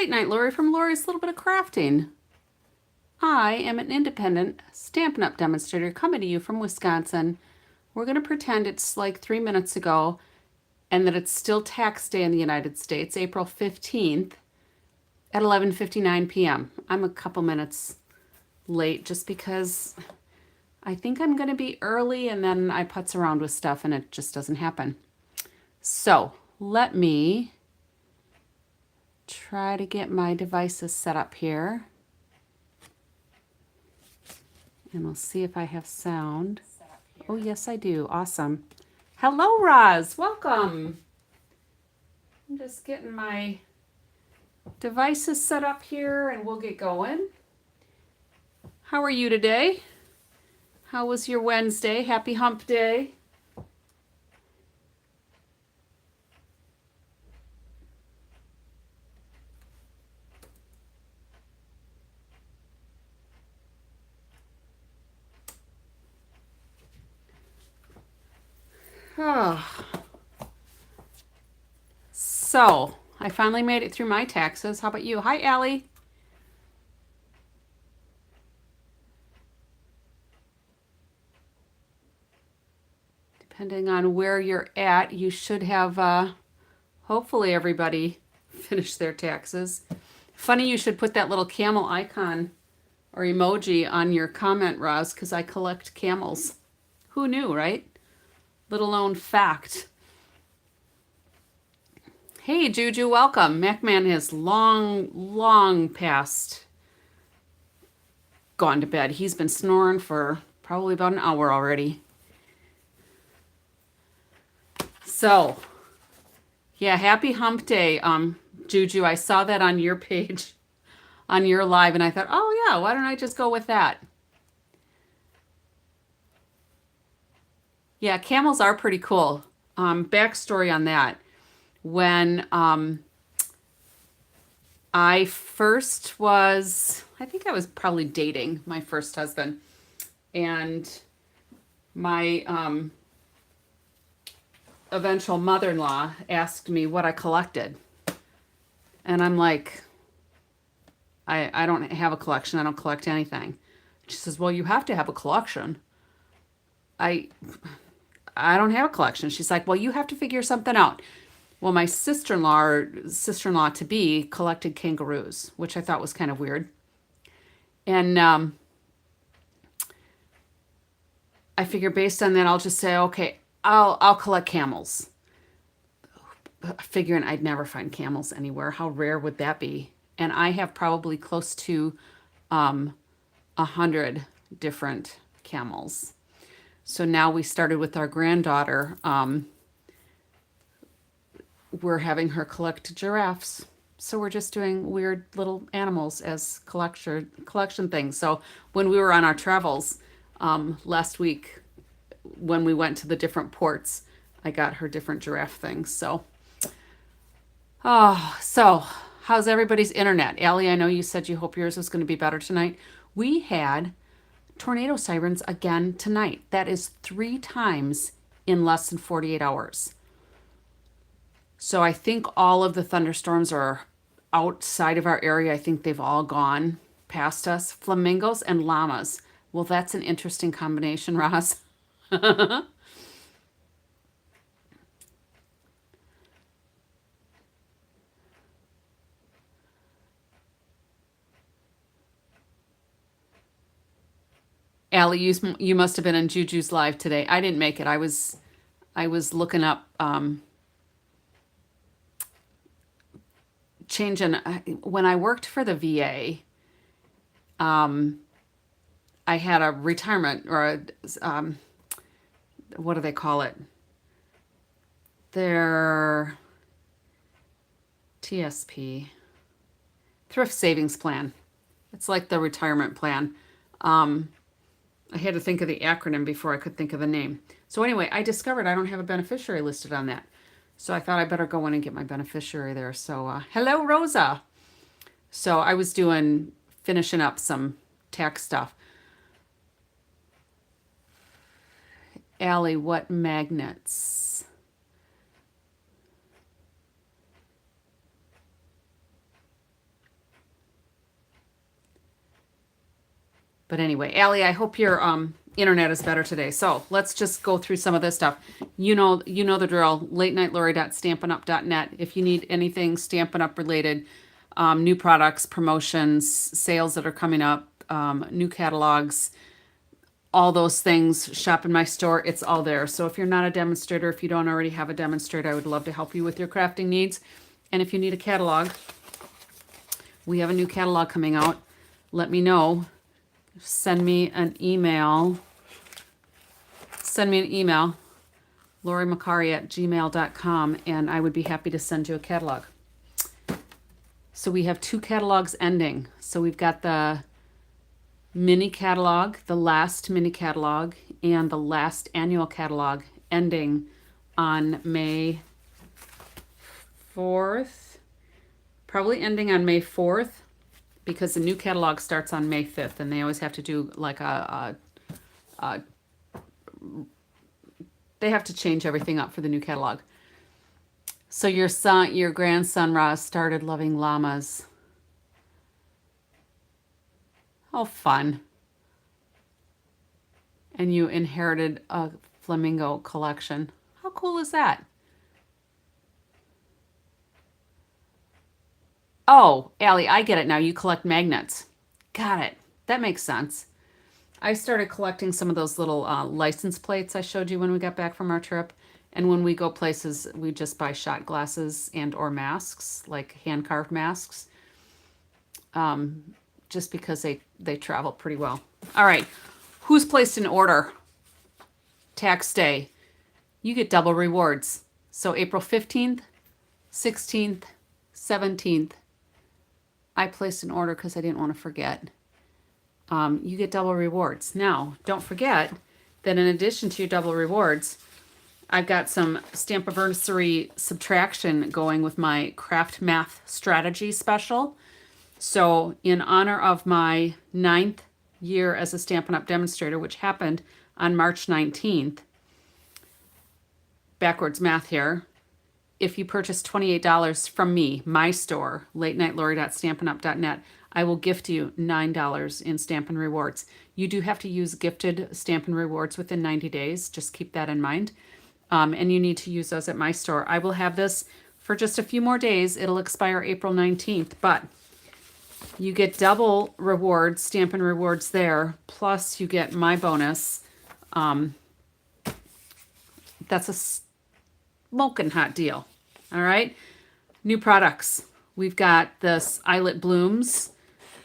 Date Night, Lori from Lori's Little Bit of Crafting. I am an independent Stampin' Up! Demonstrator coming to you from Wisconsin. We're going to pretend it's like 3 minutes ago and that it's still tax day in the United States, April 15th at 11:59 p.m. I'm a couple minutes late just because I think I'm going to be early and then I putz around with stuff and it just doesn't happen. So let me try to get my devices set up here. And we'll see if I have sound. Oh, yes, I do. Awesome. Hello, Roz. Welcome. I'm just getting my devices set up here and we'll get going. How are you today? How was your Wednesday? Happy hump day. Oh. So, I finally made it through my taxes. How about you? Hi, Allie. Depending on where you're at, you should have, hopefully everybody finished their taxes. Funny you should put that little camel icon or emoji on your comment, Roz, because I collect camels. Who knew, right? Little known fact. Hey, Juju, welcome. Macman has long past gone to bed. He's been snoring for probably about an hour already. So, yeah, happy hump day, Juju. I saw that on your page, on your live, and I thought, oh yeah, why don't I just go with that? Yeah, camels are pretty cool. Backstory on that. When I first was, I think I was probably dating my first husband, and my eventual mother-in-law asked me what I collected. And I'm like, I don't have a collection. I don't collect anything. She says, well, you have to have a collection. I don't have a collection. She's like, well, you have to figure something out. Well, my sister-in-law or sister-in-law to be collected kangaroos, which I thought was kind of weird. And I figure based on that, I'll just say, okay, I'll collect camels. Figuring I'd never find camels anywhere. How rare would that be? And I have probably close to 100 different camels. So now we started with our granddaughter. We're having her collect giraffes. So we're just doing weird little animals as collection things. So when we were on our travels last week, when we went to the different ports, I got her different giraffe things. So, so how's everybody's internet? Allie, I know you said you hope yours was going to be better tonight. We had tornado sirens again tonight. That is 3 times in less than 48 hours. So I think all of the thunderstorms are outside of our area. I think they've all gone past us. Flamingos and llamas. Well, that's an interesting combination, Ross. Allie, you must have been in Juju's live today. I didn't make it. I was looking up changing when I worked for the VA. I had a retirement or what do they call it? Their TSP, thrift savings plan. It's like the retirement plan. I had to think of the acronym before I could think of the name. So anyway, I discovered I don't have a beneficiary listed on that. So I thought I better go in and get my beneficiary there. So hello, Rosa. So I was finishing up some tax stuff. Allie, what magnets? But anyway, Allie, I hope your internet is better today. So let's just go through some of this stuff. You know the drill. LateNightLori.Stampin'Up.net. If you need anything Stampin' Up related, new products, promotions, sales that are coming up, new catalogs, all those things, shop in my store. It's all there. So if you're not a demonstrator, if you don't already have a demonstrator, I would love to help you with your crafting needs. And if you need a catalog, we have a new catalog coming out. Let me know. Send me an email. LoriMacari@gmail.com, and I would be happy to send you a catalog. So we have 2 catalogs ending. So we've got the mini catalog, the last mini catalog, and the last annual catalog ending on May 4th. Probably ending on May 4th, because the new catalog starts on May 5th, and they always have to do like they have to change everything up for the new catalog. So your grandson Ross started loving llamas. Oh, fun. And you inherited a flamingo collection. How cool is that? Oh, Allie, I get it now. You collect magnets. Got it. That makes sense. I started collecting some of those little license plates I showed you when we got back from our trip. And when we go places, we just buy shot glasses and or masks, like hand-carved masks, just because they travel pretty well. All right. Who's placed an order? Tax day. You get double rewards. So April 15th, 16th, 17th. I placed an order because I didn't want to forget. You get double rewards. Now, don't forget that in addition to your double rewards, I've got some Stampiversary subtraction going with my Craft Math Strategy special. So in honor of my 9th year as a Stampin' Up! Demonstrator, which happened on March 19th, backwards math here, if you purchase $28 from me, my store, LateNightLori.Stampin'Up.net, I will gift you $9 in Stampin' Rewards. You do have to use gifted Stampin' Rewards within 90 days. Just keep that in mind. And you need to use those at my store. I will have this for just a few more days. It'll expire April 19th, but you get double rewards, Stampin' Rewards there, plus you get my bonus. That's a smoking hot deal. All right. New products. We've got this Eyelet Blooms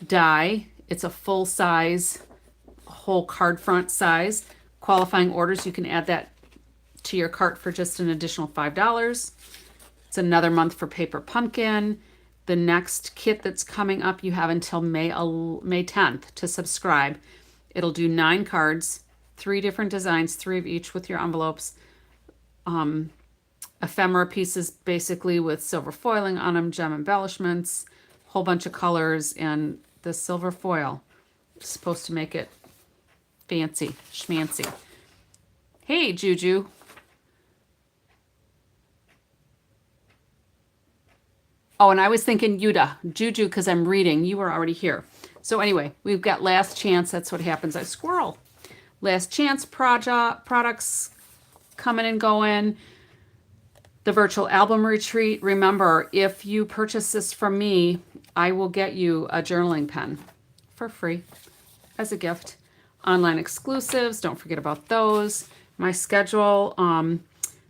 die. It's a full size, whole card front size. Qualifying orders, you can add that to your cart for just an additional $5. It's another month for Paper Pumpkin. The next kit that's coming up, you have until May 10th to subscribe. It'll do 9 cards, 3 different designs, 3 of each with your envelopes. Ephemera pieces basically with silver foiling on them, gem embellishments, whole bunch of colors, and the silver foil is supposed to make it fancy, schmancy. Hey, Juju. Oh, and I was thinking Yuda, Juju, because I'm reading. You were already here. So anyway, we've got Last Chance. That's what happens. I squirrel. Last Chance products coming and going. The virtual album retreat. Remember, if you purchase this from me, I will get you a journaling pen for free as a gift. Online exclusives. Don't forget about those. My schedule.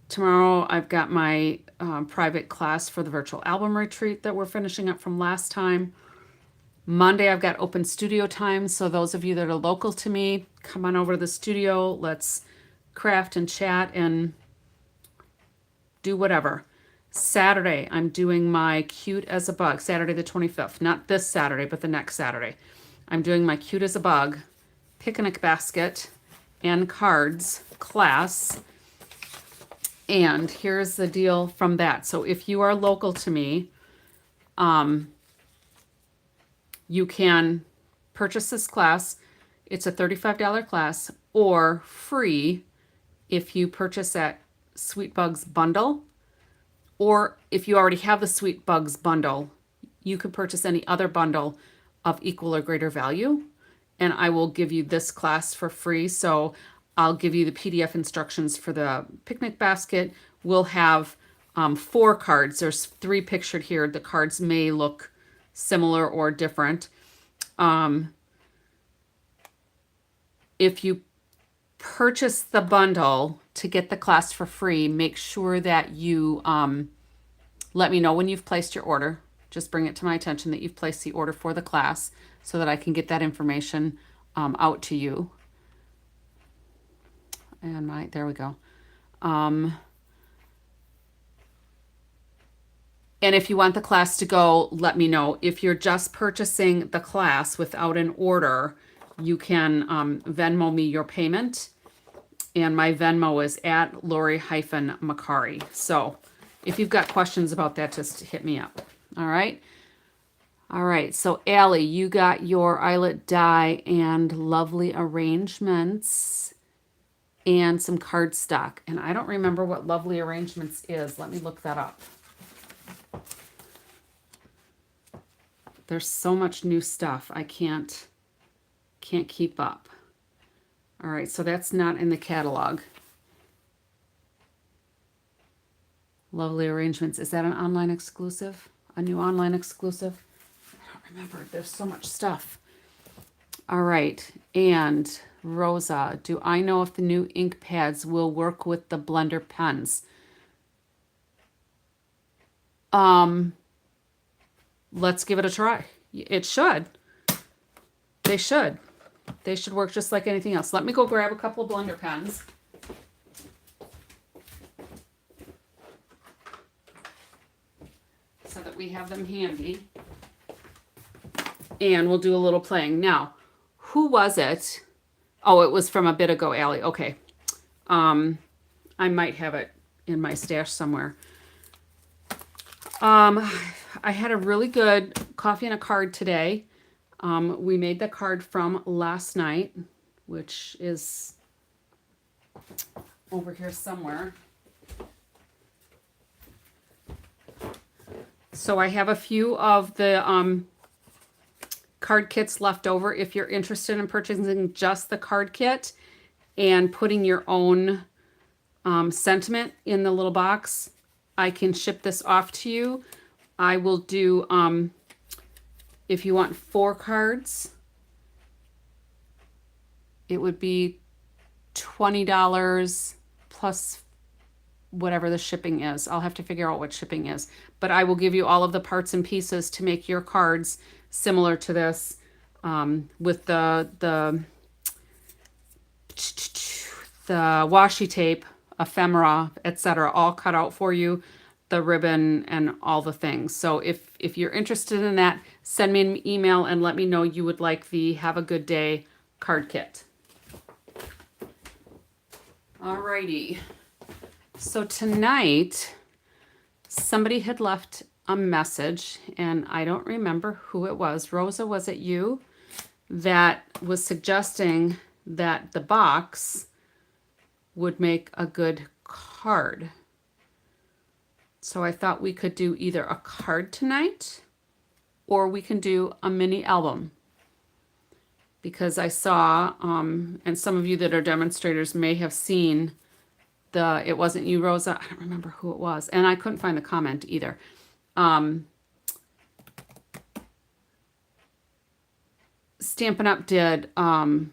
Tomorrow I've got my private class for the virtual album retreat that we're finishing up from last time. Monday I've got open studio time. So those of you that are local to me, come on over to the studio. Let's craft and chat and do whatever. Saturday, I'm doing my Cute as a Bug, Saturday the 25th. Not this Saturday, but the next Saturday. I'm doing my Cute as a Bug picnic basket and cards class. And here's the deal from that. So if you are local to me, you can purchase this class. It's a $35 class, or free if you purchase that Sweet Bugs bundle, or if you already have the Sweet Bugs bundle, you can purchase any other bundle of equal or greater value, and I will give you this class for free. So I'll give you the PDF instructions for the picnic basket. We'll have 4 cards. There's 3 pictured here. The cards may look similar or different. If you purchase the bundle to get the class for free, make sure that you let me know when you've placed your order. Just bring it to my attention that you've placed the order for the class so that I can get that information out to you. And there we go. And if you want the class to go, let me know. If you're just purchasing the class without an order, you can Venmo me your payment. And my Venmo is at Lori-Macari. So if you've got questions about that, just hit me up. All right. All right. So Allie, you got your eyelet die and lovely arrangements and some cardstock. And I don't remember what lovely arrangements is. Let me look that up. There's so much new stuff. I can't keep up. All right, so that's not in the catalog. Lovely arrangements. Is that an online exclusive? A new online exclusive? I don't remember. There's so much stuff. All right, and Rosa, do I know if the new ink pads will work with the blender pens? Let's give it a try. It should. They should. They should work just like anything else. Let me go grab a couple of blender pens. So that we have them handy. And we'll do a little playing. Now, who was it? Oh, it was from a bit ago, Allie. Okay. I might have it in my stash somewhere. I had a really good coffee and a card today. We made the card from last night, which is over here somewhere. So I have a few of the card kits left over. If you're interested in purchasing just the card kit and putting your own sentiment in the little box, I can ship this off to you. I will do, if you want 4 cards, it would be $20 plus whatever the shipping is. I'll have to figure out what shipping is. But I will give you all of the parts and pieces to make your cards similar to this, with the washi tape, ephemera, etc., all cut out for you, the ribbon and all the things. So if you're interested in that, send me an email and let me know you would like the Have a Good Day card kit. Alrighty. So tonight, somebody had left a message, and I don't remember who it was. Rosa, was it you? That was suggesting that the box would make a good card. So I thought we could do either a card tonight or we can do a mini album. Because I saw, and some of you that are demonstrators may have seen it wasn't you, Rosa. I don't remember who it was. And I couldn't find the comment either. Stampin' Up! Did a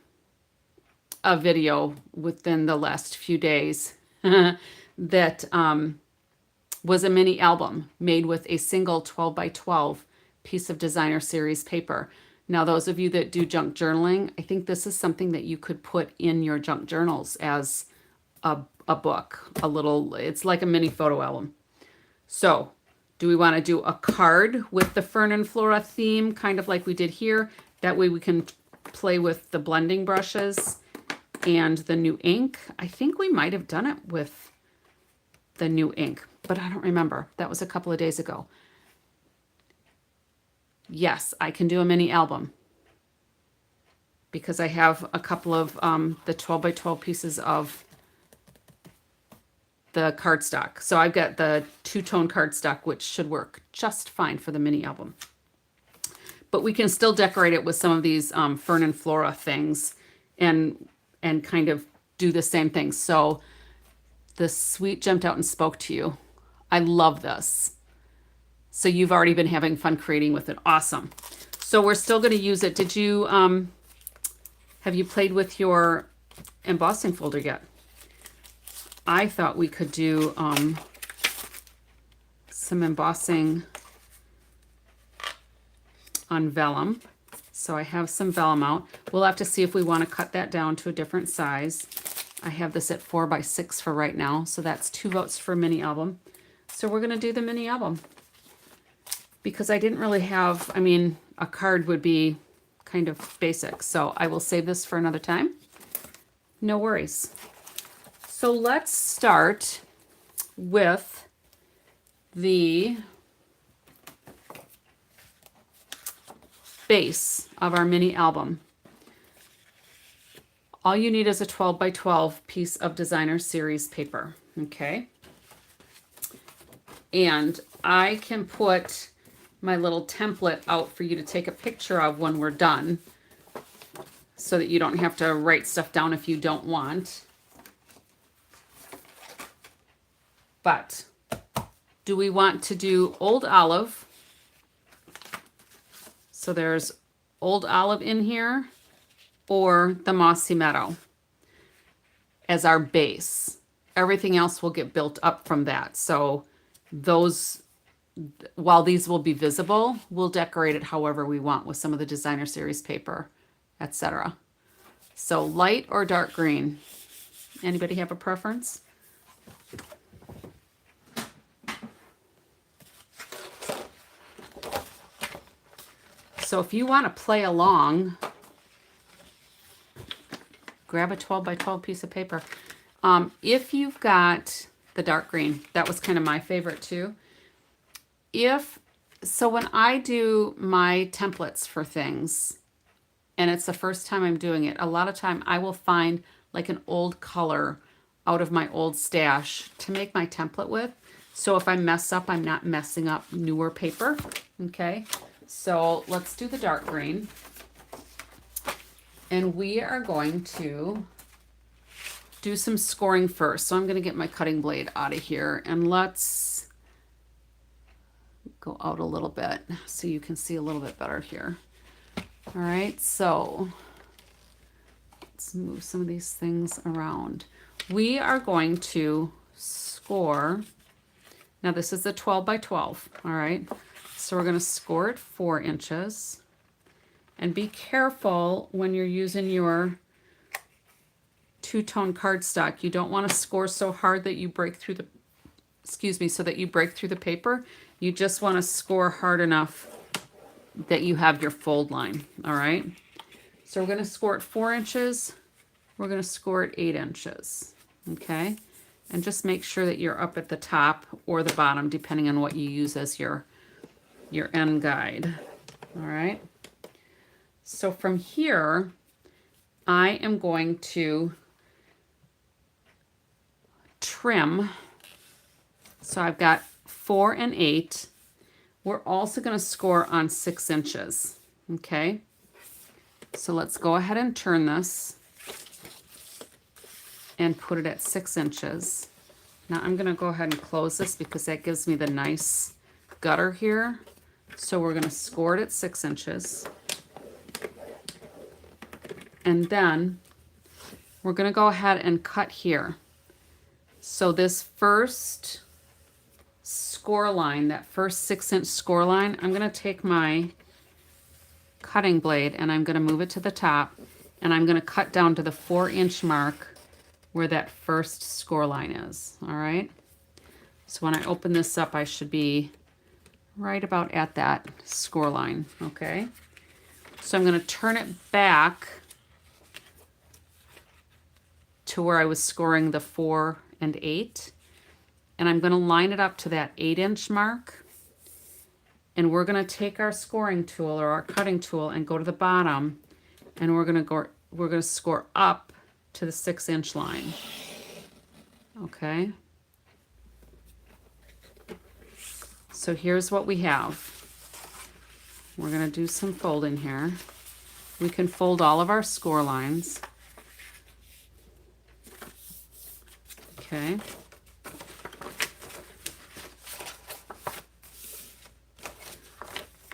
video within the last few days that was a mini album made with a single 12 by 12 piece of designer series paper. Now, those of you that do junk journaling, I think this is something that you could put in your junk journals as a book, it's like a mini photo album. So do we want to do a card with the Fern Flora theme, kind of like we did here? That way we can play with the blending brushes and the new ink. I think we might have done it with the new ink, but I don't remember. That was a couple of days ago. Yes, I can do a mini album because I have a couple of the 12 by 12 pieces of the cardstock. So I've got the two-tone cardstock, which should work just fine for the mini album. but we can still decorate it with some of these Fern and Flora things and kind of do the same thing. So the suite jumped out and spoke to you. I love this. So you've already been having fun creating with it. Awesome. So we're still going to use it. Did you, have you played with your embossing folder yet? I thought we could do some embossing on vellum. So I have some vellum out. We'll have to see if we want to cut that down to a different size. I have this at 4x6 for right now. So that's 2 votes for mini album. So we're going to do the mini album. Because I didn't really have, I mean, a card would be kind of basic. So I will save this for another time. No worries. So let's start with the base of our mini album. All you need is a 12x12 piece of designer series paper, okay? And I can put my little template out for you to take a picture of when we're done so that you don't have to write stuff down if you don't want. But do we want to do Old Olive? So there's Old Olive in here, or the Mossy Meadow as our base. Everything else will get built up from that. So those, while these will be visible, we'll decorate it however we want with some of the designer series paper, etc. So light or dark green? Anybody have a preference? So if you want to play along, grab a 12x12 piece of paper. If you've got the dark green, that was kind of my favorite too. So when I do my templates for things, and it's the first time I'm doing it, a lot of time I will find like an old color out of my old stash to make my template with. So if I mess up, I'm not messing up newer paper, okay? So let's do the dark green. And we are going to do some scoring first. So I'm going to get my cutting blade out of here, and let's go out a little bit so you can see a little bit better here. All right, so let's move some of these things around. We are going to score. Now this is a 12x12, all right? So we're going to score it 4 inches. And be careful when you're using your two-tone cardstock. You don't want to score so hard that you break through the, so that you break through the paper. You just want to score hard enough that you have your fold line, all right? So we're going to score it 4 inches. We're going to score it 8 inches, okay? And just make sure that you're up at the top or the bottom, depending on what you use as your end guide, all right? So from here, I am going to trim. So I've got 4 and 8. We're also going to score on 6 inches, okay? So let's go ahead and turn this and put it at 6 inches. Now I'm going to go ahead and close this because that gives me the nice gutter here. So we're going to score it at 6 inches. And then we're going to go ahead and cut here. So this first score line, that first 6-inch score line, I'm going to take my cutting blade and I'm going to move it to the top, and I'm going to cut down to the 4-inch mark where that first score line is. All right. So when I open this up, I should be right about at that score line. Okay. So I'm going to turn it back to where I was scoring the 4 and 8. And I'm going to line it up to that 8-inch mark. And we're going to take our scoring tool or our cutting tool and go to the bottom, and we're going to score up to the 6-inch line. Okay. So here's what we have. We're going to do some folding here. We can fold all of our score lines. Okay.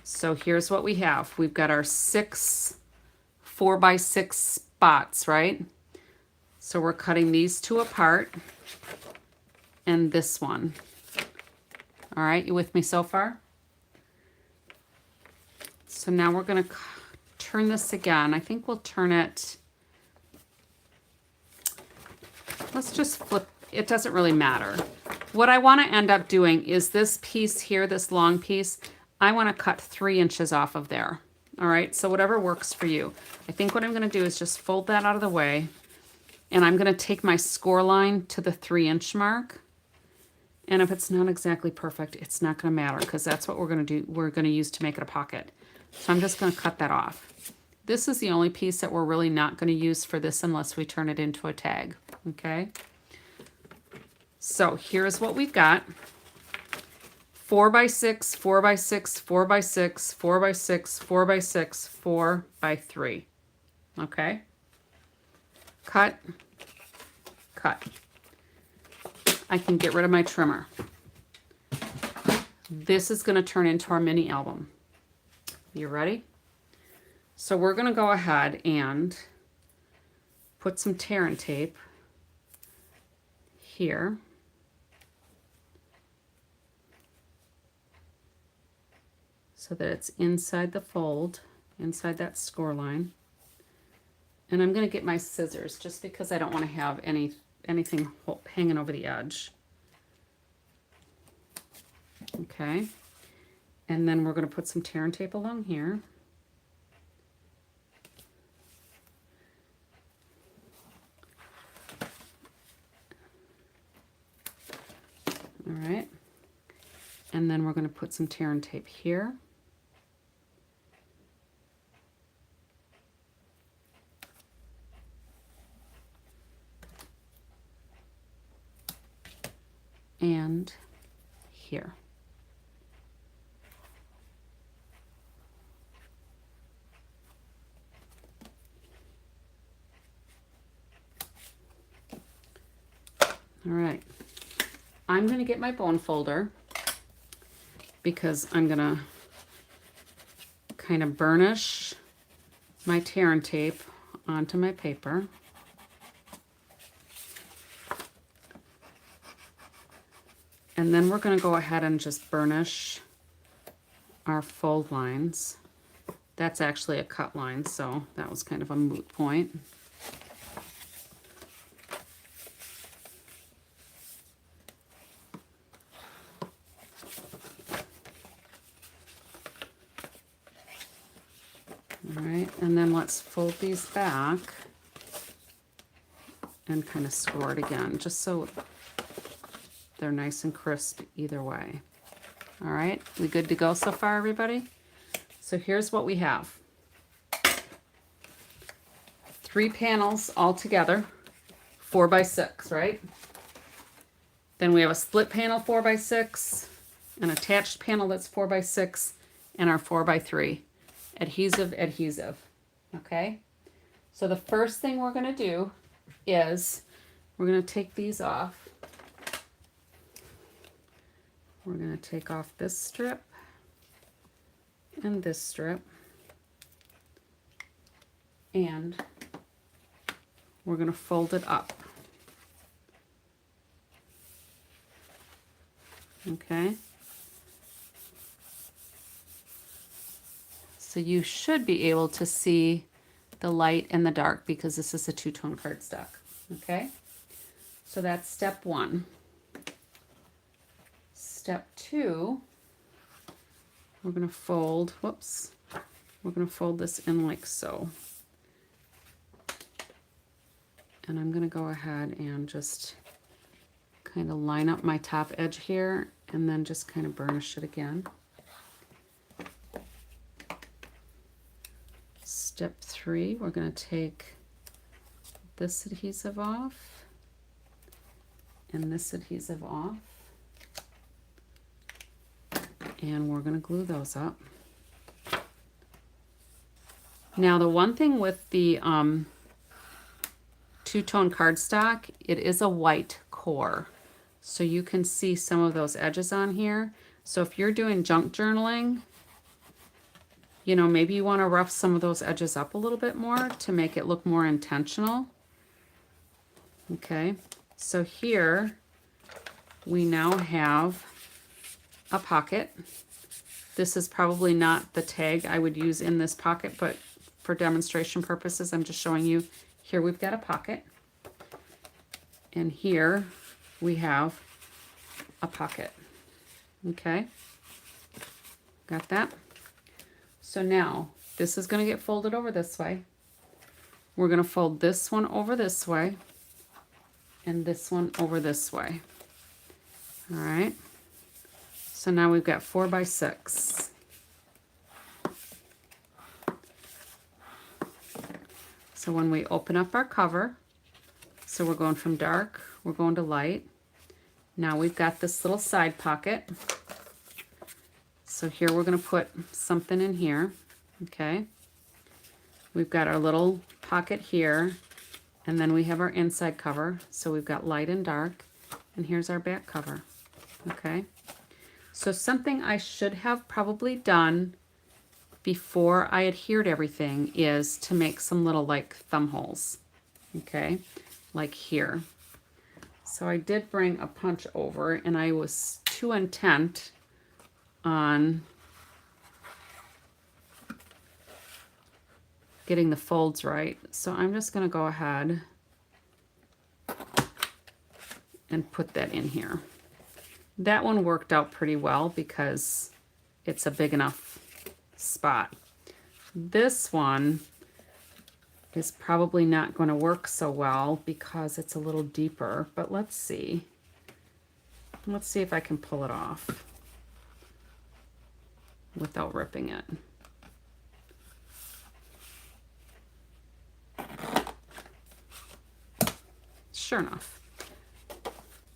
So here's what we have. We've got our 6 4x6 spots, right? So we're cutting these 2 apart and this one. All right, you with me so far? So now we're going to turn this again. I think we'll turn it. Let's just flip. It doesn't really matter. What I want to end up doing is this piece here, this long piece, I want to cut 3 inches off of there. All right, so whatever works for you. I think what I'm going to do is just fold that out of the way, and I'm going to take my score line to the 3-inch mark. And if it's not exactly perfect, it's not going to matter because that's what we're going to do. We're going to use to make it a pocket. So I'm just going to cut that off. This is the only piece that we're really not going to use for this unless we turn it into a tag. Okay. So here's what we've got. 4x6, 4x6, 4x6, 4x6, 4x6, 4x3. Okay. Cut. Cut. I can get rid of my trimmer. This is going to turn into our mini album. You ready? So we're going to go ahead and put some tear and tape here. So that it's inside the fold, inside that score line. And I'm going to get my scissors just because I don't want to have anything hanging over the edge. Okay. And then we're going to put some tear and tape along here. All right. And then we're going to put some tear and tape here. And here. All right. I'm going to get my bone folder because I'm going to kind of burnish my tear and tape onto my paper. And then we're going to go ahead and just burnish our fold lines. That's actually a cut line, so that was kind of a moot point. All right, and then let's fold these back and kind of score it again, just so they're nice and crisp either way. All right, we good to go so far, everybody? So here's what we have. 3 panels all together, 4x6, right? Then we have a split panel 4x6, an attached panel that's 4x6, and our 4x3. Adhesive, adhesive. Okay? So the first thing we're going to do is we're going to take these off. We're going to take off this strip and this strip. And we're going to fold it up. Okay? So you should be able to see the light and the dark because this is a 2-tone cardstock. Okay? So that's step 1. Step 2, we're going to fold, whoops, we're going to fold this in like so. And I'm going to go ahead and just kind of line up my top edge here and then just kind of burnish it again. Step 3, we're going to take this adhesive off and this adhesive off. And we're going to glue those up. Now the one thing with the two-tone cardstock, it is a white core. So you can see some of those edges on here. So if you're doing junk journaling, you know, maybe you want to rough some of those edges up a little bit more to make it look more intentional. Okay, so here we now have a pocket. This is probably not the tag I would use in this pocket, but for demonstration purposes, I'm just showing you. Here we've got a pocket, and here we have a pocket. Okay, got that? So now this is going to get folded over this way. We're going to fold this one over this way and this one over this way. All right, so now we've got 4 by 6. So when we open up our cover, so we're going from dark, we're going to light. Now we've got this little side pocket. So here we're going to put something in here, okay? We've got our little pocket here, and then we have our inside cover. So we've got light and dark, and here's our back cover, okay? So something I should have probably done before I adhered everything is to make some little like thumb holes, okay, like here. So I did bring a punch over, and I was too intent on getting the folds right. So I'm just going to go ahead and put that in here. That one worked out pretty well because it's a big enough spot. This one is probably not going to work so well because it's a little deeper, but let's see. Let's see if I can pull it off without ripping it. Sure enough.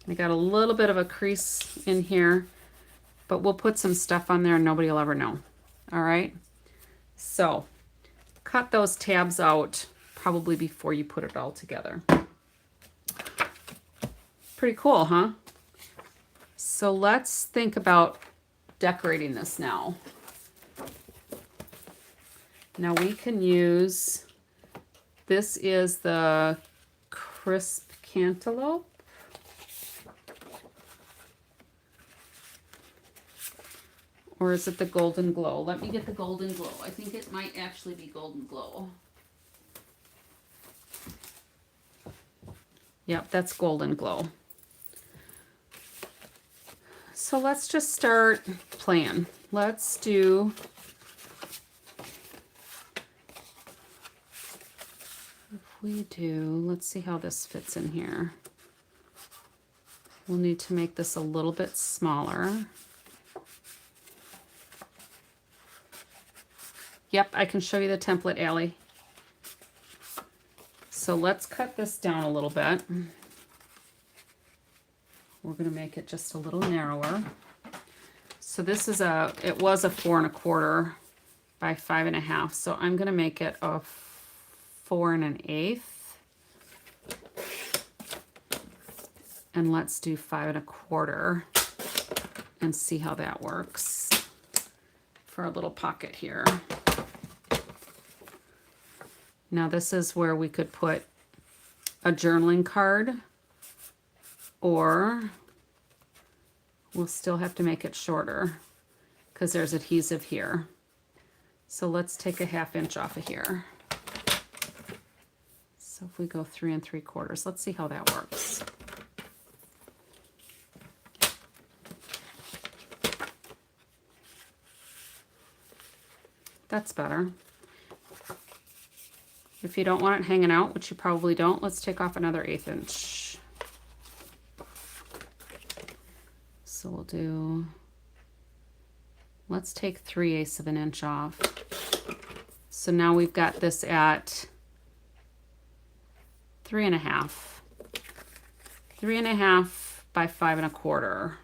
I got a little bit of a crease in here, but we'll put some stuff on there and nobody will ever know. All right, so cut those tabs out probably before you put it all together. Pretty cool, huh? So let's think about decorating this now. Now we can use, this is the crisp cantaloupe. Or is it the golden glow? Let me get the golden glow. I think it might actually be golden glow. Yep, that's golden glow. So let's just start playing. Let's do, if we do, let's see how this fits in here. We'll need to make this a little bit smaller. Yep, I can show you the template, Allie. So let's cut this down a little bit. We're going to make it just a little narrower. So this is it was a 4 1/4 by 5 1/2. So I'm going to make it a 4 1/8. And let's do 5 1/4 and see how that works for a little pocket here. Now this is where we could put a journaling card, or we'll still have to make it shorter because there's adhesive here. So let's take a 1/2 inch off of here. So if we go 3 3/4, let's see how that works. That's better. If you don't want it hanging out, which you probably don't, let's take off another 1/8 inch. So we'll do, let's take 3/8 of an inch off. So now we've got this at 3 1/2. 3 1/2 by 5 1/4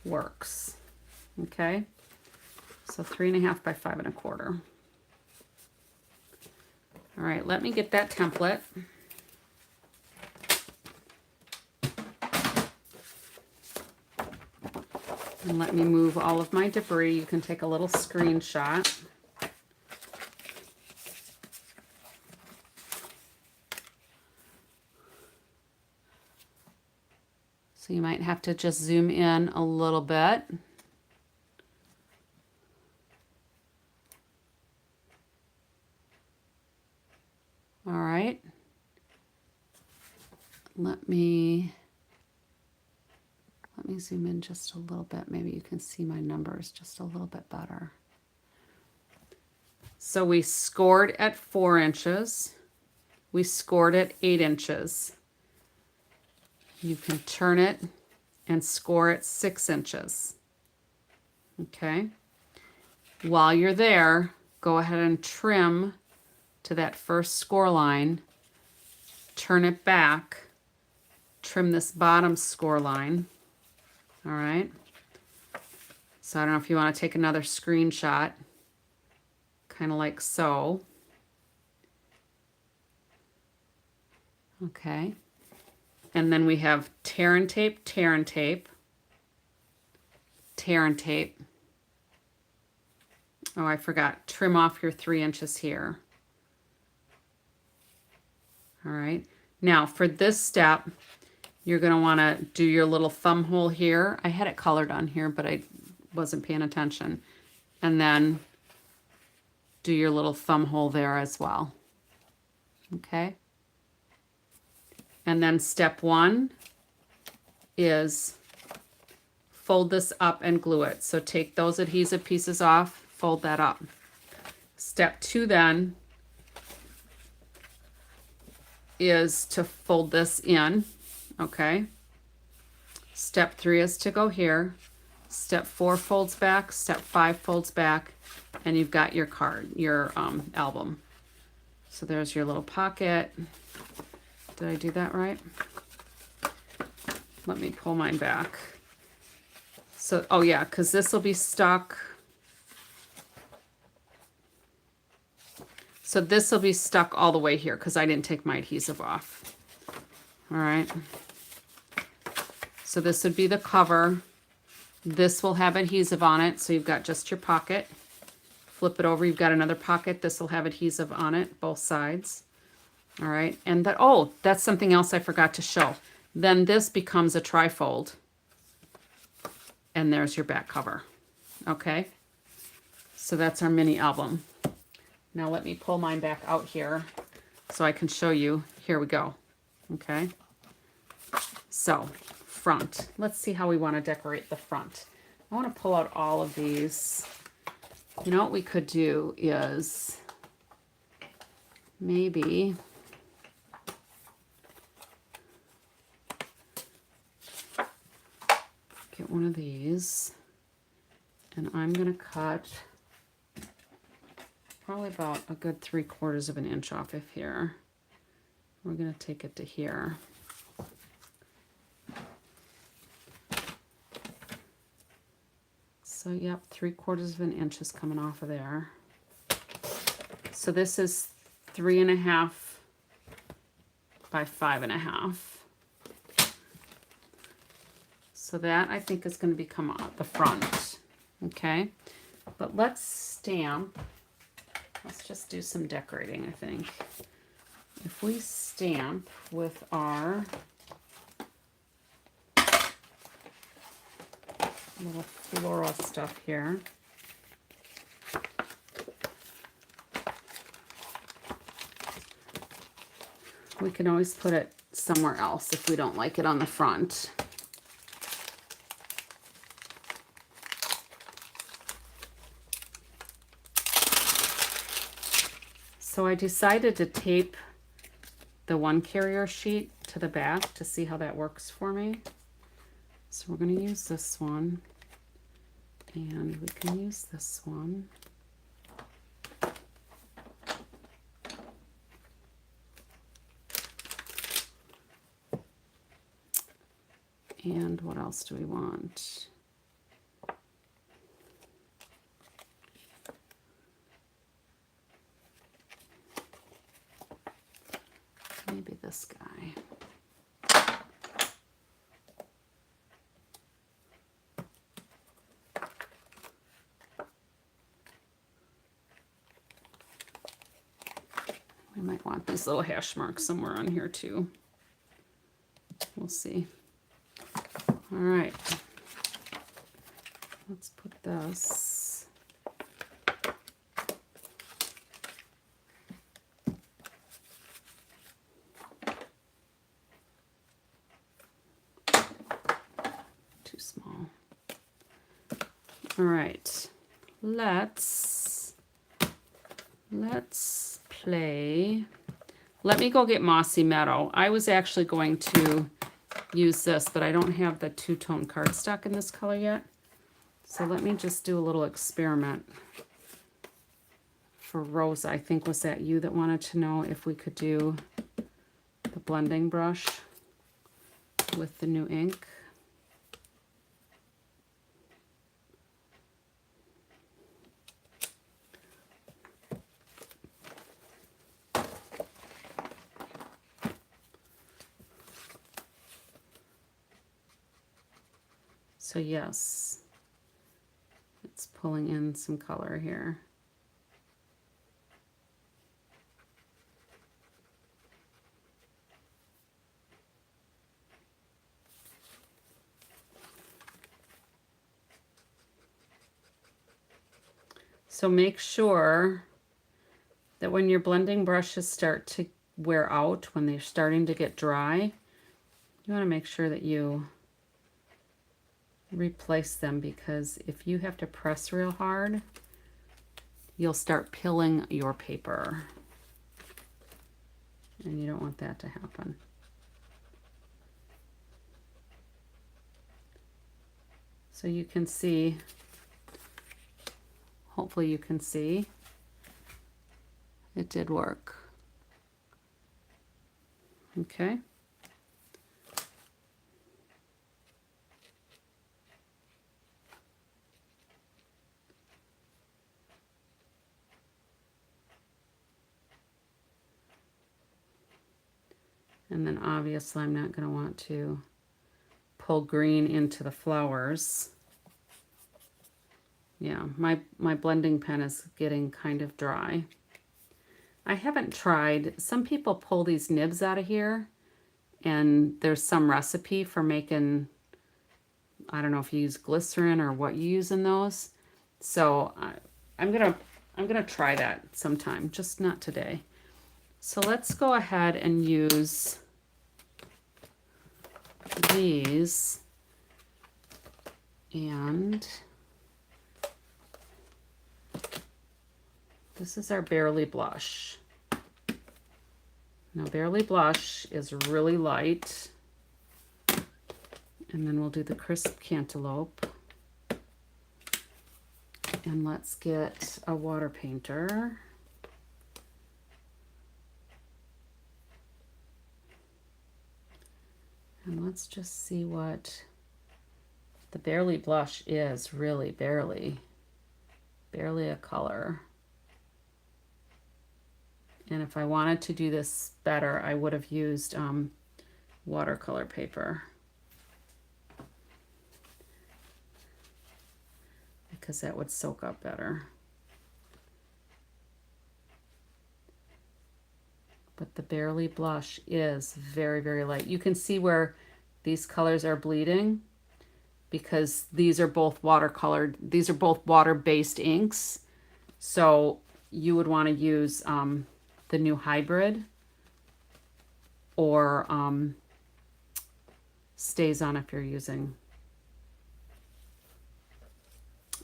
works. Okay. So 3 1/2 by 5 1/4. All right, let me get that template. And let me move all of my debris. You can take a little screenshot. So you might have to just zoom in a little bit. All right. Let me zoom in just a little bit. Maybe you can see my numbers just a little bit better. So we scored at 4 inches. We scored at 8 inches. You can turn it and score at 6 inches. Okay. While you're there, go ahead and trim to that first score line, turn it back, trim this bottom score line. All right. So I don't know if you want to take another screenshot, kind of like so. Okay. And then we have tear and tape, tear and tape, tear and tape. Oh, I forgot. Trim off your 3 inches here. All right. Now for this step, you're going to want to do your little thumb hole here. I had it colored on here, but I wasn't paying attention. And then do your little thumb hole there as well. Okay. And then step 1 is fold this up and glue it. So take those adhesive pieces off, fold that up. Step 2 then is to fold this in. Okay. Step 3 is to go here. Step 4 folds back. Step 5 folds back. And you've got your card, your album. So there's your little pocket. Did I do that right? Let me pull mine back. So, oh yeah, because this will be stuck. So this will be stuck all the way here because I didn't take my adhesive off. All right. So this would be the cover. This will have adhesive on it. So you've got just your pocket. Flip it over. You've got another pocket. This will have adhesive on it, both sides. All right. And that, oh, that's something else I forgot to show. Then this becomes a trifold. And there's your back cover. Okay. So that's our mini album. Now let me pull mine back out here so I can show you. Here we go. Okay. So front. Let's see how we want to decorate the front. I want to pull out all of these. You know what we could do is maybe get one of these, and I'm going to cut probably about a good 3/4 of an inch off of here. We're going to take it to here. So yep, 3/4 of an inch is coming off of there. So this is 3.5 by 5.5. So that I think is going to become the front. Okay, but let's stamp. Let's just do some decorating, I think. If we stamp with our little floral stuff here. We can always put it somewhere else if we don't like it on the front. So I decided to tape the one carrier sheet to the back to see how that works for me. So we're going to use this one, and we can use this one. And what else do we want? this guy. We might want these little hash marks somewhere on here too. We'll see. All right. Let's put this. Too small. All right. Let's play. Let me go get Mossy Meadow. I was actually going to use this, but I don't have the two-tone cardstock in this color yet. So let me just do a little experiment. For Rosa, I think, was that you that wanted to know if we could do the blending brush with the new ink? So yes, it's pulling in some color here. So make sure that when your blending brushes start to wear out, when they're starting to get dry, you want to make sure that you replace them, because if you have to press real hard, you'll start pilling your paper. And you don't want that to happen. So you can see, hopefully you can see, it did work. Okay. And then obviously I'm not going to want to pull green into the flowers. Yeah, my blending pen is getting kind of dry. I haven't tried, some people pull these nibs out of here, and there's some recipe for making, I don't know if you use glycerin or what you use in those. So I'm gonna try that sometime, just not today. So let's go ahead and use these, and this is our Barely Blush. Now Barely Blush is really light, and then we'll do the Crisp Cantaloupe. And let's get a water painter. And let's just see what the Barely Blush is. Really barely a color. And if I wanted to do this better, I would have used watercolor paper, because that would soak up better. But the Barely Blush is very, very light. You can see where these colors are bleeding, because these are both watercolored. These are both water-based inks. So you would want to use the new Hybrid or Stays On if you're using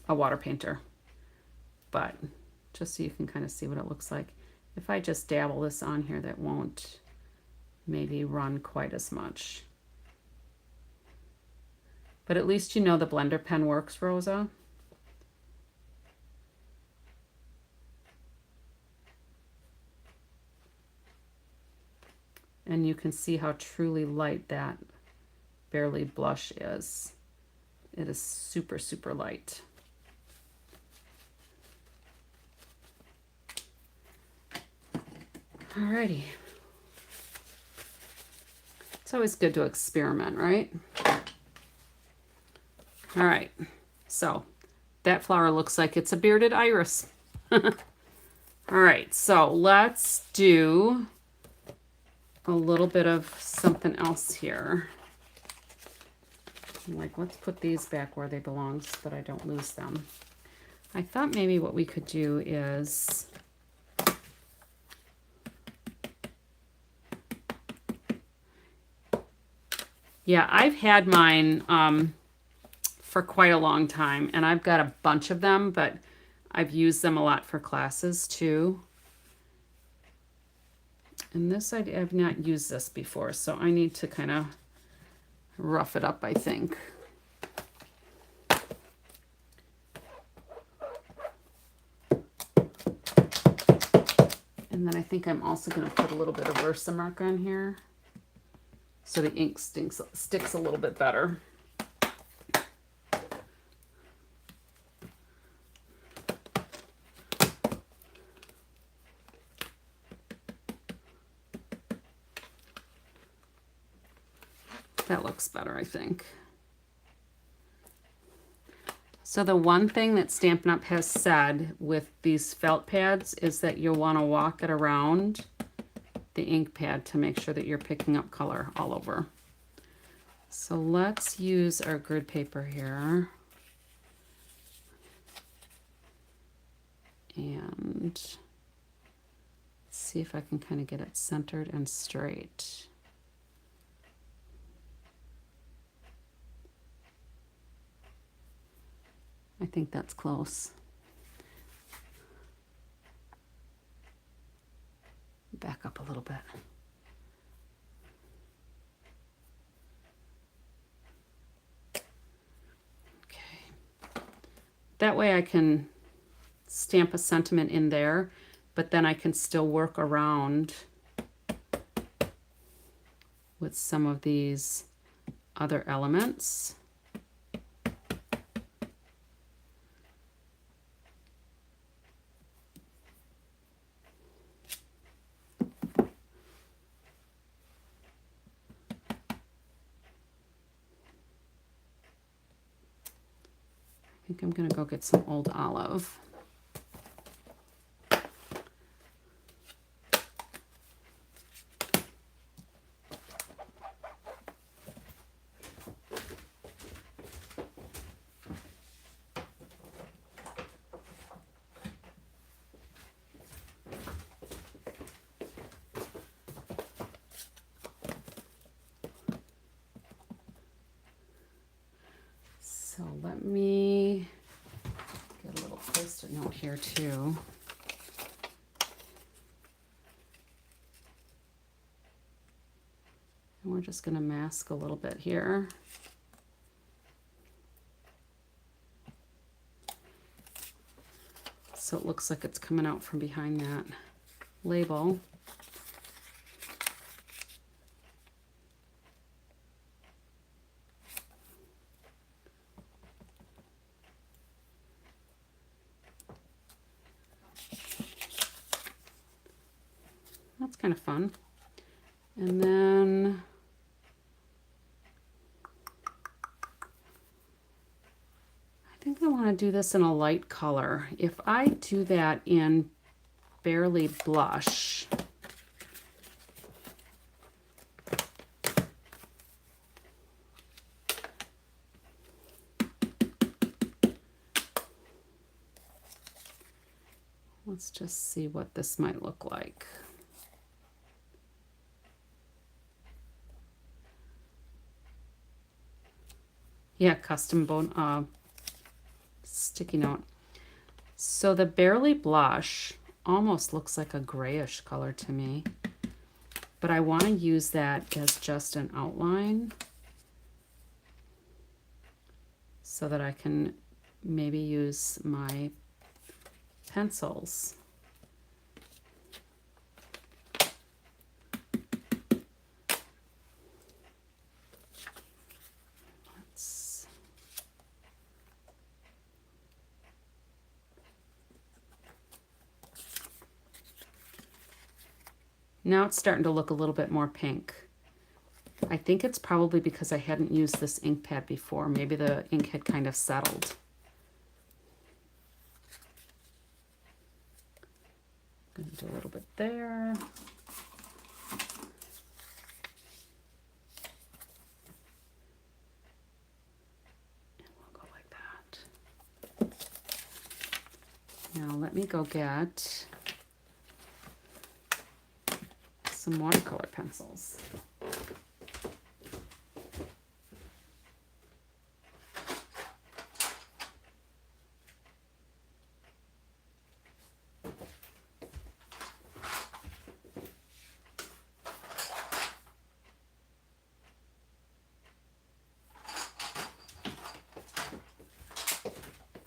a water painter. But just so you can kind of see what it looks like. If I just dabble this on here, that won't maybe run quite as much. But at least you know the blender pen works, Rosa. And you can see how truly light that Barely Blush is. It is super, super light. Alrighty. always good to experiment, right? All right, so that flower looks like it's a bearded iris. All right, so let's do a little bit of something else here. Like, let's put these back where they belong so that I don't lose them. I thought maybe what we could do is yeah, I've had mine for quite a long time, and I've got a bunch of them, but I've used them a lot for classes too. And this, I've not used this before, so I need to kind of rough it up, I think. And then I think I'm also going to put a little bit of Versamark on here so the ink sticks a little bit better. That looks better, I think. So the one thing that Stampin' Up! Has said with these felt pads is that you'll want to walk it around the ink pad to make sure that you're picking up color all over. So let's use our grid paper here. And see if I can kind of get it centered and straight. I think that's close. Back up a little bit. Okay. That way I can stamp a sentiment in there, but then I can still work around with some of these other elements. I think I'm going to go get some Old Olive. So let me get a little Post-it note here too. And we're just going to mask a little bit here. So it looks like it's coming out from behind that label. That's kind of fun. And then I think I want to do this in a light color. If I do that in Barely Blush, let's just see what this might look like. Yeah, custom bone sticky note. So the Barely Blush almost looks like a grayish color to me, but I want to use that as just an outline so that I can maybe use my pencils. Now it's starting to look a little bit more pink. I think it's probably because I hadn't used this ink pad before. Maybe the ink had kind of settled. I'm going to do a little bit there. And we'll go like that. Now let me go get some watercolor pencils.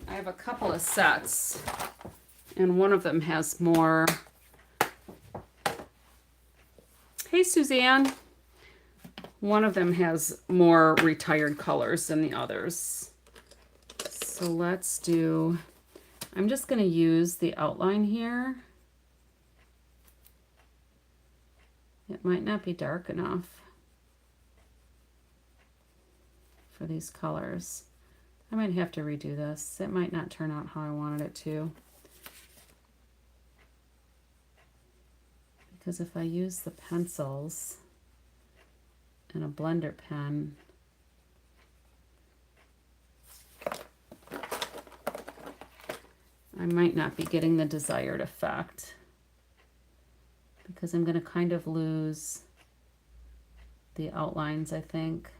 I have a couple of sets, and one of them has more. Hey, Suzanne. One of them has more retired colors than the others. So let's do, I'm just going to use the outline here. It might not be dark enough for these colors. I might have to redo this. It might not turn out how I wanted it to. Because if I use the pencils and a blender pen, I might not be getting the desired effect. Because I'm going to kind of lose the outlines, I think.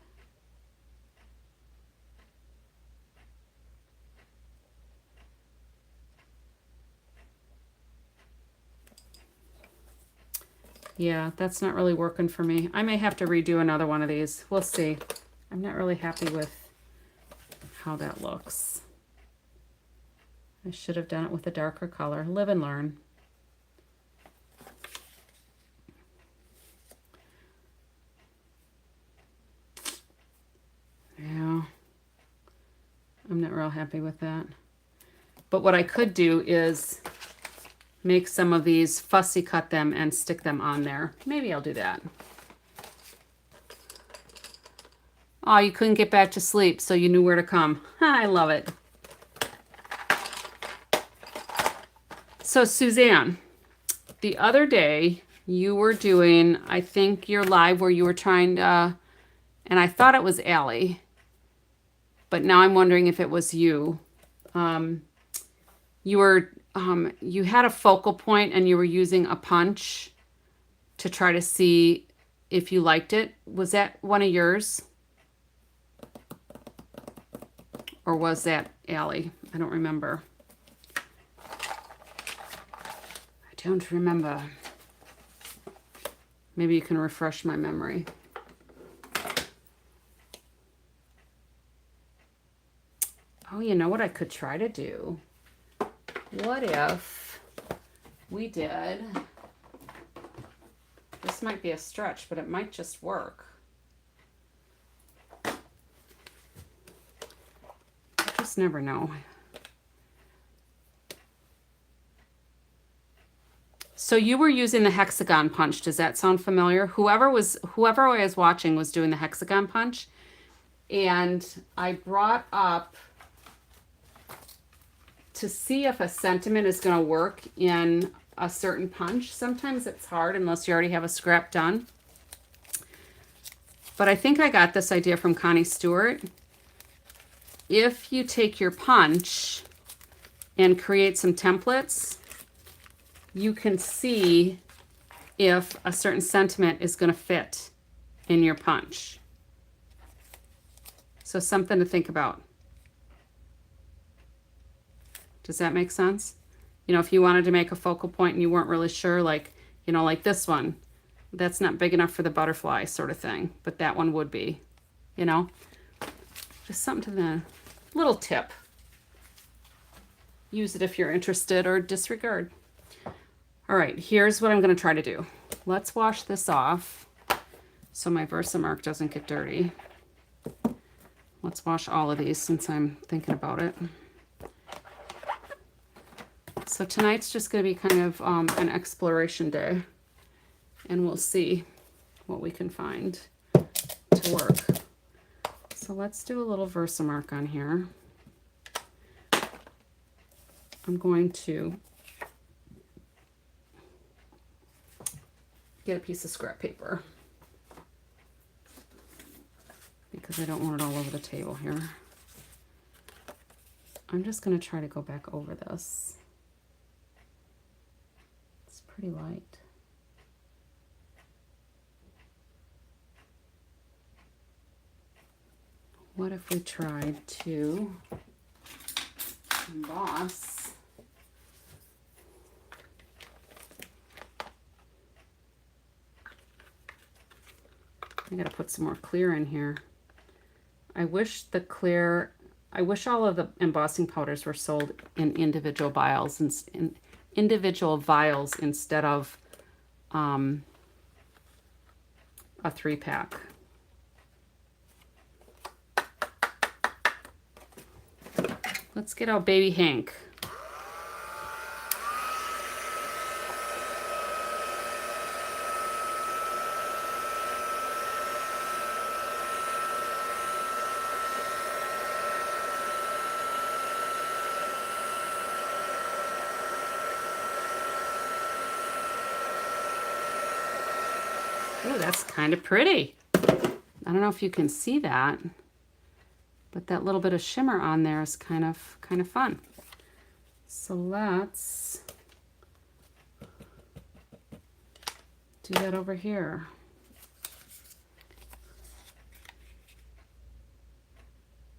Yeah, that's not really working for me. I may have to redo another one of these. We'll see. I'm not really happy with how that looks. I should have done it with a darker color. Live and learn. Yeah, I'm not real happy with that. But what I could do is make some of these, fussy cut them and stick them on there. Maybe I'll do that. Oh, you couldn't get back to sleep, so you knew where to come. I love it. So Suzanne, the other day you were doing, I think, your live where you were trying to, and I thought it was Allie, but now I'm wondering if it was you. You had a focal point and you were using a punch to try to see if you liked it. Was that one of yours? Or was that Allie? I don't remember. I don't remember. Maybe you can refresh my memory. Oh, you know what I could try to do? What if we did, this might be a stretch, but it might just work. I just never know. So you were using the hexagon punch. Does that sound familiar? Whoever I was watching was doing the hexagon punch. And I brought up to see if a sentiment is going to work in a certain punch. Sometimes it's hard unless you already have a scrap done. But I think I got this idea from Connie Stewart. If you take your punch and create some templates, you can see if a certain sentiment is going to fit in your punch. So something to think about. Does that make sense? You know, if you wanted to make a focal point and you weren't really sure, like, you know, like this one, that's not big enough for the butterfly sort of thing, but that one would be, you know, just something to the little tip. Use it if you're interested or disregard. All right, here's what I'm going to try to do. Let's wash this off so my Versamark doesn't get dirty. Let's wash all of these since I'm thinking about it. So tonight's just going to be kind of an exploration day, and we'll see what we can find. to work. So let's do a little Versamark on here. I'm going to get a piece of scrap paper because I don't want it all over the table here. I'm just going to try to go back over this. It's pretty light. What if we tried to emboss I gotta put some more clear in here. I wish all of the embossing powders were sold in individual vials instead of a 3-pack. Let's get out Baby Hank. Oh, that's kind of pretty. I don't know if you can see that, but that little bit of shimmer on there is kind of fun. So let's do that over here.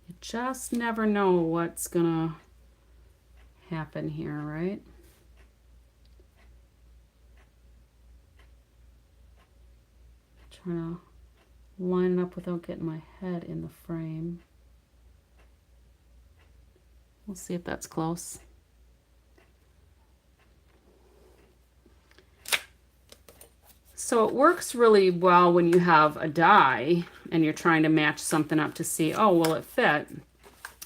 You just never know what's gonna happen here, right? Trying to line it up without getting my head in the frame. We'll see if that's close. So it works really well when you have a die and you're trying to match something up to see, oh, will it fit?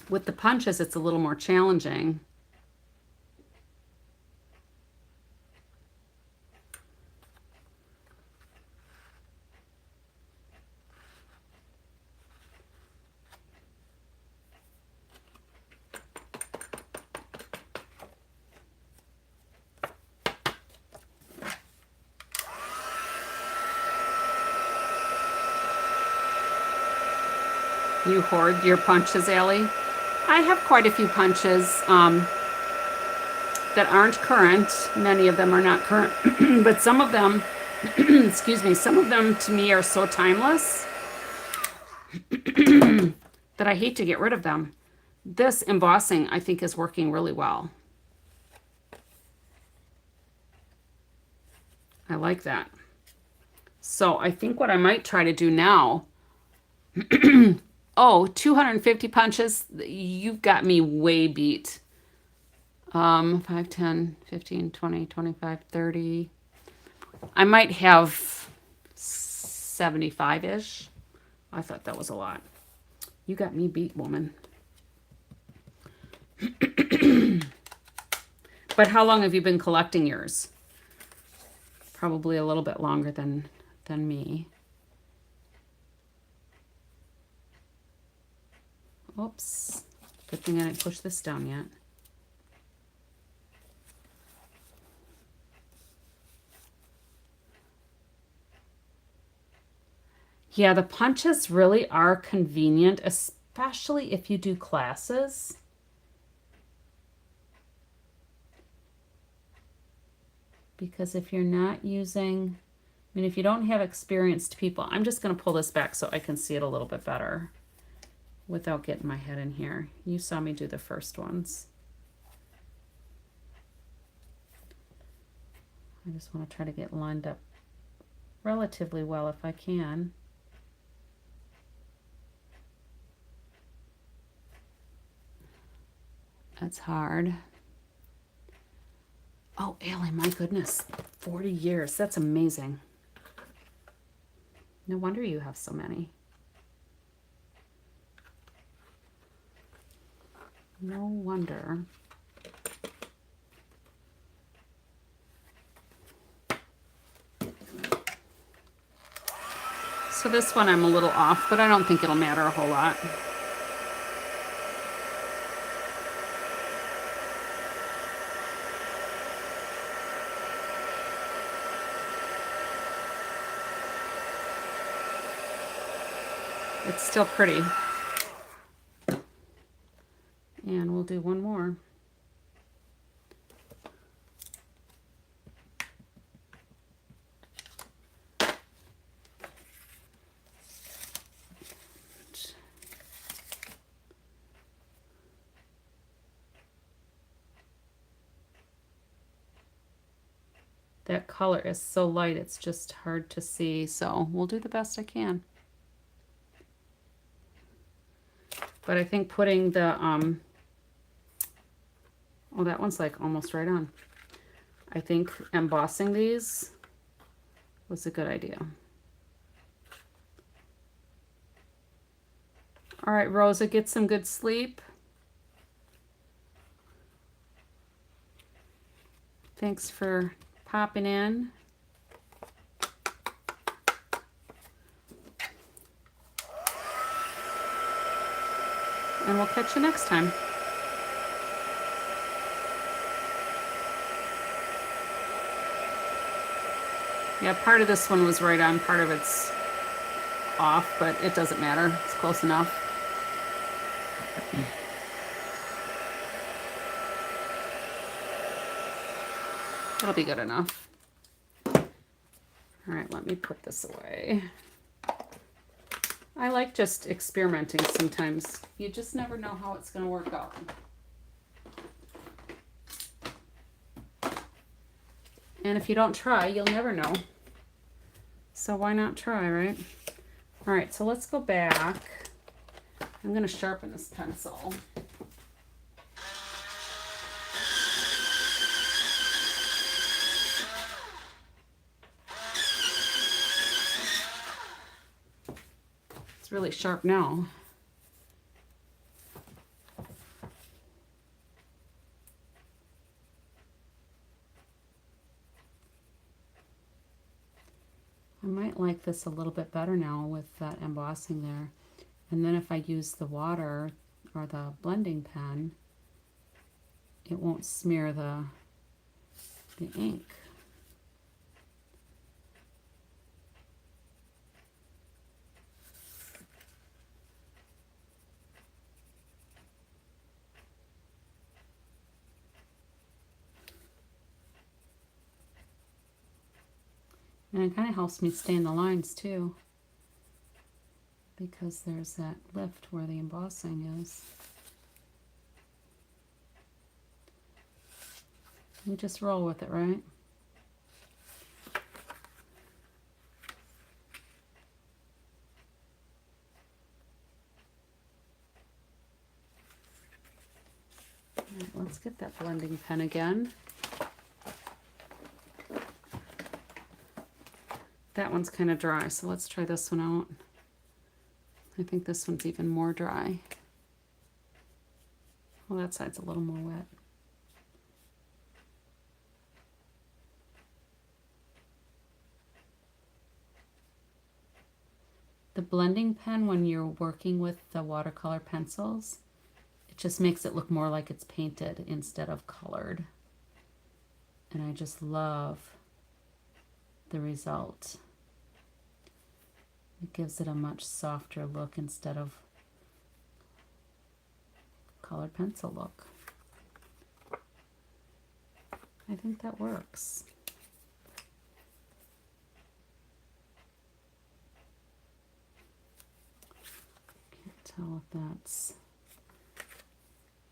With the punches, it's a little more challenging. You hoard your punches, Allie? I have quite a few punches that aren't current. Many of them are not current, but some of them, excuse me, some of them to me are so timeless that I hate to get rid of them. This embossing, I think, is working really well. I like that. So I think what I might try to do now, oh, 250 punches. You've got me way beat. 5, 10, 15, 20, 25, 30. I might have 75-ish. I thought that was a lot. You got me beat, woman. But how long have you been collecting yours? Probably a little bit longer than me. Oops, good thing I didn't push this down yet. Yeah, the punches really are convenient, especially if you do classes. Because if you're not using, I mean, if you don't have experienced people, I'm just going to pull this back so I can see it a little bit better without getting my head in here. You saw me do the first ones. I just want to try to get lined up relatively well if I can. That's hard. Oh, Allie, my goodness, 40 years. That's amazing. No wonder you have so many. No wonder. So this one I'm a little off, but I don't think it'll matter a whole lot. It's still pretty. And we'll do one more. That color is so light, it's just hard to see, so we'll do the best I can. But I think putting the, oh, that one's like almost right on. I think embossing these was a good idea. All right, Rosa, get some good sleep. Thanks for popping in. And we'll catch you next time. Yeah, part of this one was right on, part of it's off, but it doesn't matter. It's close enough. That'll be good enough. All right, let me put this away. I like just experimenting sometimes. You just never know how it's going to work out. And if you don't try, you'll never know. So why not try, right? All right, so let's go back. I'm going to sharpen this pencil. It's really sharp now. I might like this a little bit better now with that embossing there. And then if I use the water or the blending pen, it won't smear the ink. And it kind of helps me stay in the lines too, because there's that lift where the embossing is. You just roll with it, right? All right, let's get that blending pen again. That one's kind of dry, so let's try this one out. I think this one's even more dry. Well, that side's a little more wet. The blending pen, when you're working with the watercolor pencils, it just makes it look more like it's painted instead of colored. And I just love the result. It gives it a much softer look instead of colored pencil look. I think that works. Can't tell if that's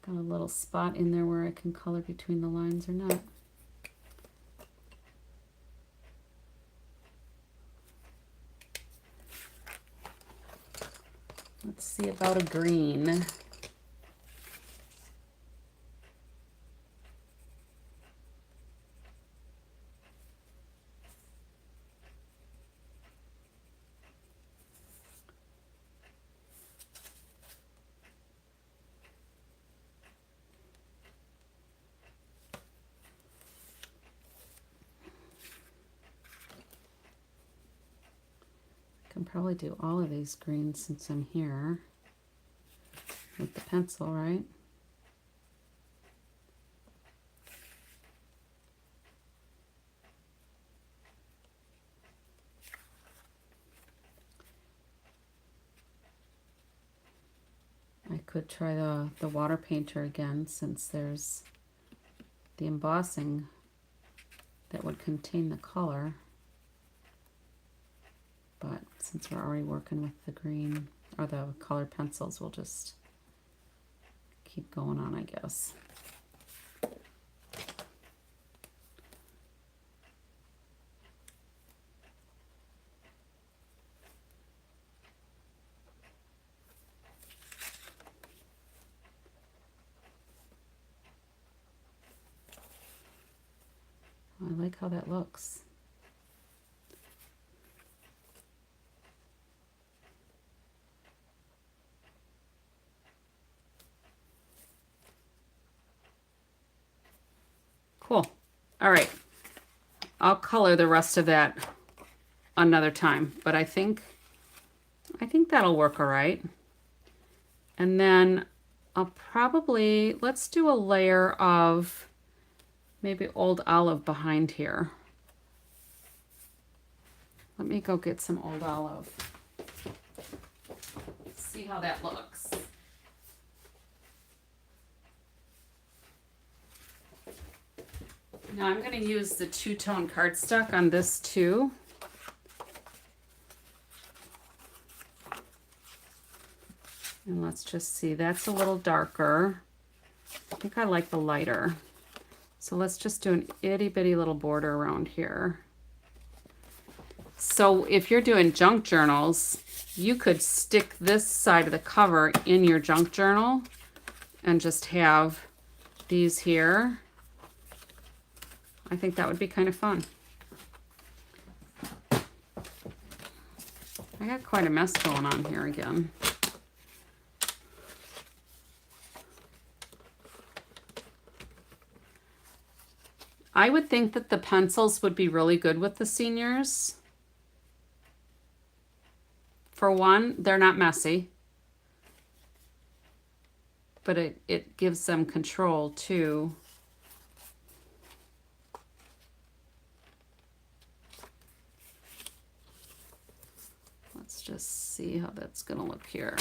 got a little spot in there where I can color between the lines or not. Let's see about a green. Can probably do all of these greens since I'm here with the pencil, right? I could try the water painter again since there's the embossing that would contain the color. But since we're already working with the green or the colored pencils, we'll just keep going on, I guess. I like how that looks. Cool. All right. I'll color the rest of that another time, but I think that'll work all right. And then I'll probably, let's do a layer of maybe old olive behind here. Let me go get some old olive. See how that looks. Now I'm going to use the two-tone cardstock on this too. And let's just see, that's a little darker. I think I like the lighter. So let's just do an itty bitty little border around here. So if you're doing junk journals, you could stick this side of the cover in your junk journal and just have these here. I think that would be kind of fun. I got quite a mess going on here again. I would think that the pencils would be really good with the seniors. For one, they're not messy, but it gives them control too. Let's just see how that's gonna look here.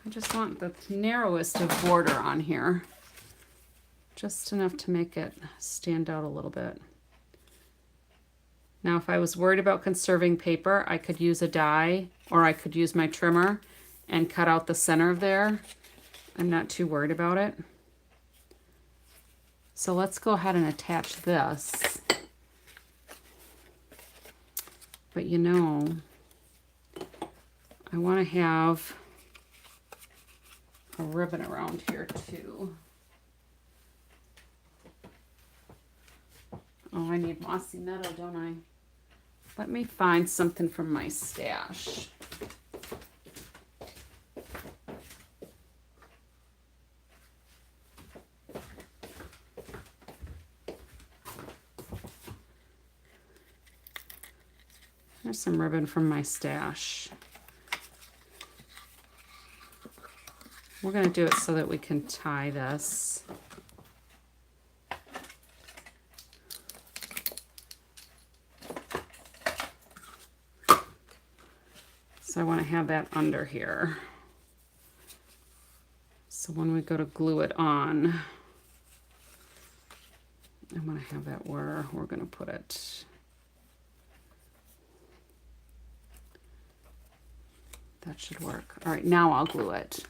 I just want the narrowest of border on here. Just enough to make it stand out a little bit. Now, if I was worried about conserving paper, I could use a die or I could use my trimmer and cut out the center of there. I'm not too worried about it. So let's go ahead and attach this. But you know, I want to have a ribbon around here too. Oh, I need mossy meadow, don't I? Let me find something from my stash. There's some ribbon from my stash. We're going to do it so that we can tie this. So I want to have that under here. So when we go to glue it on, I want to have that where we're going to put it. That should work. All right, now I'll glue it.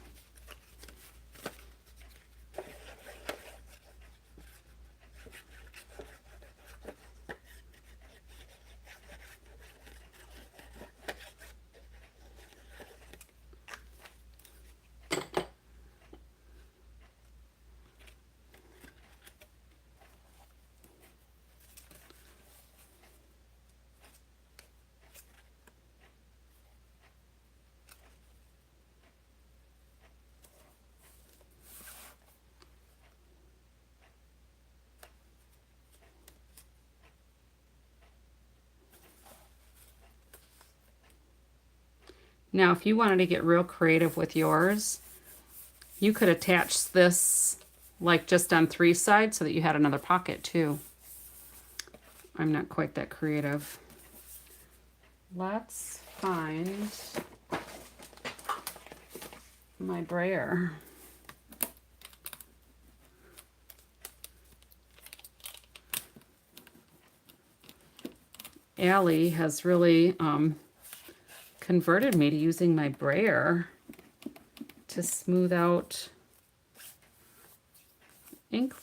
Now, if you wanted to get real creative with yours, you could attach this like just on 3 sides so that you had another pocket too. I'm not quite that creative. Let's find my brayer. Allie has really converted me to using my brayer to smooth out ink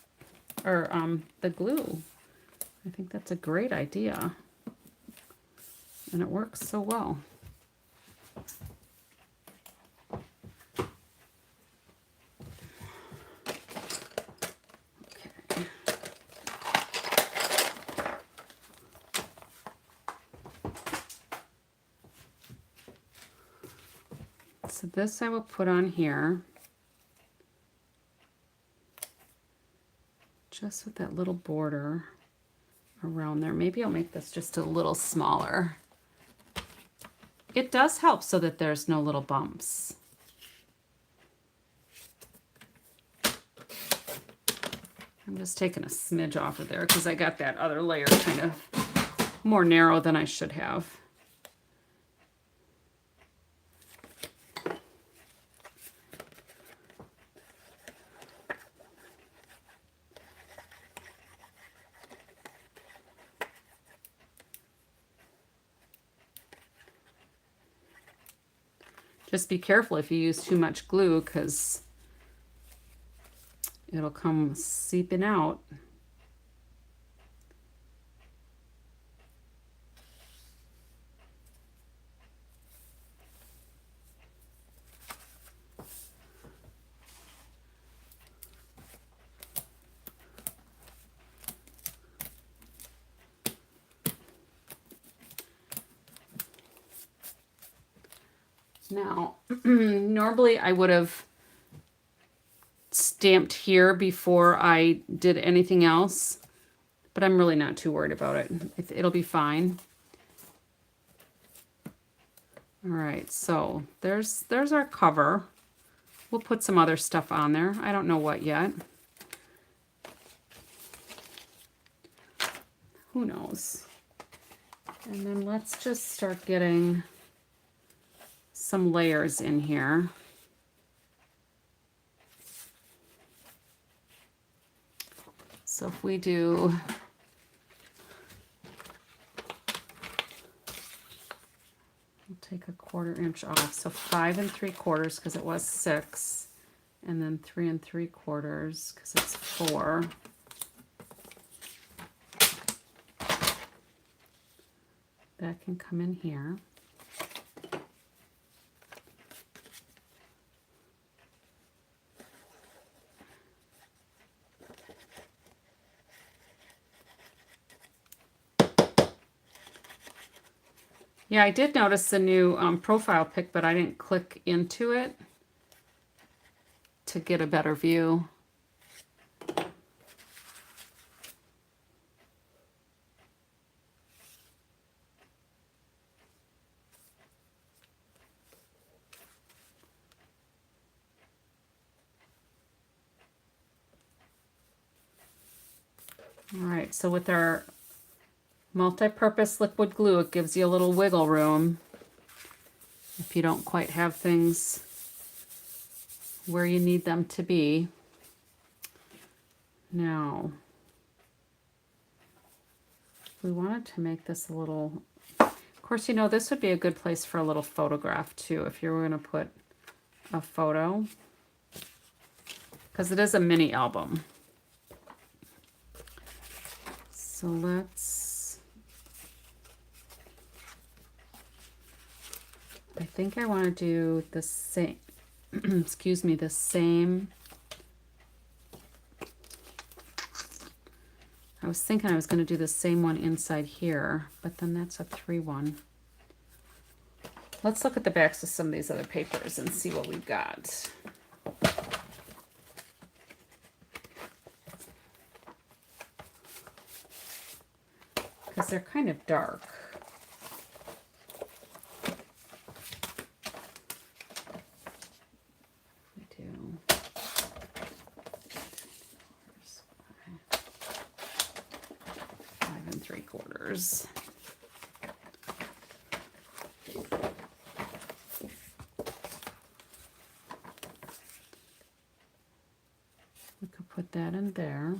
or the glue. I think that's a great idea, and it works so well. Okay. So this I will put on here, just with that little border around there. Maybe I'll make this just a little smaller. It does help so that there's no little bumps. I'm just taking a smidge off of there because I got that other layer kind of more narrow than I should have. Just be careful if you use too much glue because it'll come seeping out. Now, normally I would have stamped here before I did anything else, but I'm really not too worried about it. It'll be fine. All right, so there's our cover. We'll put some other stuff on there. I don't know what yet. Who knows? And then let's just start getting some layers in here. So if we do we'll take a 1/4 inch off, so 5 3/4 because it was 6, and then 3 3/4 because it's 4. That can come in here. Yeah, I did notice the new profile pic, but I didn't click into it to get a better view. All right, so with our multi-purpose liquid glue, it gives you a little wiggle room if you don't quite have things where you need them to be. Now, we wanted to make this a little, of course, you know, this would be a good place for a little photograph too, if you were going to put a photo, because it is a mini album. So let's, I think I want to do the same, excuse me, the same. I was thinking I was going to do the same one inside here, but then that's a 3-1. Let's look at the backs of some of these other papers and see what we've got. Because they're kind of dark. edges. We could put that in there.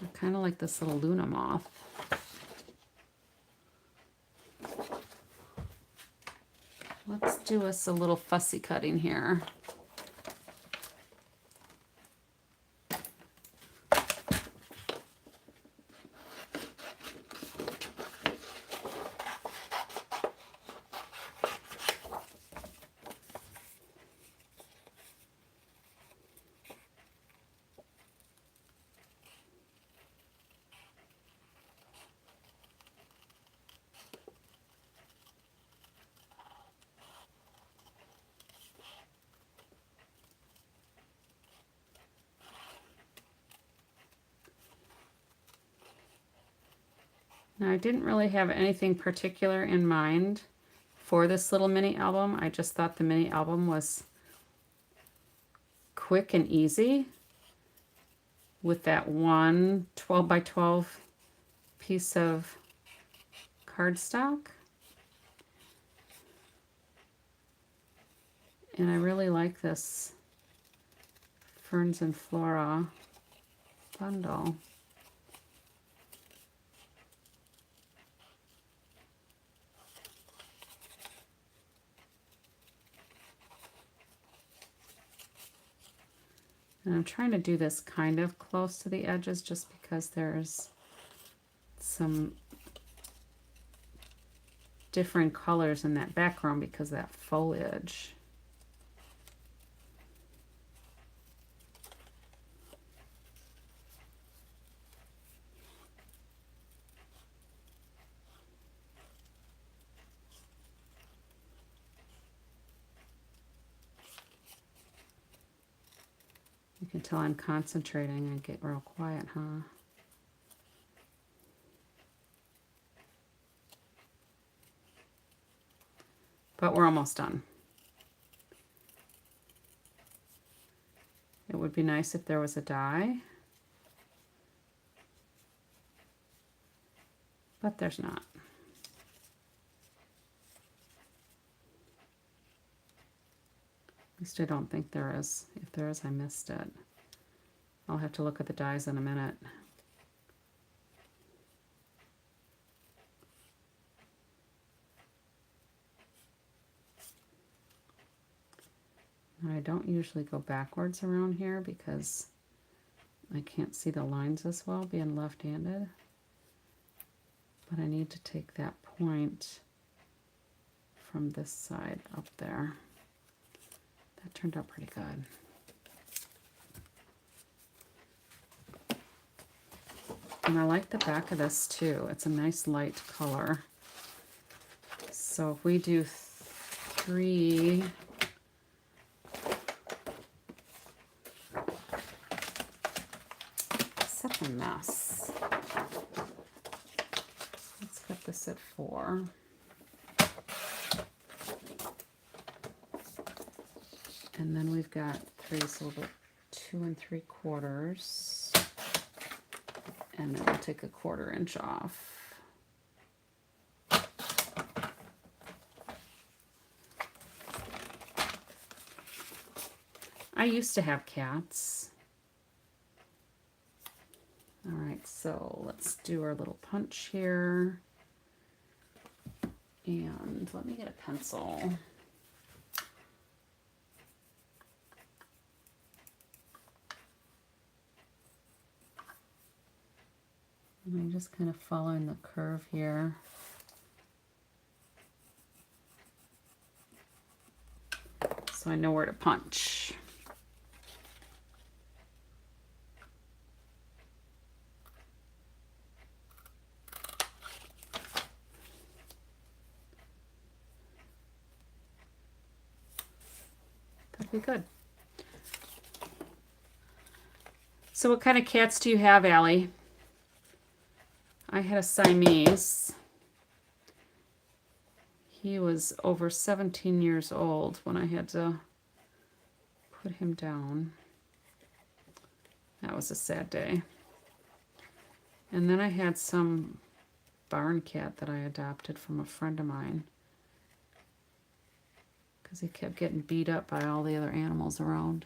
I kind of like this little Luna moth. Let's do us a little fussy cutting here. Now, I didn't really have anything particular in mind for this little mini album. I just thought the mini album was quick and easy with that one 12 by 12 piece of cardstock. And I really like this Ferns and Flora bundle. And I'm trying to do this kind of close to the edges just because there's some different colors in that background because of that foliage. You can tell I'm concentrating and get real quiet, huh? But we're almost done. It would be nice if there was a die, but there's not. At least I don't think there is. If there is, I missed it. I'll have to look at the dies in a minute. I don't usually go backwards around here because I can't see the lines as well being left-handed. But I need to take that point from this side up there. That turned out pretty good. And I like the back of this too. It's a nice light color. So if we do 3, such a mess. Let's cut this at 4. And then we've got 3, so we'll go 2 3/4. And then we'll take a 1/4 inch off. I used to have cats. All right, so let's do our little punch here. And let me get a pencil. And I'm just kind of following the curve here. So I know where to punch. That'd be good. So what kind of cats do you have, Allie? I had a Siamese. He was over 17 years old when I had to put him down. That was a sad day. And then I had some barn cat that I adopted from a friend of mine because he kept getting beat up by all the other animals around.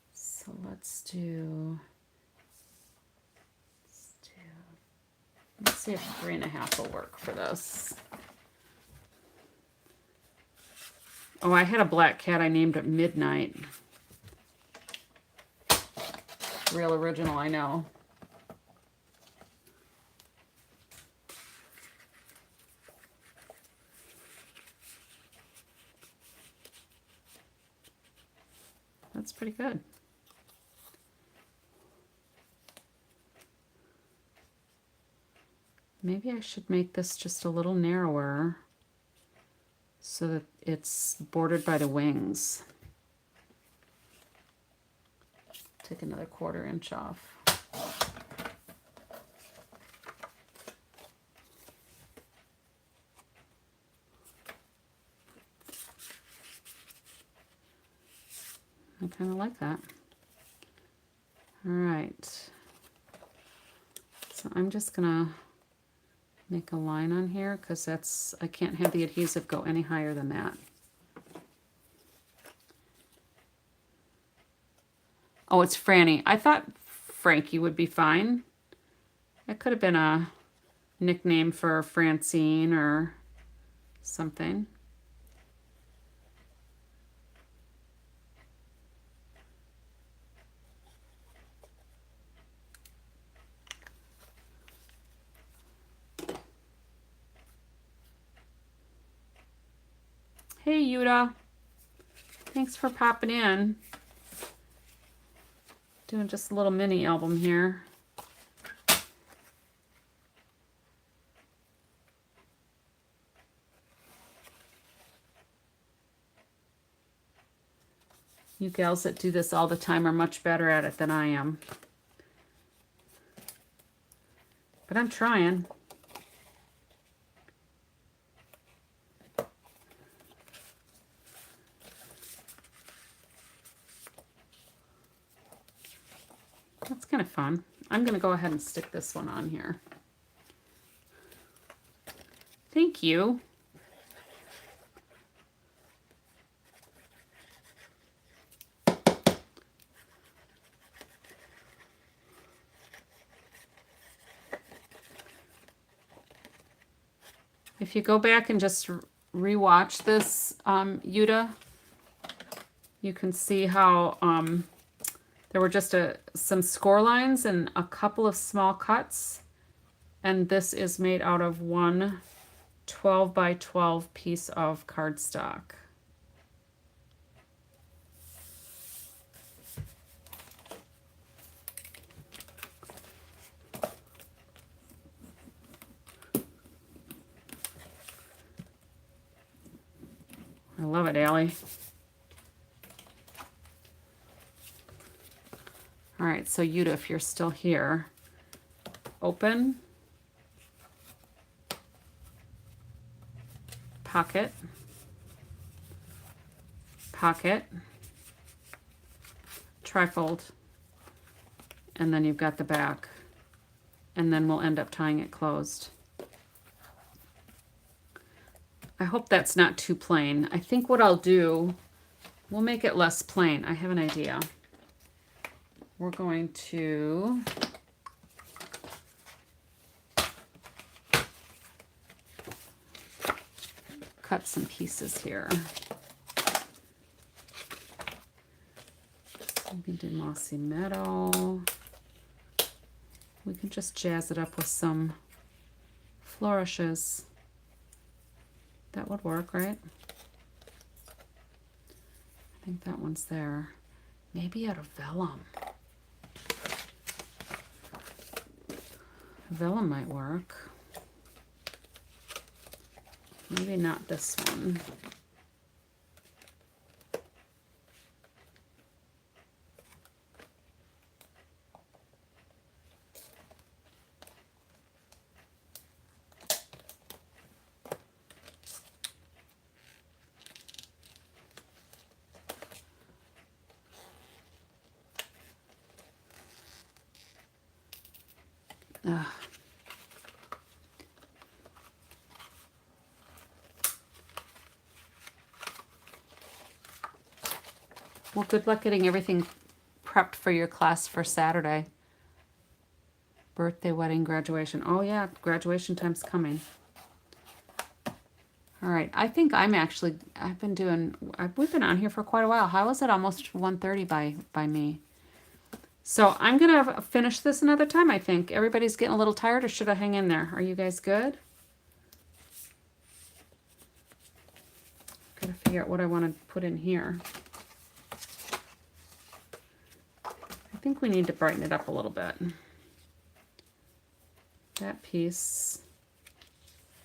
So let's see if 3.5 will work for this. Oh, I had a black cat I named at Midnight. Real original, I know. That's pretty good. Maybe I should make this just a little narrower so that it's bordered by the wings. Take another 1/4 inch off. I kind of like that. All right. So I'm just gonna make a line on here because I can't have the adhesive go any higher than that. Oh, it's Franny. I thought Frankie would be fine. That could have been a nickname for Francine or something. Hey, Yuta. Thanks for popping in. Doing just a little mini album here. You gals that do this all the time are much better at it than I am. But I'm trying. That's kind of fun. I'm going to go ahead and stick this one on here. Thank you. If you go back and just rewatch this, Yuta, you can see how there were just some score lines and a couple of small cuts. And this is made out of one 12 by 12 piece of cardstock. I love it, Allie. All right, so Yuta, if you're still here, open, pocket, pocket, trifold, and then you've got the back, and then we'll end up tying it closed. I hope that's not too plain. I think what I'll do, we'll make it less plain. I have an idea. We're going to cut some pieces here. Maybe do mossy meadow. We can just jazz it up with some flourishes. That would work, right? I think that one's there. Maybe out of vellum. Vellum might work. Maybe not this one. Ugh. Well, good luck getting everything prepped for your class for Saturday. Birthday, wedding, graduation. Oh yeah, graduation time's coming. All right, I think we've been on here for quite a while. How is it almost 1:30 by me? So I'm gonna finish this another time, I think. Everybody's getting a little tired, or should I hang in there? Are you guys good? Gotta figure out what I want to put in here. I think we need to brighten it up a little bit. That piece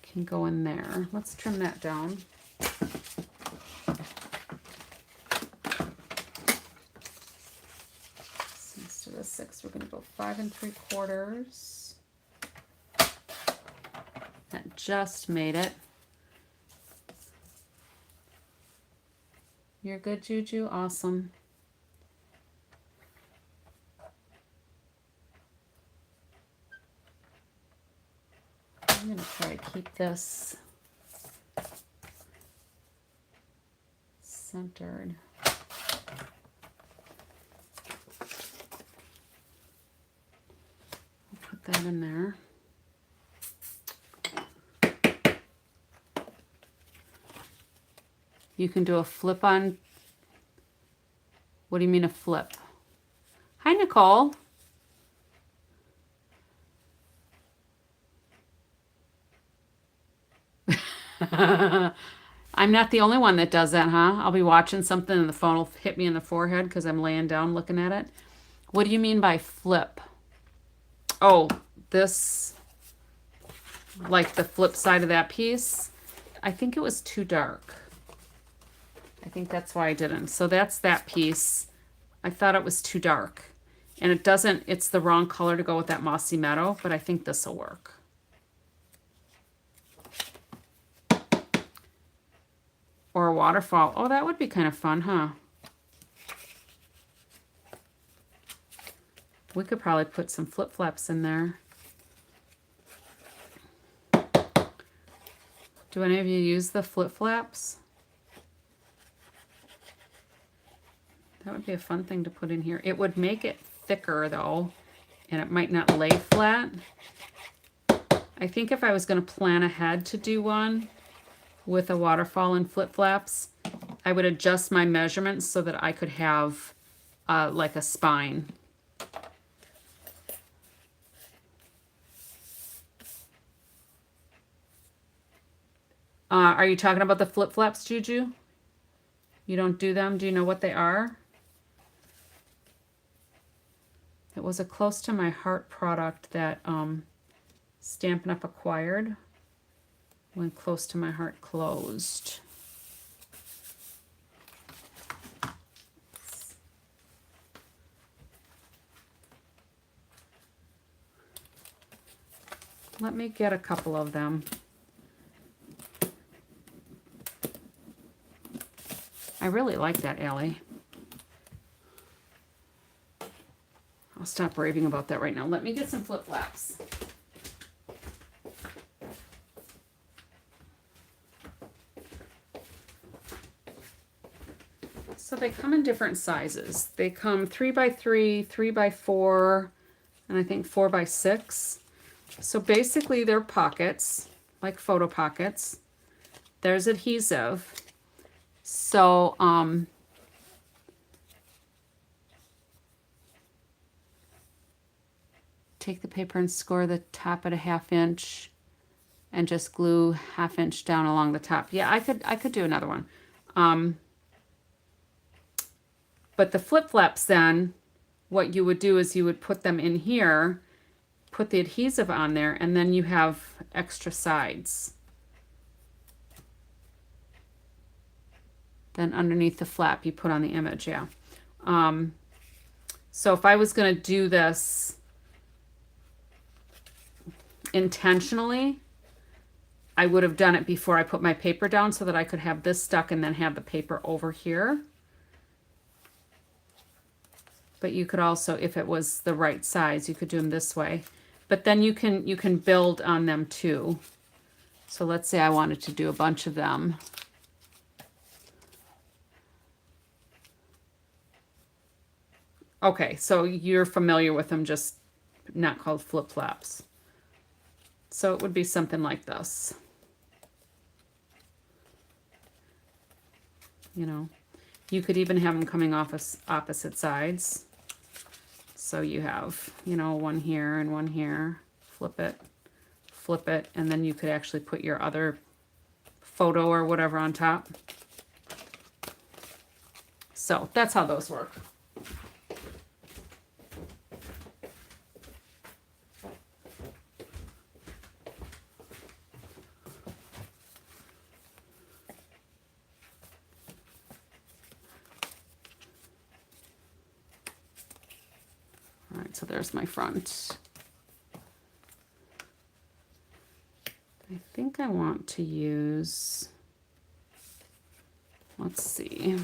can go in there. Let's trim that down. So instead of 6, we're going to go 5 3/4. That just made it. You're good, Juju? Awesome. I'm going to try to keep this centered. I'll put that in there. You can do a flip on. What do you mean a flip? Hi, Nicole. I'm not the only one that does that, huh? I'll be watching something and the phone will hit me in the forehead because I'm laying down looking at it. What do you mean by flip? Oh, this, like the flip side of that piece. I think it was too dark. I think that's why I didn't. So that's that piece. I thought it was too dark. And it doesn't, it's the wrong color to go with that mossy meadow, but I think this will work. Or a waterfall. Oh, that would be kind of fun, huh? We could probably put some flip-flops in there. Do any of you use the flip-flops? That would be a fun thing to put in here. It would make it thicker, though, and it might not lay flat. I think if I was going to plan ahead to do one with a waterfall and flip-flops, I would adjust my measurements so that I could have like a spine. Are you talking about the flip-flops, Juju? You don't do them? Do you know what they are? It was a close to my heart product that Stampin' Up! Acquired when Close to My Heart closed. Let me get a couple of them. I really like that, Allie. I'll stop raving about that right now. Let me get some flip-flops. So they come in different sizes. They come 3x3, 3x4, and I think 4x6. So basically they're pockets, like photo pockets. There's adhesive. So, take the paper and score the top at a 1/2 inch and just glue 1/2 inch down along the top. Yeah, I could do another one. But the flip-flops then, what you would do is you would put them in here, put the adhesive on there, and then you have extra sides. Then underneath the flap you put on the image, yeah. So if I was going to do this intentionally, I would have done it before I put my paper down so that I could have this stuck and then have the paper over here. But you could also, if it was the right size, you could do them this way. But then you can build on them too. So let's say I wanted to do a bunch of them. Okay, so you're familiar with them, just not called flip-flops. So it would be something like this. You know, you could even have them coming off as opposite sides. So you have, you know, one here and one here. Flip it, and then you could actually put your other photo or whatever on top. So that's how those work. All right, so there's my front. I think I want to use, let's see.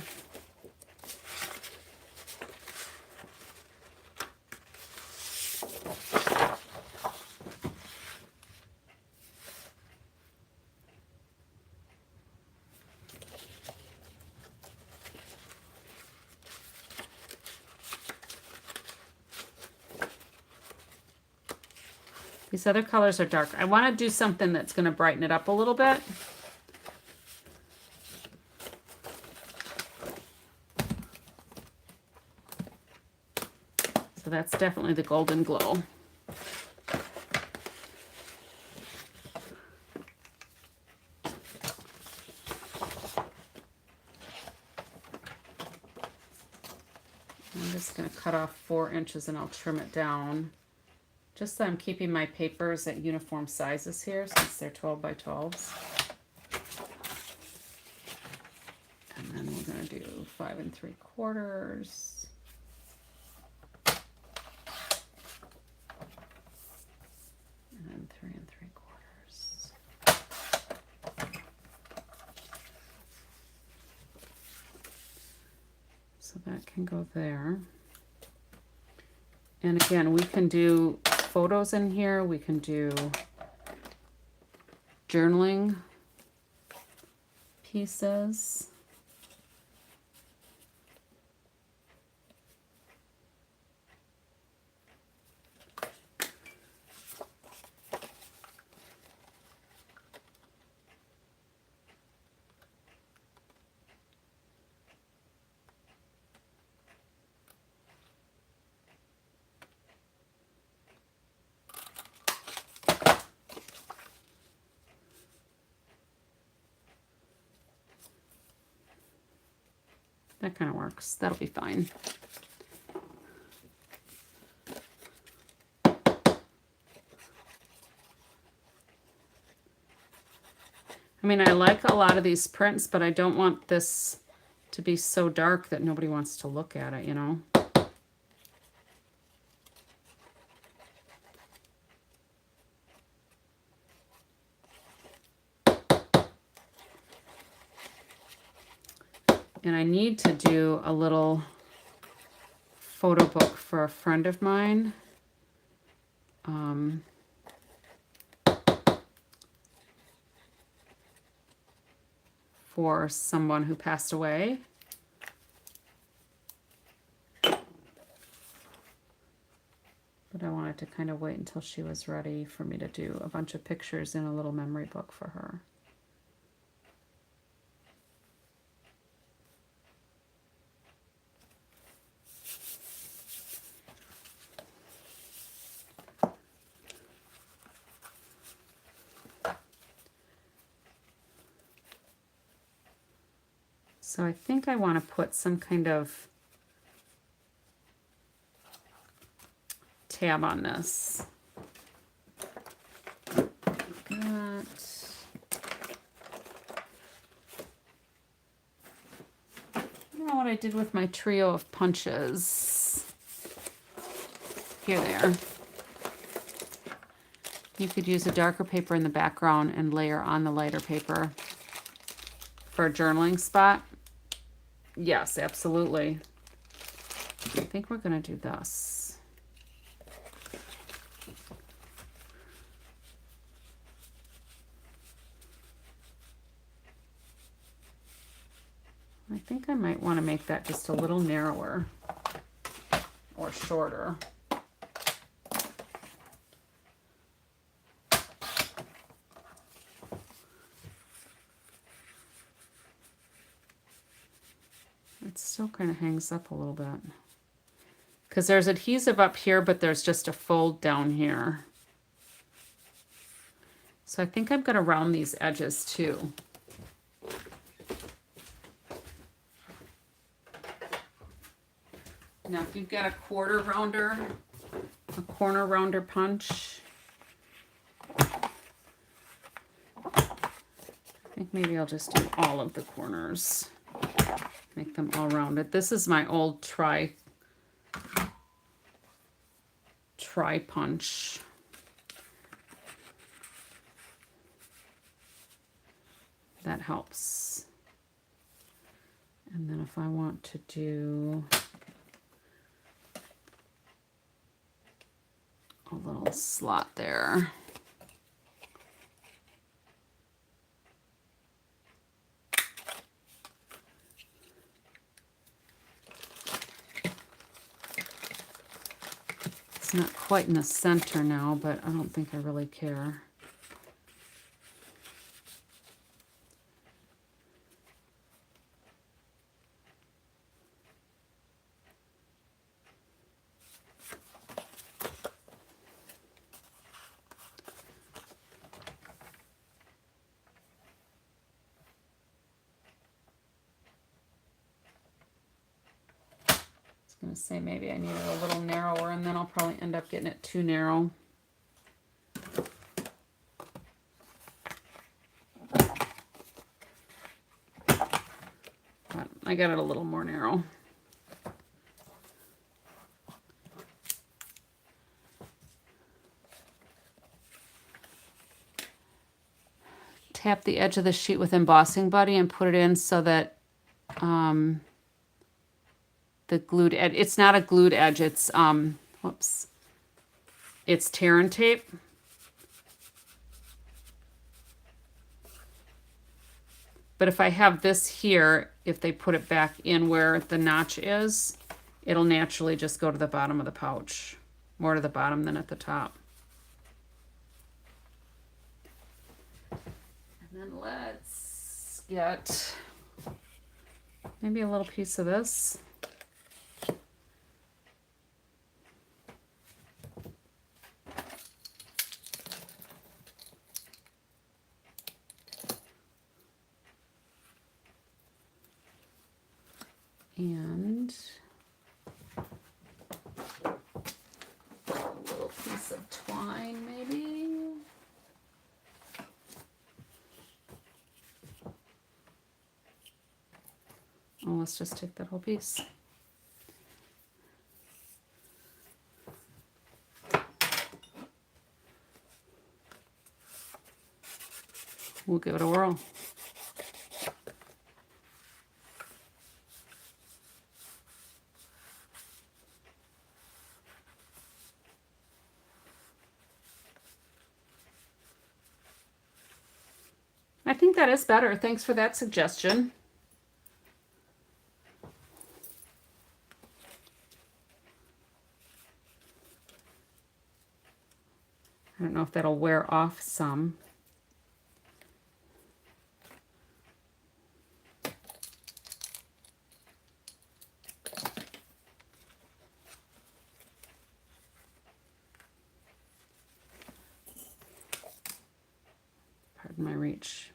These other colors are dark. I want to do something that's going to brighten it up a little bit. So that's definitely the golden glow. I'm just going to cut off 4 inches and I'll trim it down. Just so I'm keeping my papers at uniform sizes here, since they're 12 by 12s. And then we're going to do 5 3/4. And then 3 3/4. So that can go there. And again, we can do photos in here. We can do journaling pieces. That kind of works. That'll be fine. I mean, I like a lot of these prints, but I don't want this to be so dark that nobody wants to look at it, you know? And I need to do a little photo book for a friend of mine. For someone who passed away. But I wanted to kind of wait until she was ready for me to do a bunch of pictures in a little memory book for her. So I think I want to put some kind of tab on this. Like that. know what I did with my trio of punches. Here they are. You could use a darker paper in the background and layer on the lighter paper for a journaling spot. Yes, absolutely. I think we're going to do this. I think I might want to make that just a little narrower or shorter. It still kind of hangs up a little bit. Because there's adhesive up here, but there's just a fold down here. So I think I'm going to round these edges too. Now if you've got a quarter rounder, a corner rounder punch, I think maybe I'll just do all of the corners. Make them all rounded. This is my old tri punch. That helps. And then if I want to do a little slot there. It's not quite in the center now, but I don't think I really care. I'm going to say maybe I need it a little narrower, and then I'll probably end up getting it too narrow. But I got it a little more narrow. Tap the edge of the sheet with embossing buddy and put it in so that the glued edge, it's not a glued edge, it's whoops, it's tear and tape. But if I have this here, if they put it back in where the notch is, it'll naturally just go to the bottom of the pouch, more to the bottom than at the top. And then let's get maybe a little piece of this. And a little piece of twine, maybe. Oh, let's just take that whole piece. We'll give it a whirl. I think that is better. Thanks for that suggestion. I don't know if that'll wear off some. Pardon my reach.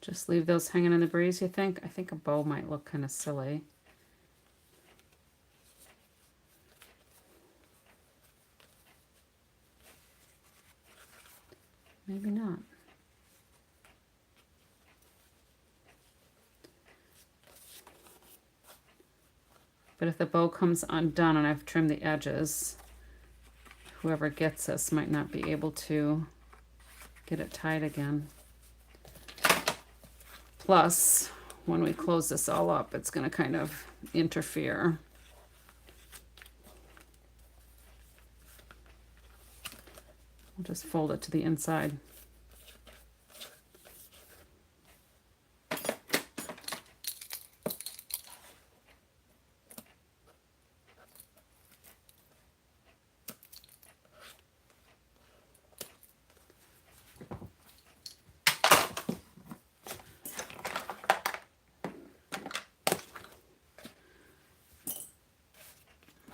Just leave those hanging in the breeze, you think? I think a bow might look kind of silly. Maybe not. But if the bow comes undone and I've trimmed the edges, whoever gets this might not be able to get it tied again. Plus, when we close this all up, it's going to kind of interfere. I'll just fold it to the inside.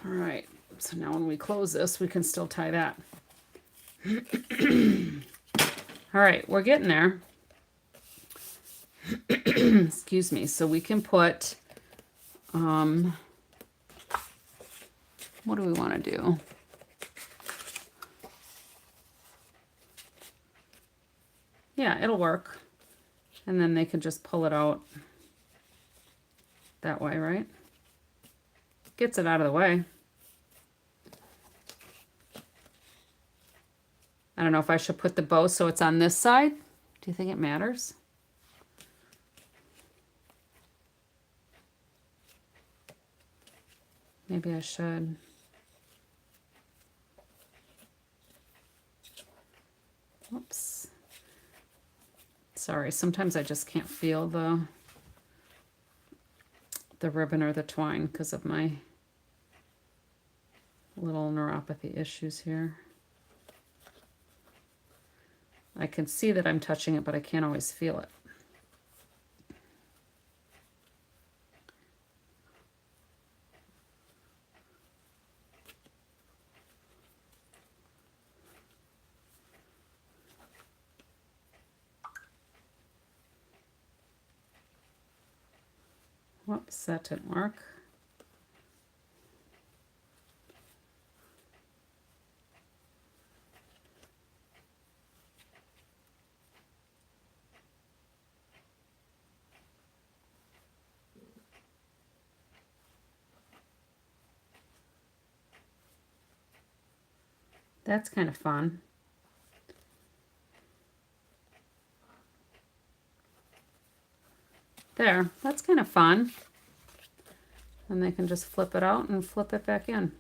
All right, so now when we close this, we can still tie that. All right, we're getting there. Excuse me. So we can put, what do we want to do? Yeah, it'll work. And then they can just pull it out that way, right? Gets it out of the way. I don't know if I should put the bow so it's on this side. Do you think it matters? Maybe I should. Whoops. Sorry, sometimes I just can't feel the ribbon or the twine because of my little neuropathy issues here. I can see that I'm touching it, but I can't always feel it. Whoops, that didn't work. That's kind of fun. There, that's kind of fun. And they can just flip it out and flip it back in.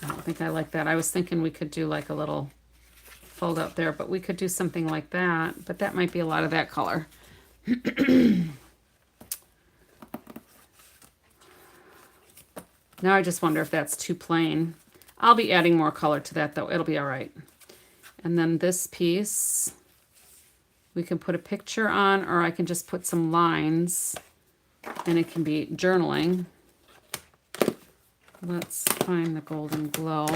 I don't think I like that. I was thinking we could do like a little fold out there, but we could do something like that, but that might be a lot of that color. Now I just wonder if that's too plain. I'll be adding more color to that though. It'll be all right. And then this piece, we can put a picture on, or I can just put some lines and it can be journaling. Let's find the Golden Glow.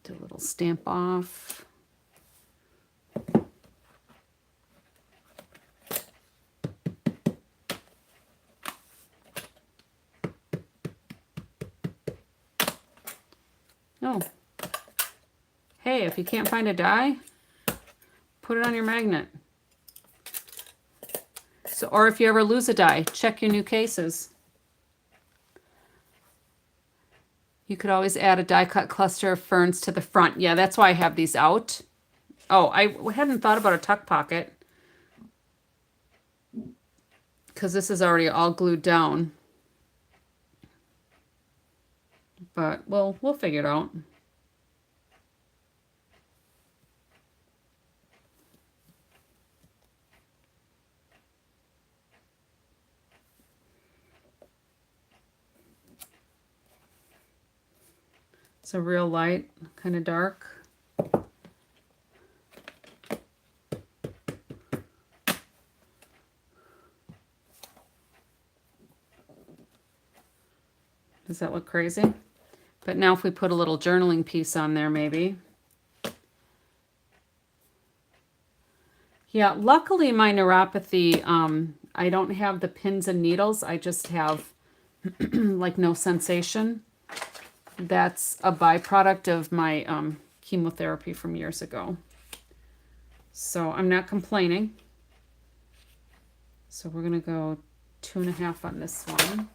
Do a little stamp off. Oh. Hey, if you can't find a die, put it on your magnet. So, or if you ever lose a die, check your new cases. You could always add a die cut cluster of ferns to the front. Yeah, that's why I have these out. Oh, I hadn't thought about a tuck pocket because this is already all glued down. but we'll figure it out. It's a real light, kind of dark. Does that look crazy? But now if we put a little journaling piece on there, maybe. Yeah, luckily my neuropathy, I don't have the pins and needles. I just have like no sensation. That's a byproduct of my chemotherapy from years ago. So I'm not complaining. So we're going to go 2.5 on this one.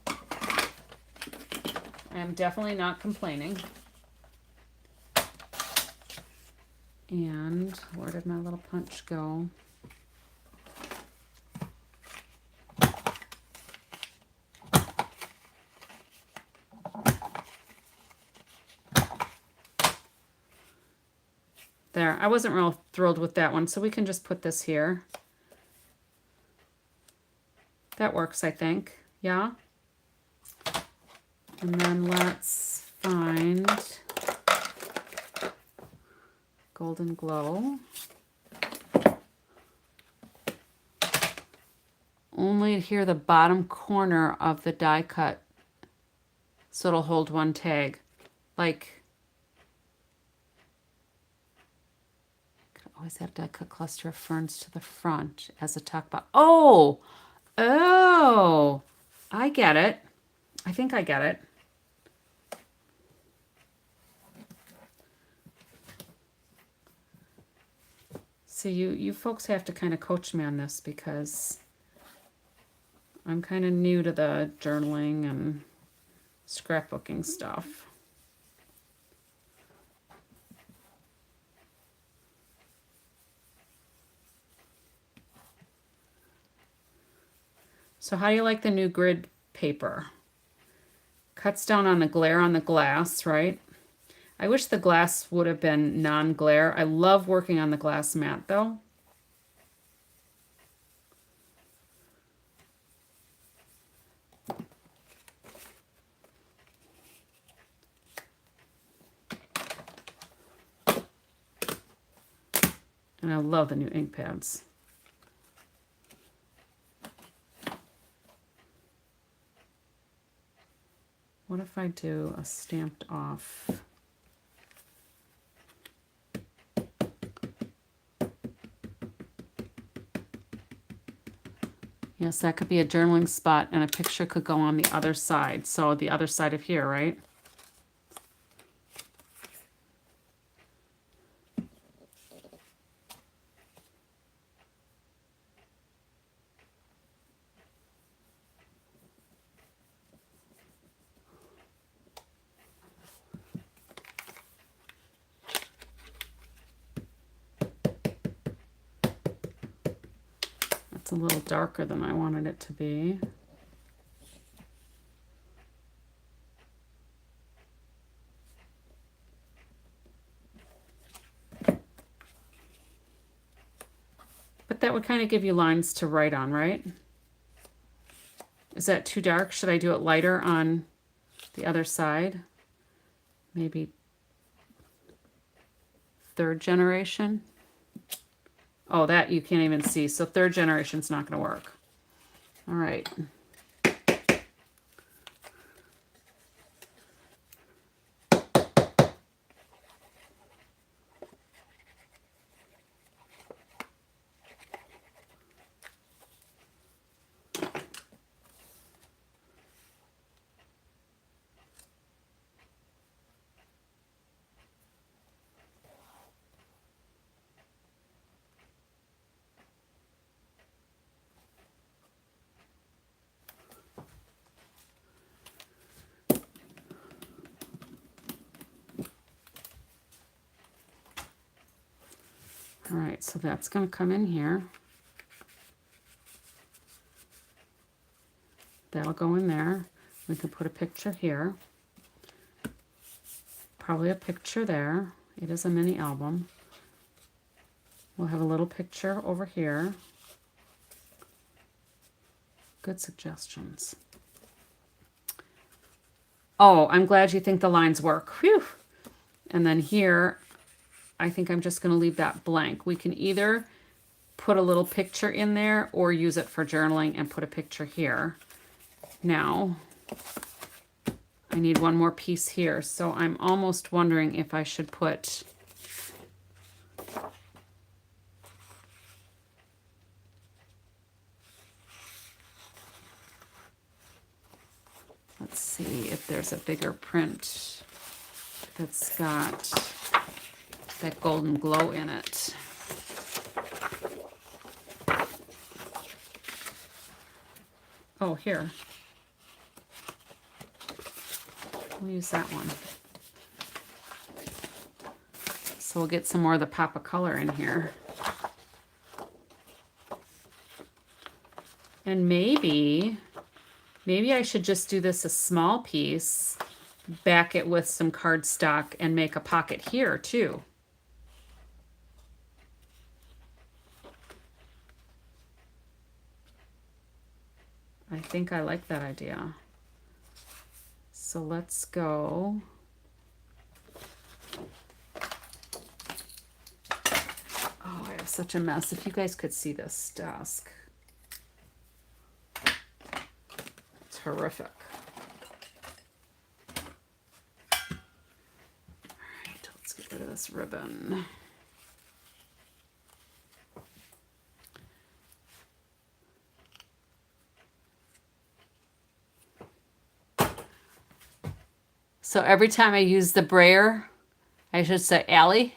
I am definitely not complaining. And where did my little punch go? There, I wasn't real thrilled with that one, so we can just put this here. That works, I think. Yeah? And then let's find Golden Glow. Only adhere the bottom corner of the die cut so it'll hold one tag. Like, always have die cut cluster of ferns to the front as a tuck box. Oh, I get it. I think I get it. So you folks have to kind of coach me on this because I'm kind of new to the journaling and scrapbooking stuff. So how do you like the new grid paper? Cuts down on the glare on the glass, right? I wish the glass would have been non-glare. I love working on the glass mat though. And I love the new ink pads. What if I do a stamped off? Yes, that could be a journaling spot and a picture could go on the other side. So the other side of here, right? It's a little darker than I wanted it to be. But that would kind of give you lines to write on, right? Is that too dark? Should I do it lighter on the other side? Maybe third generation? Oh, that you can't even see. So third generation's not going to work. All right. All right, so that's going to come in here. That'll go in there. We can put a picture here. probably a picture there. It is a mini album. We'll have a little picture over here. Good suggestions. Oh, I'm glad you think the lines work. Whew. And then here, I think I'm just going to leave that blank. We can either put a little picture in there or use it for journaling and put a picture here. Now, I need one more piece here, so I'm almost wondering if I should put let's see if there's a bigger print that's got that golden glow in it. Oh, here. We'll use that one. So we'll get some more of the pop of color in here. And maybe I should just do this a small piece, back it with some cardstock, and make a pocket here too. I think I like that idea. So let's go. Oh, I have such a mess. If you guys could see this desk. It's horrific. All right, let's get rid of this ribbon. So every time I use the brayer, I should say, Allie.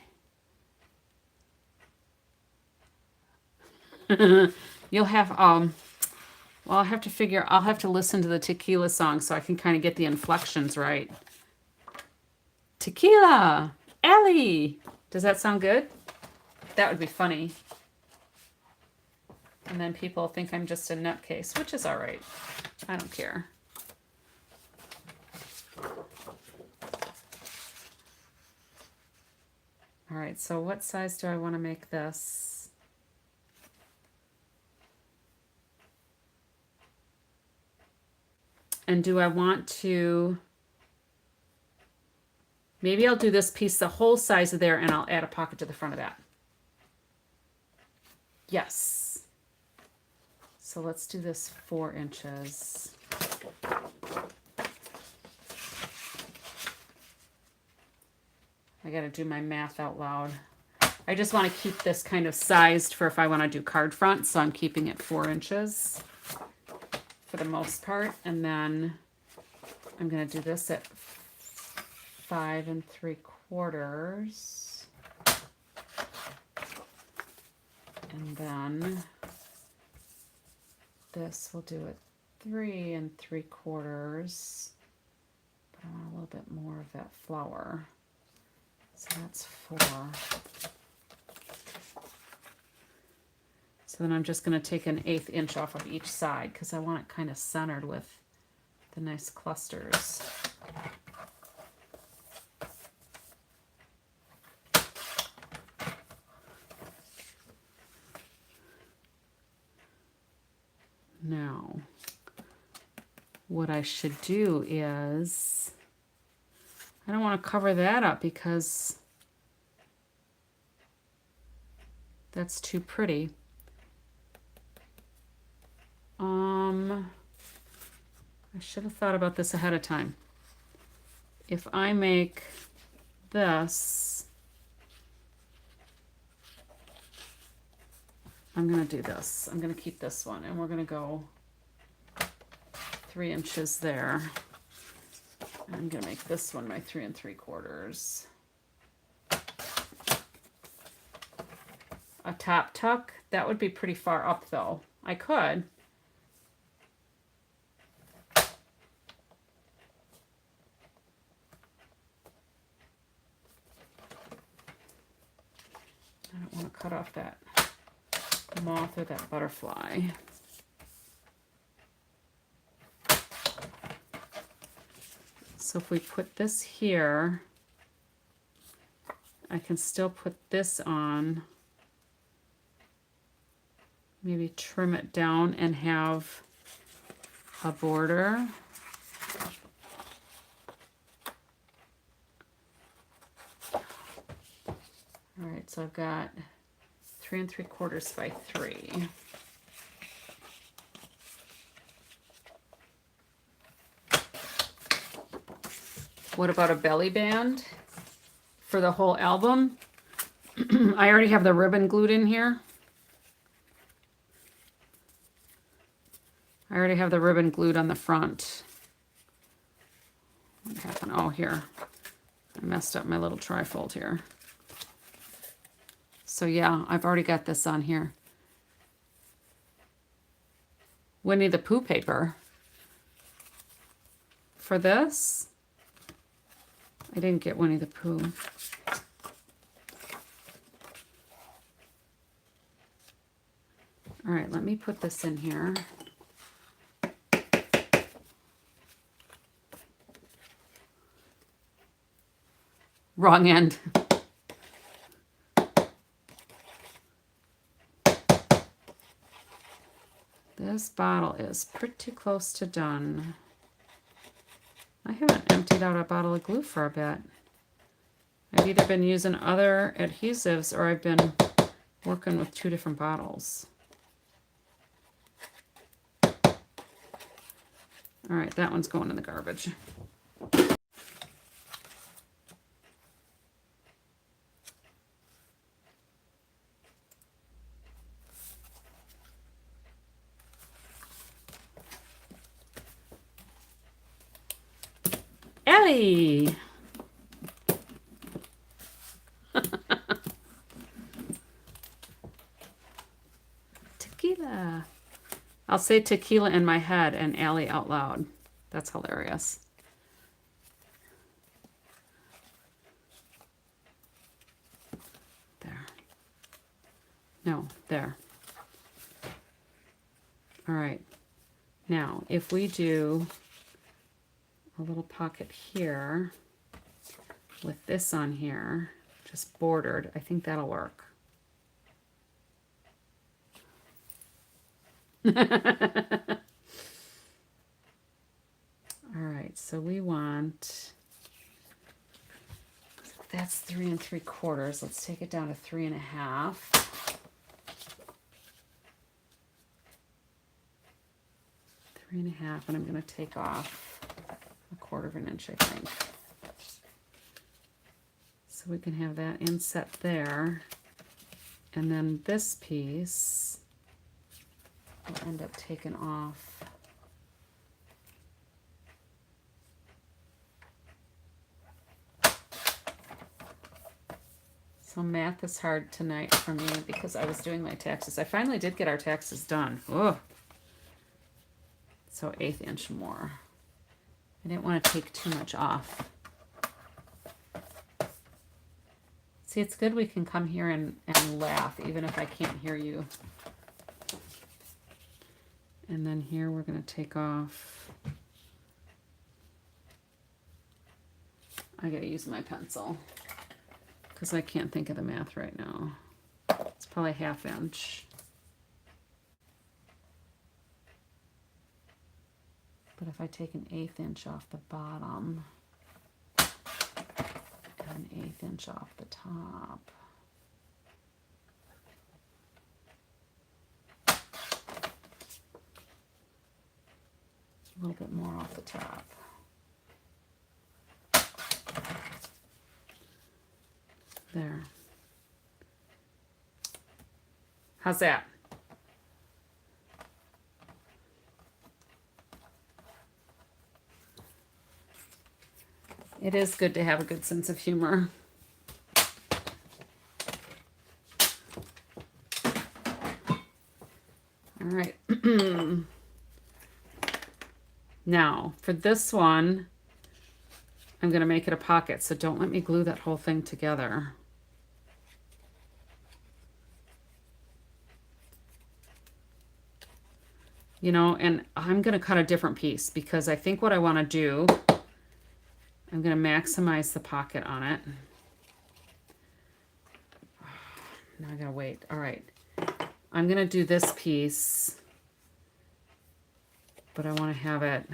You'll have, well, I'll have to listen to the tequila song so I can kind of get the inflections right. Tequila, Allie. Does that sound good? That would be funny. And then people think I'm just a nutcase, which is all right. I don't care. All right, so what size do I want to make this? And do I want to, maybe I'll do this piece the whole size of there and I'll add a pocket to the front of that. Yes. So let's do this 4 inches. I got to do my math out loud. I just want to keep this kind of sized for if I want to do card front, so I'm keeping it 4 inches for the most part. And then I'm going to do this at 5 3/4. And then this we'll do at 3 3/4. But I want a little bit more of that flower. So that's 4. So then I'm just going to take an 1/8 inch off of each side because I want it kind of centered with the nice clusters. Now, what I should do is, I don't want to cover that up because that's too pretty. I should have thought about this ahead of time. If I make this, I'm going to do this. I'm going to keep this one, and we're going to go 3 inches there. I'm going to make this one my 3 3/4. A top tuck, that would be pretty far up though. I could. I don't want to cut off that moth or that butterfly. So if we put this here, I can still put this on. Maybe trim it down and have a border. All right, so I've got 3 3/4 by 3. What about a belly band for the whole album? I already have the ribbon glued in here. I already have the ribbon glued on the front. What happened? Oh, here. I messed up my little trifold here. So yeah, I've already got this on here. Winnie the Pooh paper. For this, I didn't get Winnie the Pooh. All right, let me put this in here. Wrong end. This bottle is pretty close to done. I haven't emptied out a bottle of glue for a bit. I've either been using other adhesives or I've been working with 2 different bottles. All right, that one's going in the garbage. Ellie! Tequila. I'll say tequila in my head and Allie out loud. That's hilarious. There. No, there. All right. Now, if we do a little pocket here with this on here, just bordered, I think that'll work. All right, so we want, that's 3 3/4. Let's take it down to 3 1/2. 3 1/2, and I'm going to take off 1/4 inch, I think. So we can have that inset there. And then this piece will end up taking off. So math is hard tonight for me because I was doing my taxes. I finally did get our taxes done. Oh, so 1/8 inch more. I didn't want to take too much off. See, it's good we can come here and laugh, even if I can't hear you. And then here we're going to take off. I got to use my pencil because I can't think of the math right now. It's probably 1/2 inch. But if I take an 1/8 inch off the bottom and an 1/8 inch off the top, a little bit more off the top. There. How's that? It is good to have a good sense of humor. All right. Now, for this one, I'm going to make it a pocket, so don't let me glue that whole thing together. You know, and I'm going to cut a different piece because I think what I want to do, I'm going to maximize the pocket on it. now I gotta wait. All right. I'm gonna do this piece, but I want to have it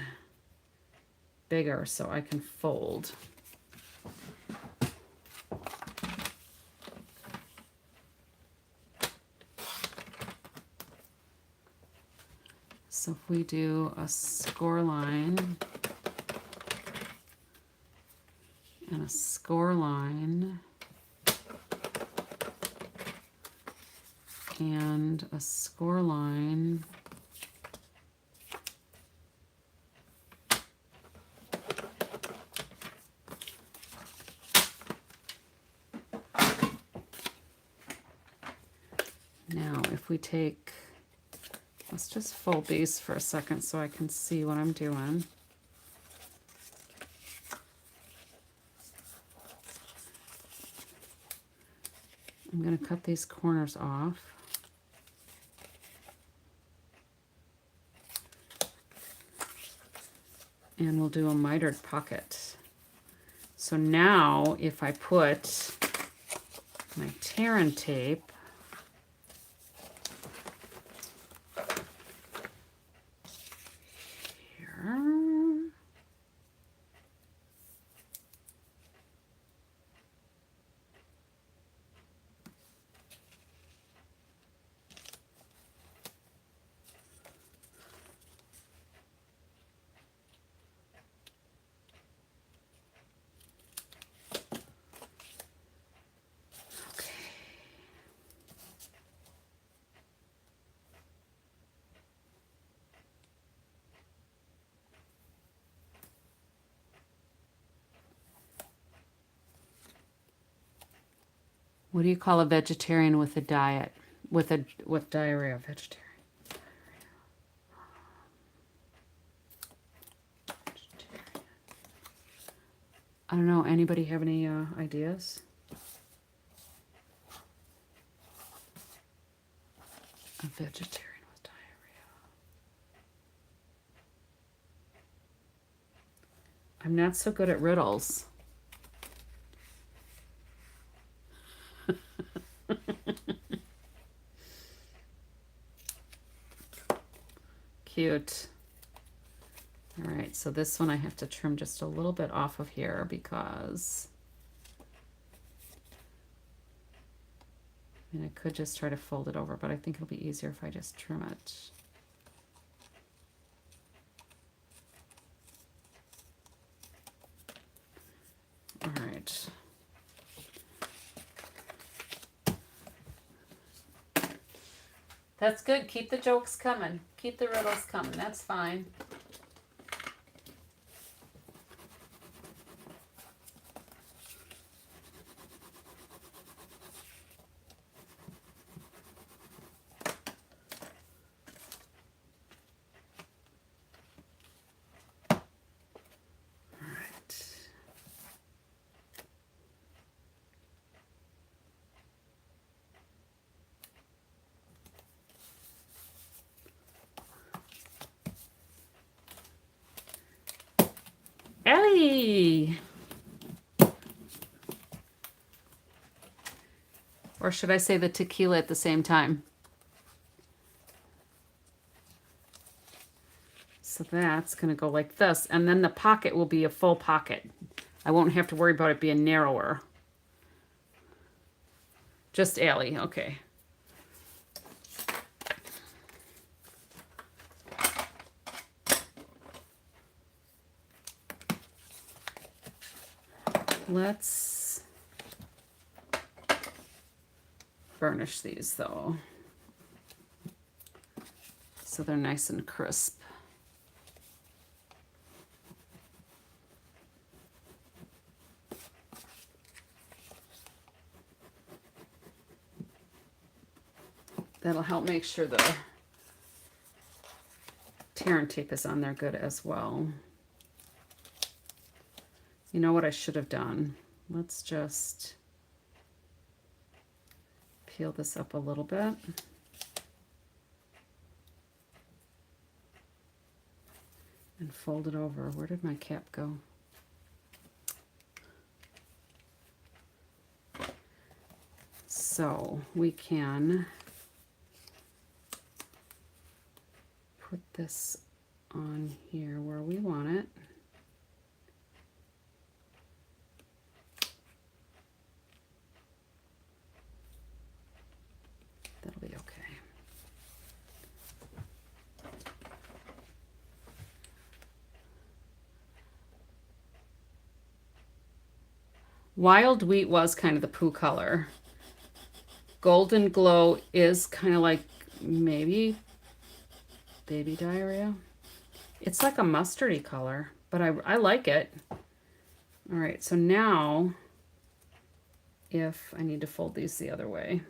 bigger so I can fold. So if we do a score line and a score line and a score line, now if we take, let's just fold these for a second so I can see what I'm doing. I'm going to cut these corners off. And we'll do a mitered pocket. So now if I put my Terran tape here, what do you call a vegetarian with a diet? With diarrhea, vegetarian. I don't know. Anybody have any ideas? A vegetarian with diarrhea. I'm not so good at riddles. Cute. All right, so this one I have to trim just a little bit off of here because I mean, I could just try to fold it over, but I think it'll be easier if I just trim it. All right. That's good. Keep the jokes coming. Keep the riddles coming. That's fine. Ellie! Or should I say the tequila at the same time? So that's going to go like this. And then the pocket will be a full pocket. I won't have to worry about it being narrower. Just Ellie, okay. Let's burnish these though, so they're nice and crisp. That'll help make sure the Terran tape is on there good as well. You know what I should have done? Let's just peel this up a little bit. And fold it over. Where did my cap go? So we can put this on here where we want it. That'll be okay. Wild Wheat was kind of the poo color. Golden Glow is kind of like maybe baby diarrhea. It's like a mustardy color, but I like it. All right, so now if I need to fold these the other way.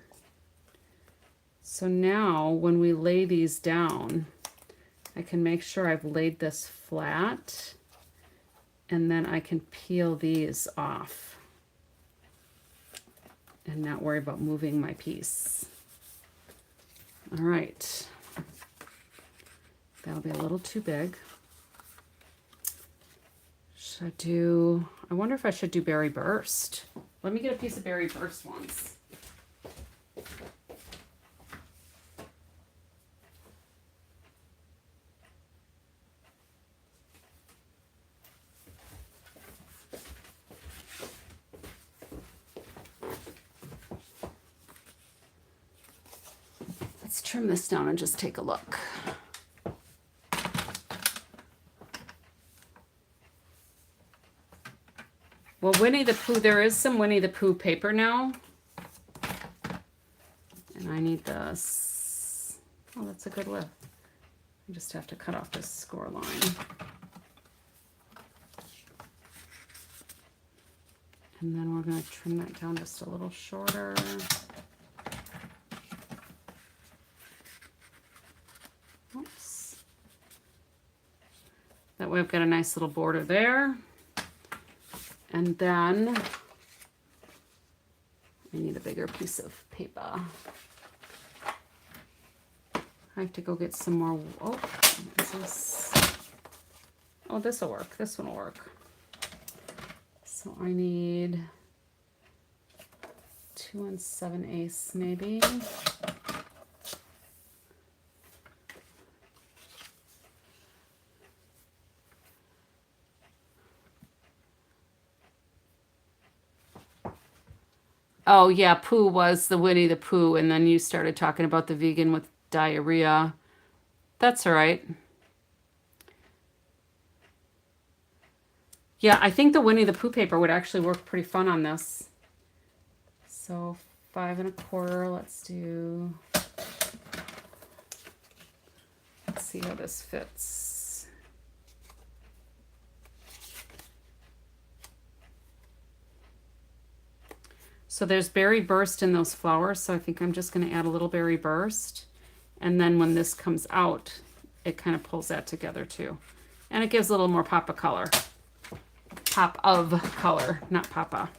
So now when we lay these down, I can make sure I've laid this flat, and then I can peel these off and not worry about moving my piece. All right, that'll be a little too big. Should I do, I wonder if I should do Berry Burst. Let me get a piece of Berry Burst once. Let's trim this down and just take a look. Well, Winnie the Pooh, there is some Winnie the Pooh paper now. And I need this. Oh, that's a good width. I just have to cut off this score line. And then we're going to trim that down just a little shorter. Oops. That way I've got a nice little border there. And then I need a bigger piece of paper. I have to go get some more. Oh, this will work. This one will work. So I need 2 7/8 maybe. Oh, yeah, Pooh was the Winnie the Pooh, and then you started talking about the vegan with diarrhea. That's all right. Yeah, I think the Winnie the Pooh paper would actually work pretty fun on this. So 5 1/4, let's do, let's see how this fits. So there's Berry Burst in those flowers, so I think I'm just going to add a little Berry Burst. And then when this comes out, it kind of pulls that together too. And it gives a little more pop of color. Pop of color, not papa.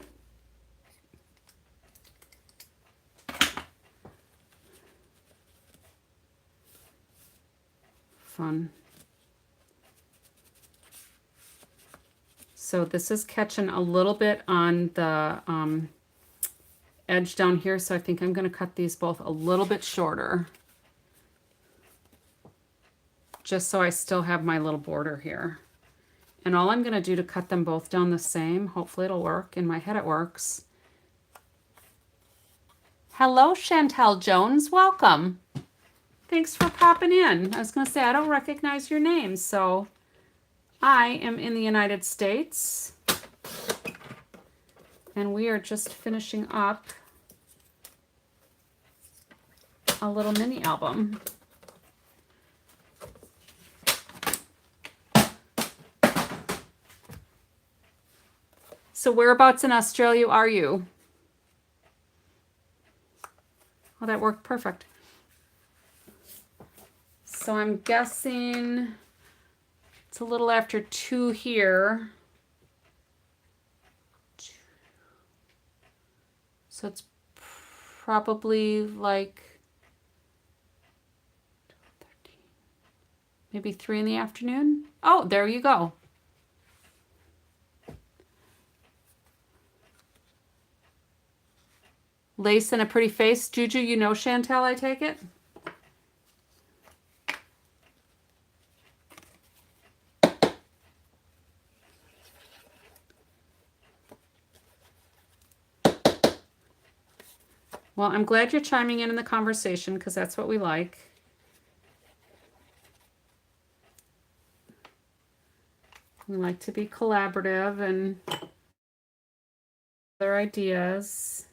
Fun. So this is catching a little bit on the edge down here, so I think I'm going to cut these both a little bit shorter, just so I still have my little border here. And all I'm going to do to cut them both down the same, hopefully it'll work. In my head it works. Hello, Chantel Jones. Welcome. Thanks for popping in. I was going to say, I don't recognize your name, so I am in the United States, and we are just finishing up a little mini album. So whereabouts in Australia are you? Oh, that worked perfect. So I'm guessing it's a little after 2 here. So it's probably like 13, maybe 3 in the afternoon. Oh, there you go. Lace and a pretty face. Juju, you know Chantel, I take it? Well, I'm glad you're chiming in the conversation because that's what we like. We like to be collaborative and other ideas.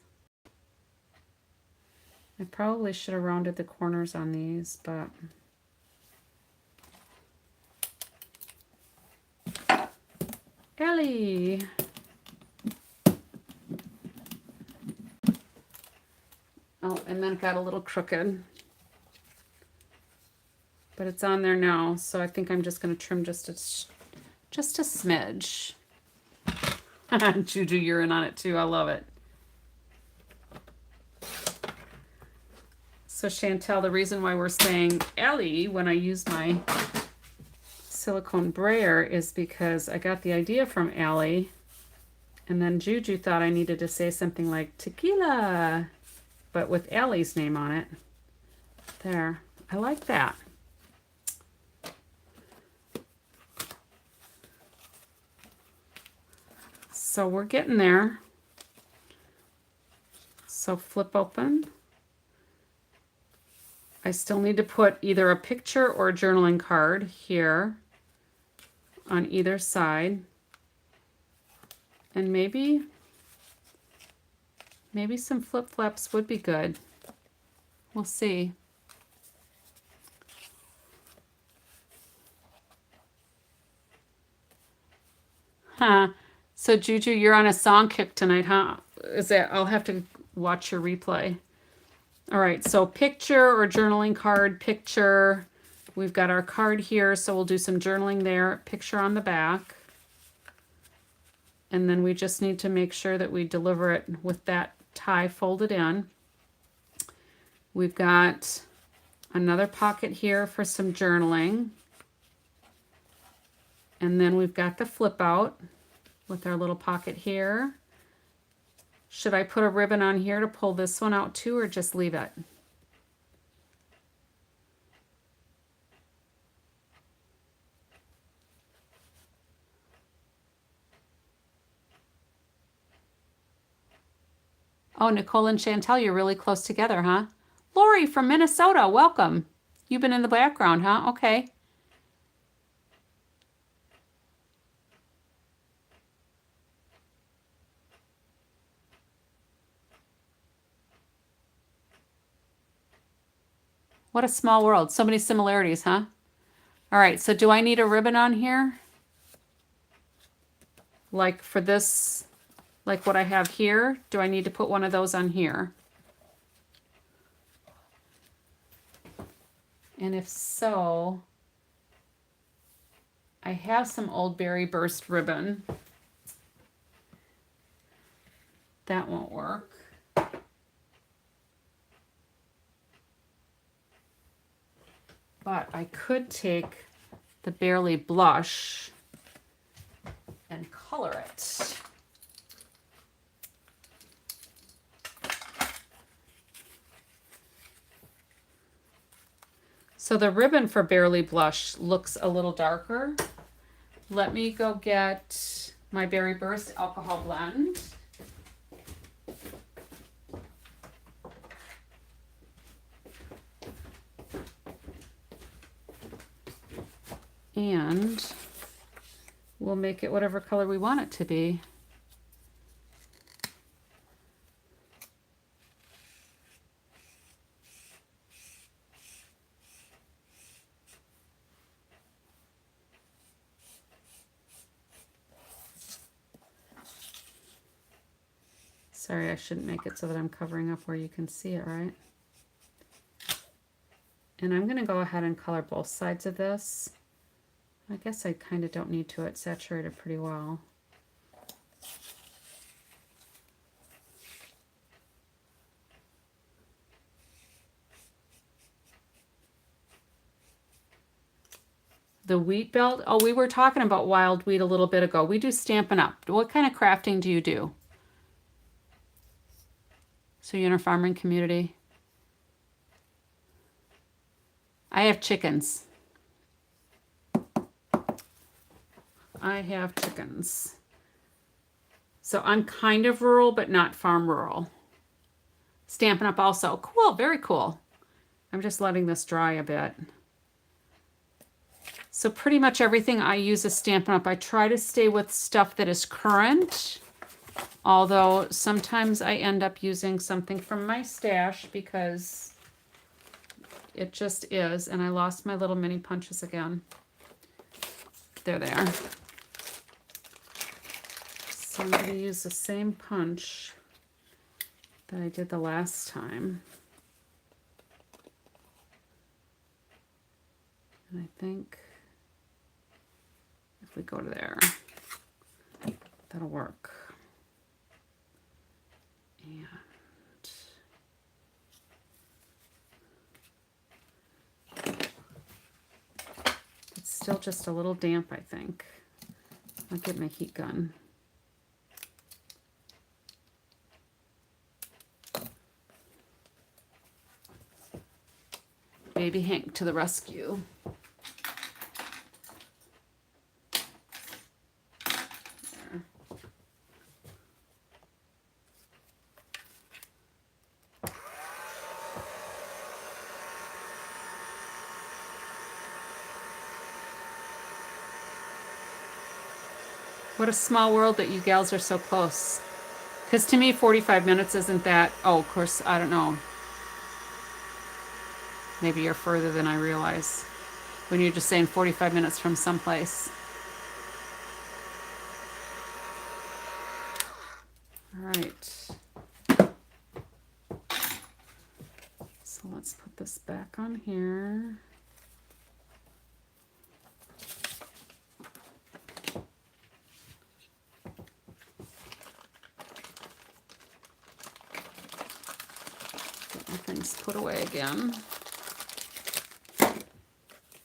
I probably should have rounded the corners on these, but Ellie. Oh, and then it got a little crooked. But it's on there now, so I think I'm just going to trim just a smidge. Juju, you're in on it too. I love it. So Chantel, the reason why we're saying Ellie when I use my silicone brayer is because I got the idea from Ellie, and then Juju thought I needed to say something like tequila, but with Ellie's name on it. There. I like that. So we're getting there. So flip open. I still need to put either a picture or a journaling card here on either side. And maybe some flip flaps would be good. We'll see. Huh. So Juju, you're on a song kick tonight, huh? Is that, I'll have to watch your replay. All right, so picture or journaling card, picture. We've got our card here, so we'll do some journaling there, picture on the back. And then we just need to make sure that we deliver it with that tie folded in. We've got another pocket here for some journaling. And then we've got the flip out with our little pocket here. Should I put a ribbon on here to pull this one out too, or just leave it? Oh, Nicole and Chantel, you're really close together, huh? Lori from Minnesota, welcome. You've been in the background, huh? Okay. What a small world. So many similarities, huh? All right, so do I need a ribbon on here? Like for this, like what I have here? Do I need to put one of those on here? And if so, I have some Old Berry Burst ribbon. That won't work. But I could take the Barely Blush and color it. So the ribbon for Barely Blush looks a little darker. Let me go get my Berry Burst alcohol blend. And we'll make it whatever color we want it to be. Sorry, I shouldn't make it so that I'm covering up where you can see it, right? And I'm going to go ahead and color both sides of this. I guess I kind of don't need to. It's saturated pretty well. The wheat belt. Oh, we were talking about wild wheat a little bit ago. We do Stampin' Up. What kind of crafting do you do? So you're in a farming community. I have chickens. I have chickens. So I'm kind of rural, but not farm rural. Stampin' Up! Also. Cool, very cool. I'm just letting this dry a bit. So pretty much everything I use is Stampin' Up! I try to stay with stuff that is current, although sometimes I end up using something from my stash because it just is. And I lost my little mini punches again. There they are. So I'm going to use the same punch that I did the last time. And I think if we go to there, that'll work. And it's still just a little damp, I think. I'll get my heat gun. Baby Hank to the rescue. There. What a small world that you gals are so close. Because to me, 45 minutes isn't that... Oh, of course, I don't know. Maybe you're further than I realize when you're just saying 45 minutes from someplace. All right. So let's put this back on here. Get my things put away again.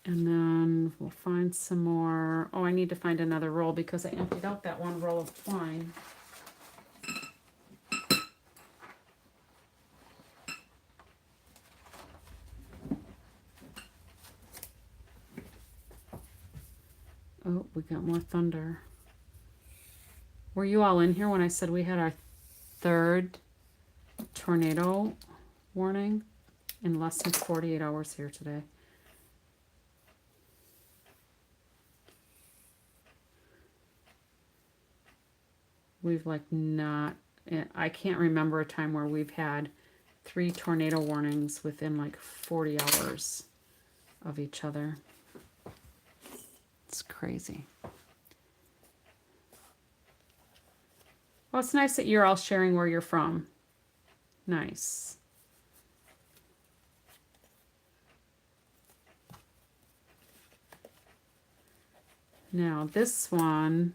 And then we'll find some more. Oh, I need to find another roll because I emptied out that one roll of twine. Oh, we got more thunder. Were you all in here when I said we had our third tornado warning in less than 48 hours here today? We've like not, I can't remember a time where we've had 3 tornado warnings within like 40 hours of each other. It's crazy. Well, it's nice that you're all sharing where you're from. Nice. Now this one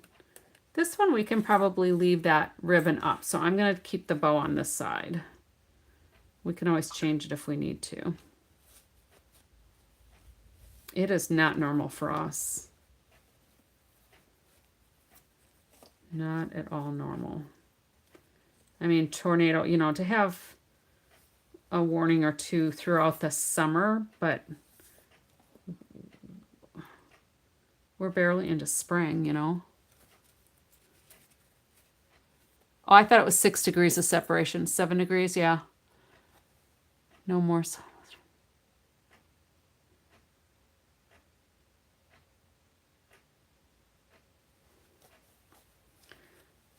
we can probably leave that ribbon up. So I'm going to keep the bow on this side. We can always change it if we need to. It is not normal for us. Not at all normal. I mean, tornado, you know, to have a warning or two throughout the summer, but we're barely into spring, you know. Oh, I thought it was 6 degrees of separation. 7 degrees, yeah. No more.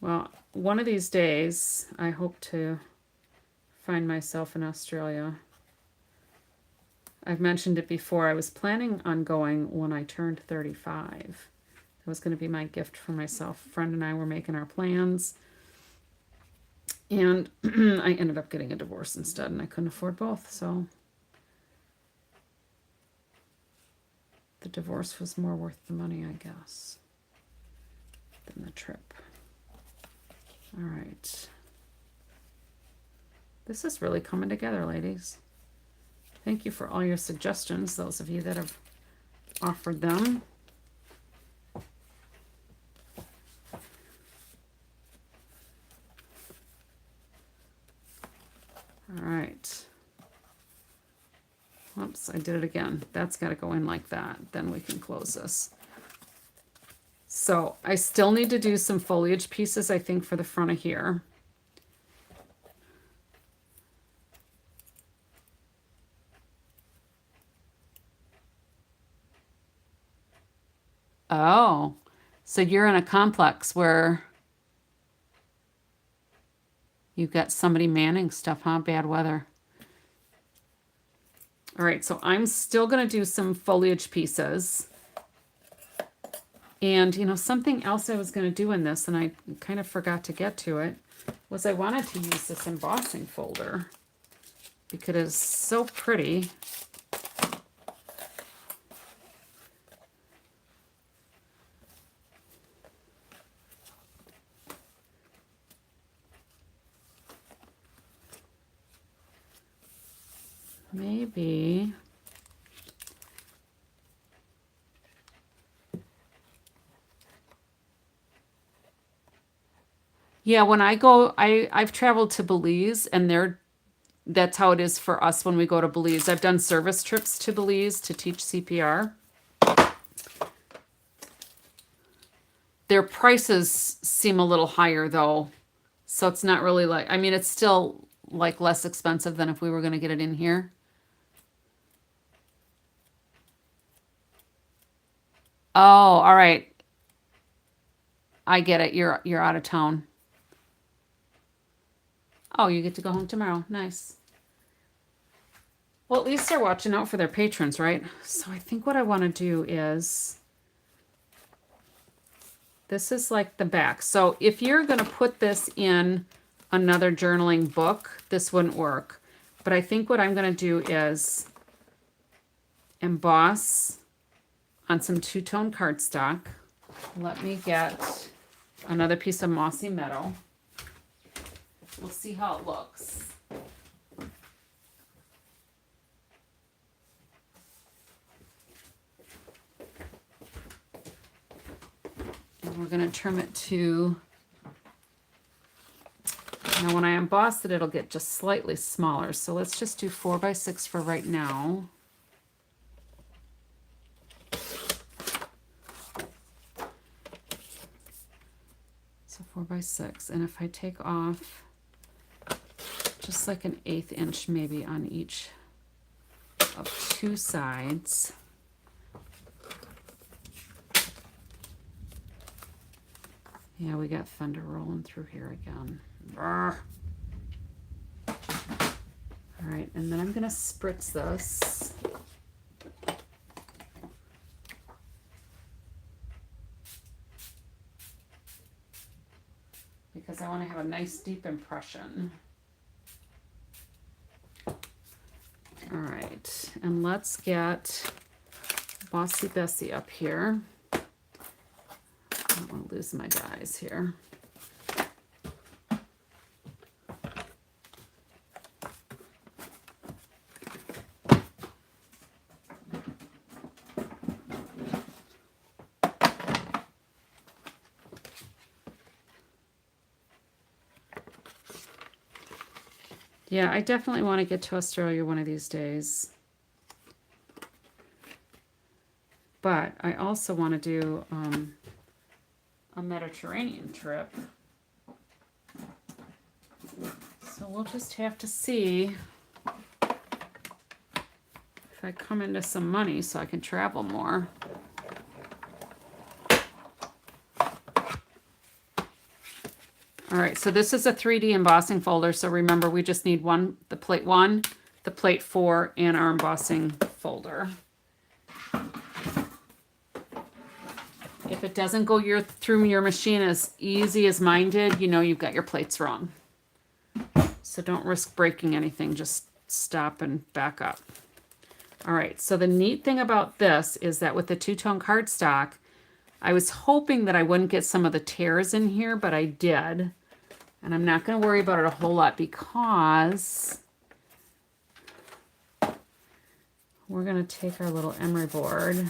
Well, one of these days, I hope to find myself in Australia. I've mentioned it before. I was planning on going when I turned 35. That was going to be my gift for myself. A friend and I were making our plans. And I ended up getting a divorce instead, and I couldn't afford both, so the divorce was more worth the money, I guess, than the trip. All right. This is really coming together, ladies. Thank you for all your suggestions, those of you that have offered them. All right. Whoops, I did it again. That's got to go in like that. Then we can close this. So I still need to do some foliage pieces, I think, for the front of here. Oh, so you're in a complex where you've got somebody manning stuff, huh? Bad weather. All right, so I'm still going to do some foliage pieces. And, you know, something else I was going to do in this, and I kind of forgot to get to it, was I wanted to use this embossing folder because it is so pretty. Maybe. Yeah, when I go, I've traveled to Belize, and that's how it is for us when we go to Belize. I've done service trips to Belize to teach CPR. Their prices seem a little higher though. So it's not really like, I mean, it's still like less expensive than if we were going to get it in here. Oh, all right. I get it. You're out of town. Oh, you get to go home tomorrow. Nice. Well, at least they're watching out for their patrons, right? So I think what I want to do is, this is like the back. So if you're going to put this in another journaling book, this wouldn't work. But I think what I'm going to do is emboss on some two-tone cardstock. Let me get another piece of Mossy Meadow. We'll see how it looks. And we're going to trim it to, now when I emboss it, it'll get just slightly smaller. So let's just do 4x6 for right now. So 4x6. And if I take off just like an 1/8 inch maybe on each of two sides. Yeah, we got thunder rolling through here again. Brr. All right, and then I'm gonna spritz this. Because I want to have a nice deep impression. All right, and let's get Bossy Bessie up here. I don't want to lose my dies here. Yeah, I definitely want to get to Australia one of these days. But I also want to do a Mediterranean trip. So we'll just have to see if I come into some money so I can travel more. All right, so this is a 3D embossing folder. So remember, we just need the plate 1, the plate 4, and our embossing folder. If it doesn't go through your machine as easy as mine did, you know you've got your plates wrong. So don't risk breaking anything. Just stop and back up. All right, so the neat thing about this is that with the two-tone cardstock, I was hoping that I wouldn't get some of the tears in here, but I did. And I'm not going to worry about it a whole lot because we're going to take our little emery board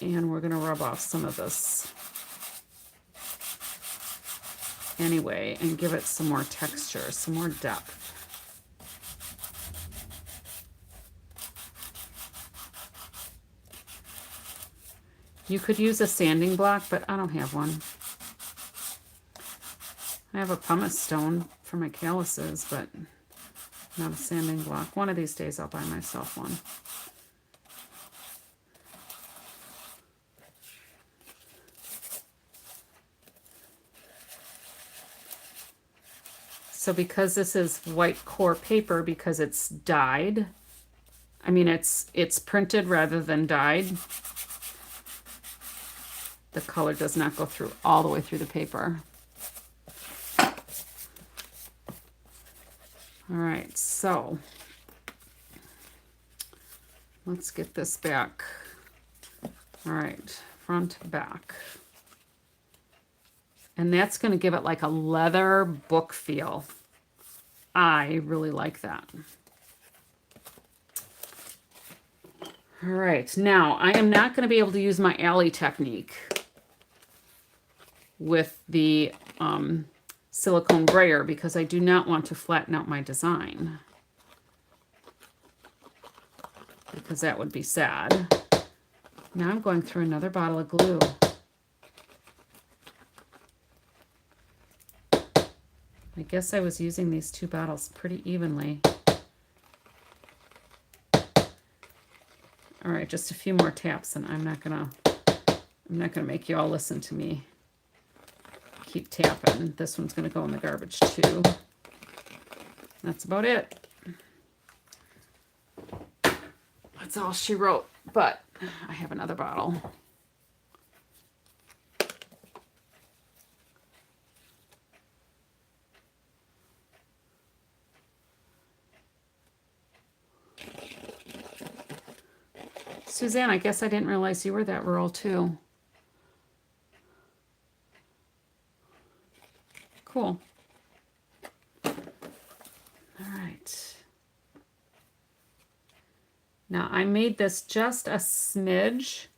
and we're going to rub off some of this anyway and give it some more texture, some more depth. You could use a sanding block, but I don't have one. I have a pumice stone for my calluses, but not a sanding block. One of these days I'll buy myself one. So because this is white core paper, because it's dyed, I mean it's printed rather than dyed, the color does not go through all the way through the paper. All right, so let's get this back. All right, front, back. And that's going to give it like a leather book feel. I really like that. All right, now I am not going to be able to use my alley technique with the silicone brayer because I do not want to flatten out my design, because that would be sad. Now I'm going through another bottle of glue. I guess I was using these two bottles pretty evenly. All right, just a few more taps and I'm not gonna make you all listen to me keep tapping. This one's gonna go in the garbage too. That's about it. That's all she wrote, but I have another bottle. Suzanne, I guess I didn't realize you were that rural too. Cool. All right. Now I made this just a smidge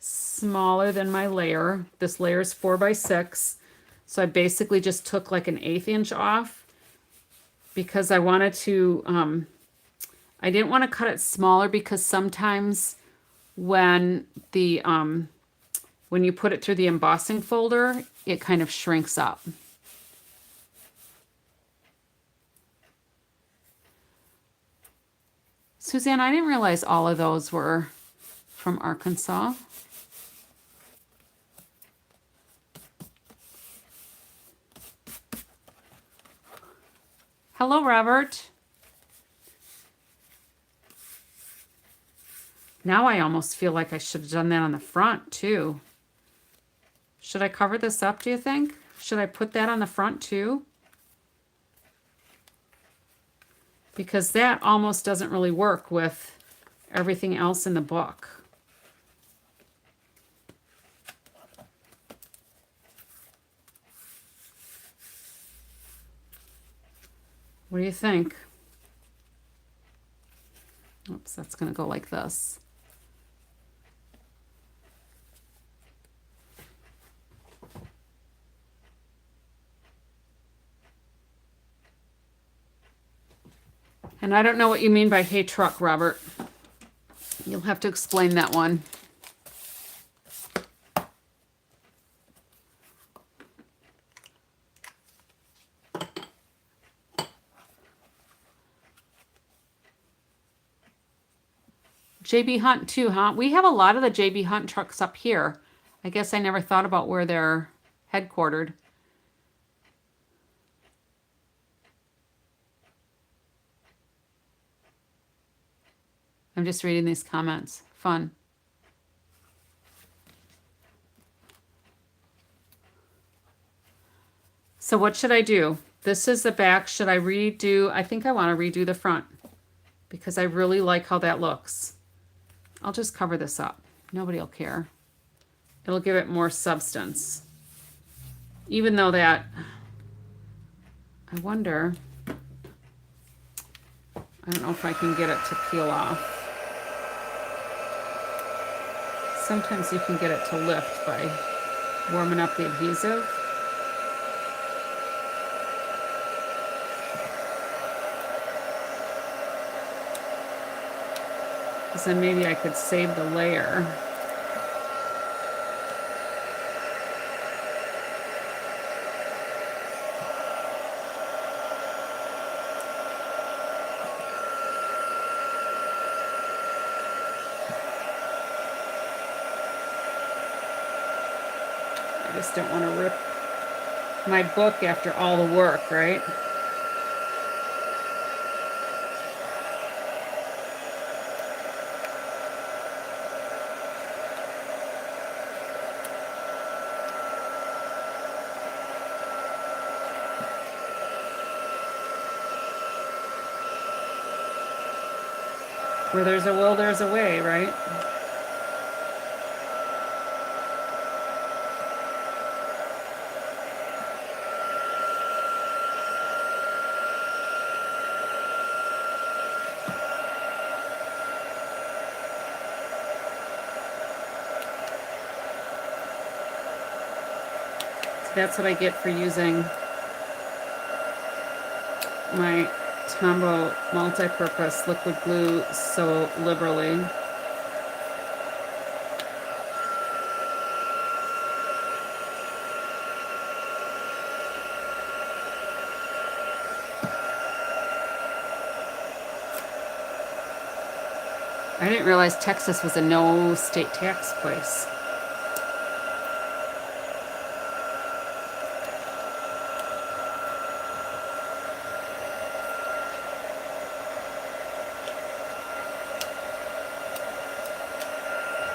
smaller than my layer. This layer is 4 by 6. So I basically just took like an 1/8 inch off because I wanted to, I didn't want to cut it smaller because sometimes when the, when you put it through the embossing folder, it kind of shrinks up. Suzanne, I didn't realize all of those were from Arkansas. Hello, Robert. Now I almost feel like I should have done that on the front too. Should I cover this up, do you think? Should I put that on the front too? Because that almost doesn't really work with everything else in the book. What do you think? Oops, that's going to go like this. And I don't know what you mean by hey truck, Robert. You'll have to explain that one. JB Hunt too, huh? We have a lot of the JB Hunt trucks up here. I guess I never thought about where they're headquartered. I'm just reading these comments. Fun. So what should I do? This is the back. Should I redo? I think I want to redo the front because I really like how that looks. I'll just cover this up. Nobody will care. It'll give it more substance. Even though that, I wonder, I don't know if I can get it to peel off. Sometimes you can get it to lift by warming up the adhesive. Because then maybe I could save the layer. I just don't want to rip my book after all the work, right? Where there's a will, there's a way, right? So that's what I get for using my Tombow multi-purpose liquid glue so liberally. I didn't realize Texas was a no state tax place.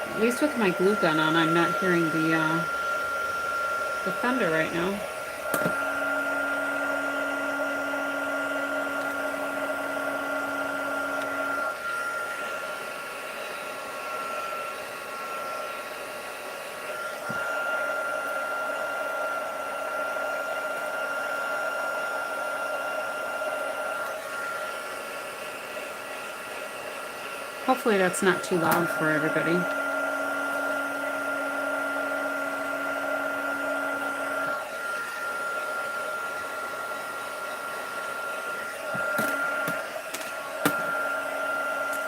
At least with my glue gun on, I'm not hearing the thunder right now. Hopefully that's not too loud for everybody.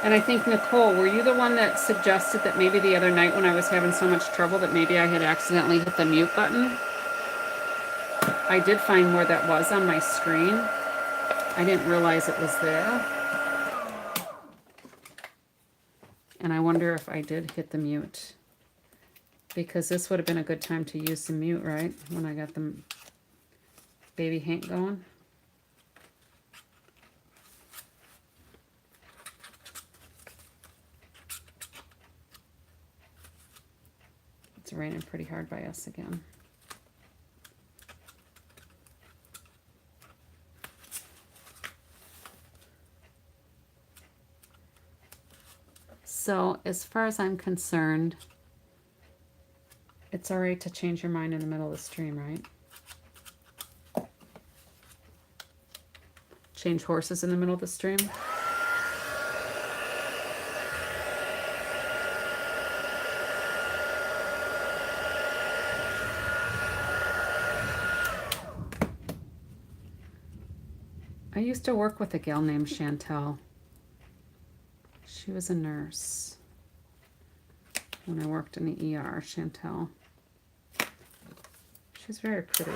And I think, Nicole, were you the one that suggested that maybe the other night when I was having so much trouble that maybe I had accidentally hit the mute button? I did find where that was on my screen. I didn't realize it was there. And I wonder if I did hit the mute. Because this would have been a good time to use the mute, right? When I got the baby Hank going. It's raining pretty hard by us again. So as far as I'm concerned, it's all right to change your mind in the middle of the stream, right? Change horses in the middle of the stream. I used to work with a gal named Chantel. She was a nurse when I worked in the ER, Chantel. She's very pretty.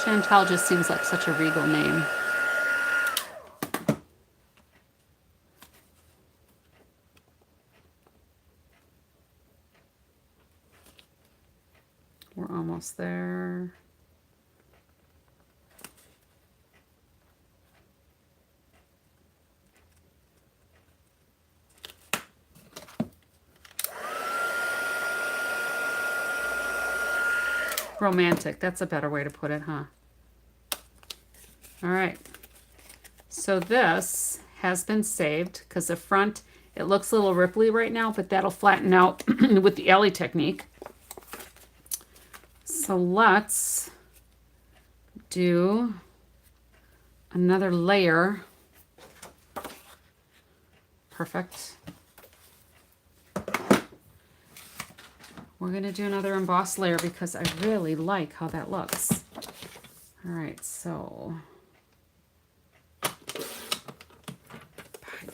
Chantel just seems like such a regal name. We're almost there. Romantic, that's a better way to put it, huh? All right, so this has been saved because the front, it looks a little ripply right now, but that'll flatten out with the alley technique. So let's do another layer. Perfect. We're going to do another embossed layer because I really like how that looks. All right, so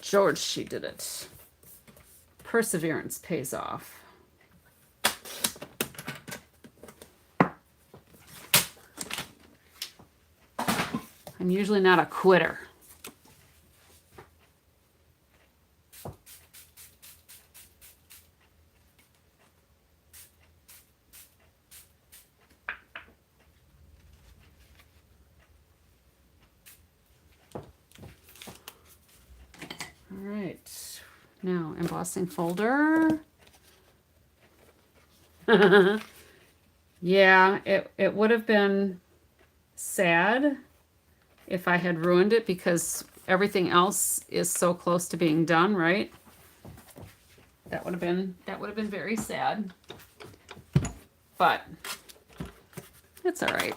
George, she did it. Perseverance pays off. I'm usually not a quitter. All right, now embossing folder. Yeah, it would have been sad if I had ruined it because everything else is so close to being done, right? That would have been very sad. But it's all right.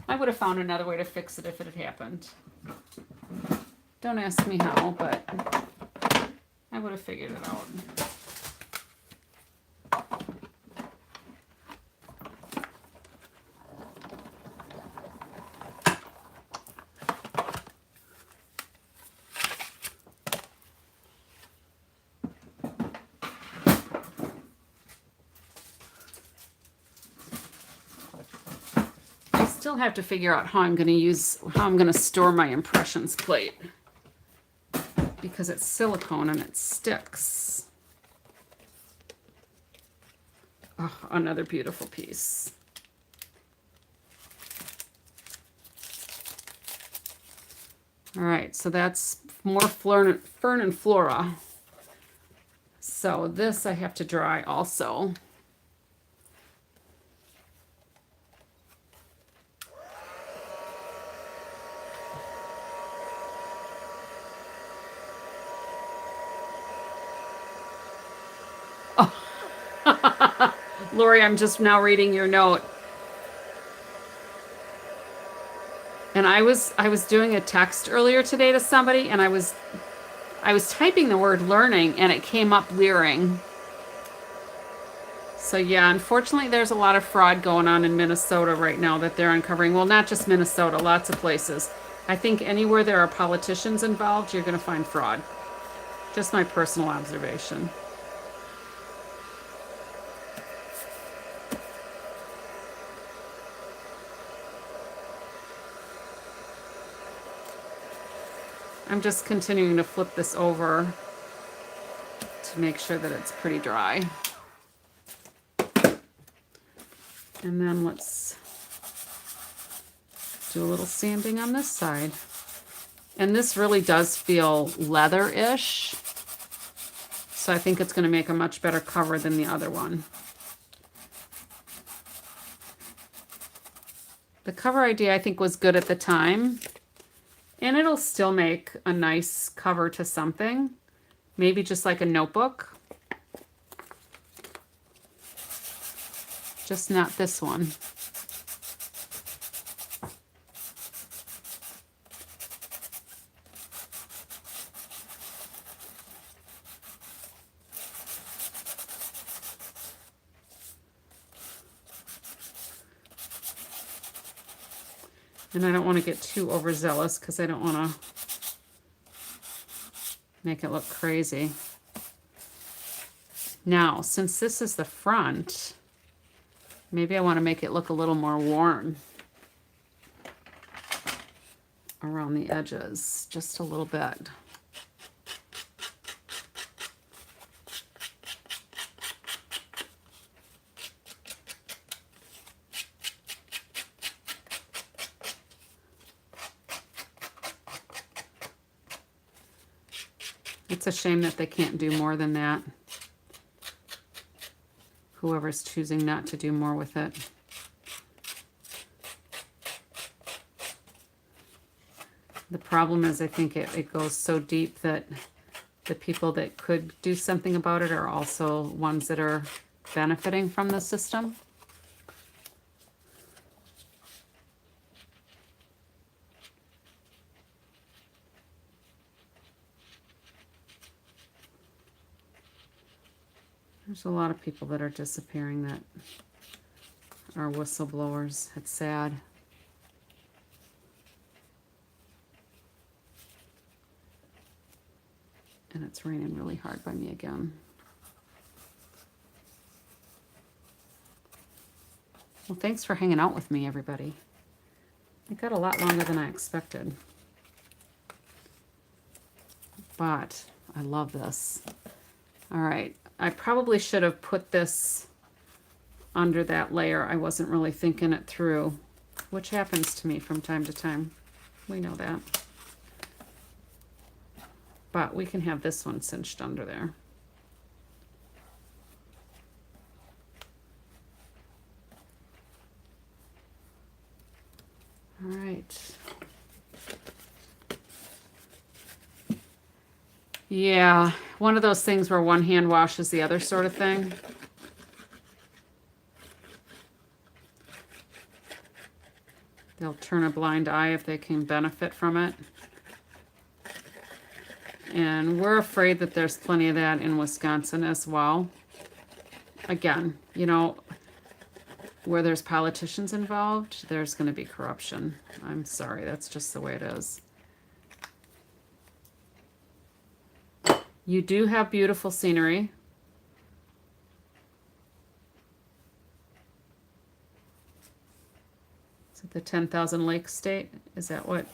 I would have found another way to fix it if it had happened. Don't ask me how, but I would have figured it out. I still have to figure out how I'm going to store my impressions plate because it's silicone and it sticks. Oh, another beautiful piece. All right, so that's more Fern and Flora. So this I have to dry also. Lori, I'm just now reading your note. And I was doing a text earlier today to somebody, and I was typing the word learning, and it came up leering. So yeah, unfortunately, there's a lot of fraud going on in Minnesota right now that they're uncovering. Well, not just Minnesota, lots of places. I think anywhere there are politicians involved, you're going to find fraud. Just my personal observation. I'm just continuing to flip this over to make sure that it's pretty dry. And then let's do a little sanding on this side. And this really does feel leather-ish. So I think it's going to make a much better cover than the other one. The cover idea I think was good at the time. And it'll still make a nice cover to something. Maybe just like a notebook. Just not this one. And I don't want to get too overzealous because I don't want to make it look crazy. Now, since this is the front, maybe I want to make it look a little more worn around the edges, just a little bit. It's a shame that they can't do more than that. Whoever's choosing not to do more with it. The problem is I think it goes so deep that the people that could do something about it are also ones that are benefiting from the system. There's a lot of people that are disappearing that are whistleblowers. It's sad. And it's raining really hard by me again. Well, thanks for hanging out with me, everybody. It got a lot longer than I expected. But I love this. All right, I probably should have put this under that layer. I wasn't really thinking it through, which happens to me from time to time. We know that. But we can have this one cinched under there. All right. Yeah, one of those things where one hand washes the other sort of thing. They'll turn a blind eye if they can benefit from it. And we're afraid that there's plenty of that in Wisconsin as well. Again, you know, where there's politicians involved, there's going to be corruption. I'm sorry, that's just the way it is. You do have beautiful scenery. Is it the 10,000 Lake State? Is that what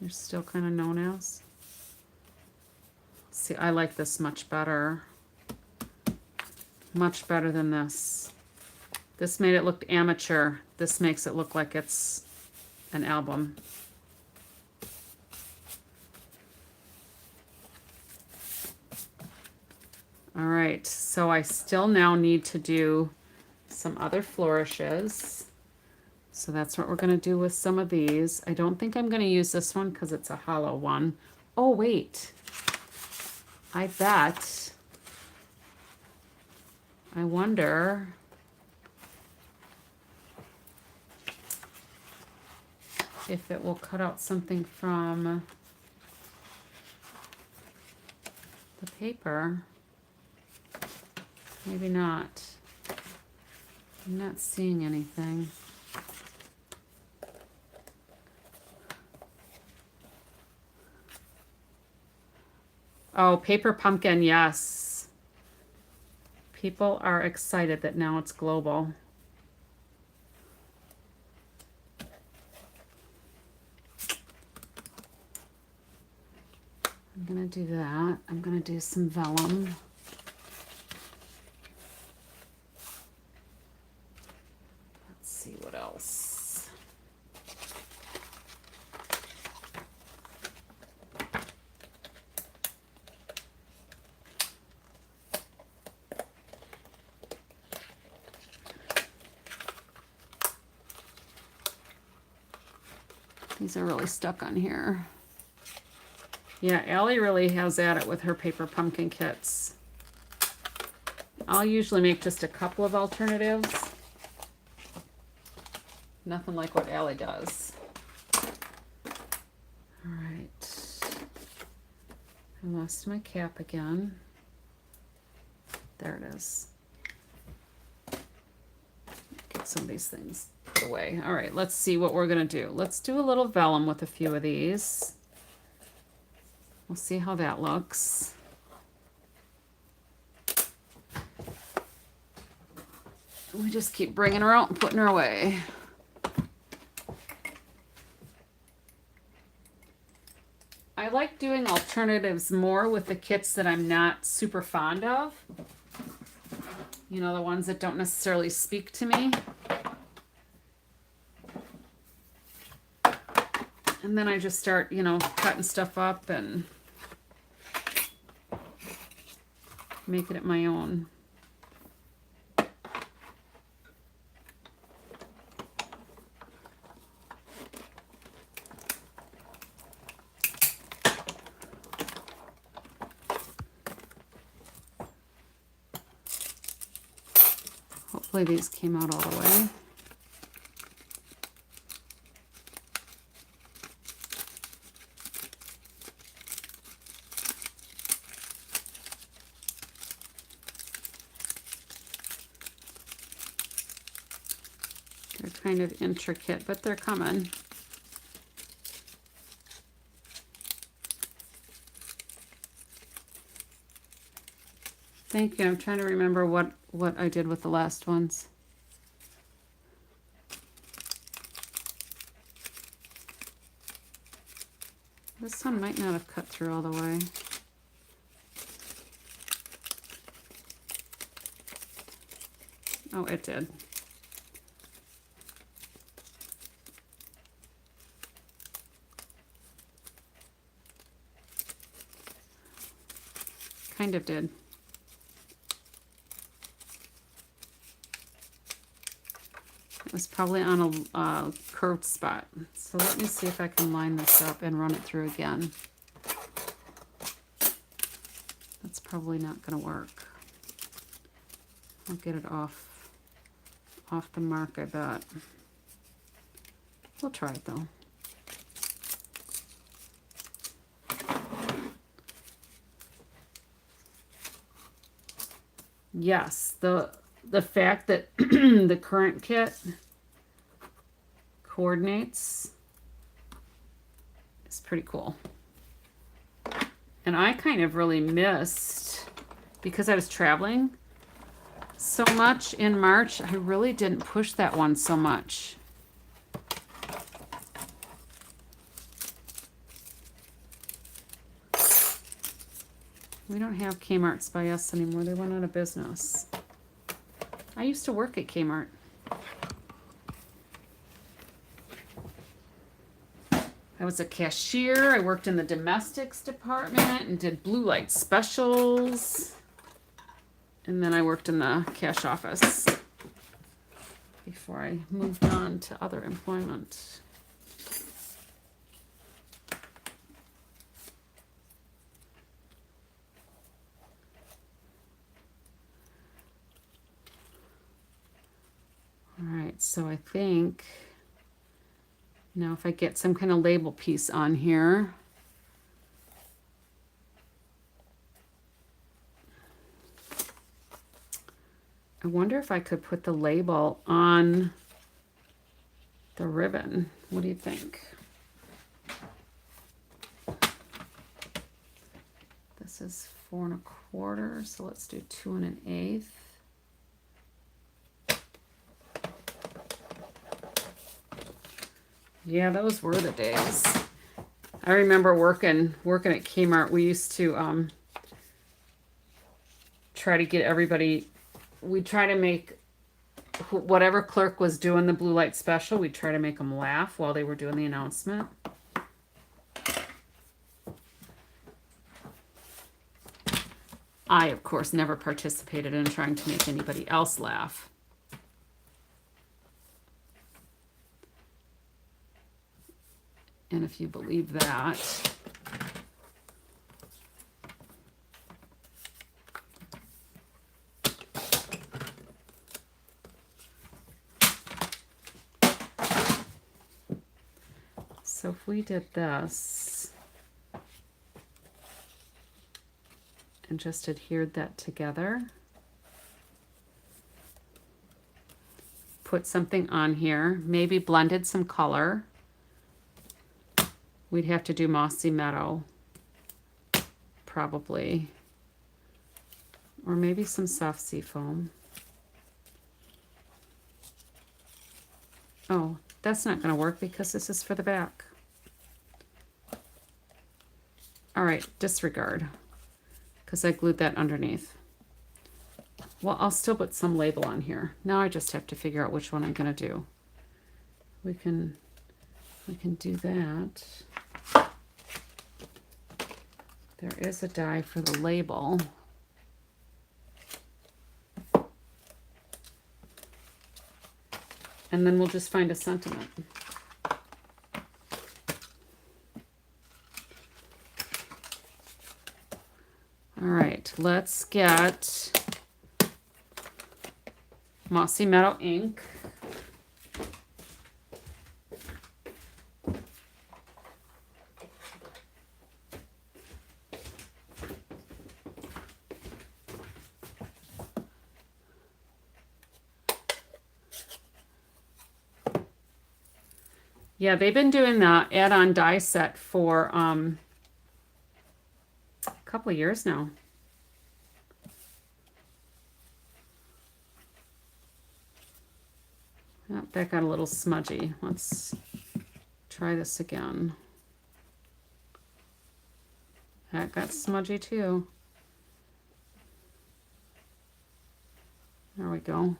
you're still kind of known as? See, I like this much better. Much better than this. This made it look amateur. This makes it look like it's an album. All right, so I still now need to do some other flourishes. So that's what we're going to do with some of these. I don't think I'm going to use this one because it's a hollow one. Oh, wait. I bet. I wonder if it will cut out something from the paper. Maybe not. I'm not seeing anything. Oh, paper pumpkin, yes. People are excited that now it's global. I'm gonna do that. I'm gonna do some vellum. Let's see what else. These are really stuck on here. Yeah, Allie really has at it with her paper pumpkin kits. I'll usually make just a couple of alternatives. Nothing like what Allie does. All right. I lost my cap again. There it is. Get some of these things put away. All right, let's see what we're gonna do. Let's do a little vellum with a few of these. We'll see how that looks. We just keep bringing her out and putting her away. I like doing alternatives more with the kits that I'm not super fond of. You know, the ones that don't necessarily speak to me. And then I just start, you know, cutting stuff up and making it my own. Hopefully these came out all the way. They're kind of intricate, but they're coming. thinking. I'm trying to remember what I did with the last ones. This one might not have cut through all the way. Oh, it did. Kind of did. It was probably on a curved spot. So let me see if I can line this up and run it through again. That's probably not going to work. I'll get it off the mark, I bet. We'll try it though. Yes, the fact that the current kit coordinates is pretty cool. And I kind of really missed, because I was traveling so much in March, I really didn't push that one so much. We don't have Kmart's by us anymore. They went out of business. I used to work at Kmart. I was a cashier. I worked in the domestics department and did blue light specials. And then I worked in the cash office before I moved on to other employment. All right, so I think now if I get some kind of label piece on here, I wonder if I could put the label on the ribbon. What do you think? This is 4 1/4, so let's do 2 1/8. Yeah, those were the days. I remember working at Kmart. We used to try to get everybody. We'd try to make whatever clerk was doing the blue light special. We'd try to make them laugh while they were doing the announcement. I, of course, never participated in trying to make anybody else laugh. And if you believe that, so if we did this and just adhered that together, put something on here, maybe blended some color. We'd have to do Mossy Meadow, probably. Or maybe some soft sea foam. Oh, that's not going to work because this is for the back. All right, disregard, because I glued that underneath. Well, I'll still put some label on here. Now I just have to figure out which one I'm going to do. We can do that. There is a die for the label. And then we'll just find a sentiment. All right, let's get Mossy Meadow ink. Yeah, they've been doing the add-on die set for a couple of years now. that got a little smudgy. Let's try this again. That got smudgy too. There we go.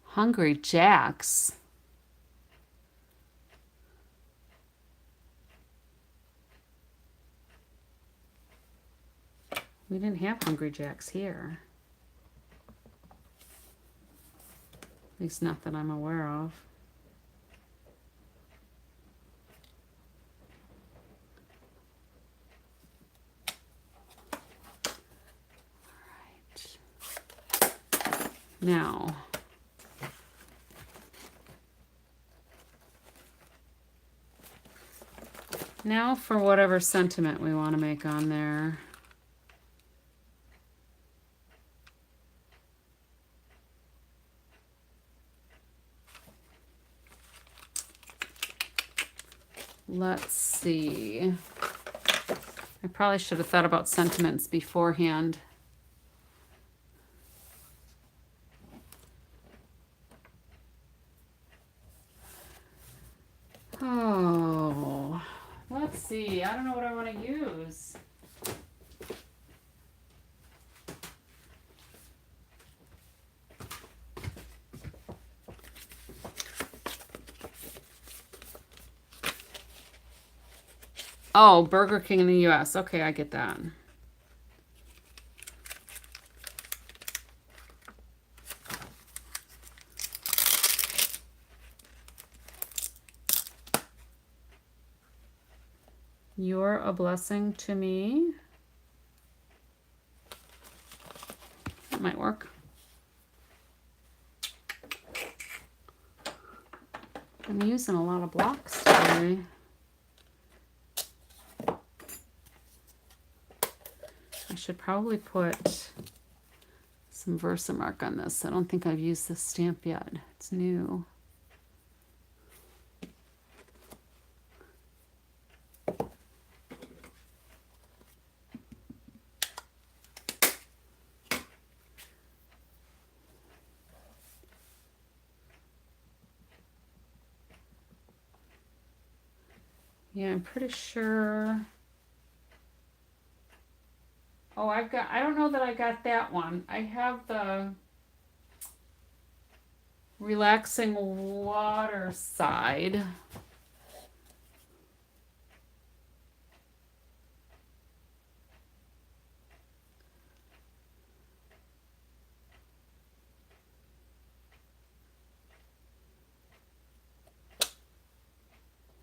Hungry Jacks. We didn't have Hungry Jacks here. At least not that I'm aware of. All right. Now for whatever sentiment we want to make on there. Let's see. I probably should have thought about sentiments beforehand. Oh, let's see. I don't know what I want to use. Oh, Burger King in the US. Okay, I get that. You're a blessing to me. That might work. I'm using a lot of blocks today. I should probably put some Versamark on this. I don't think I've used this stamp yet. It's new. Yeah, I'm pretty sure. Oh, I don't know that I got that one. I have the relaxing water side.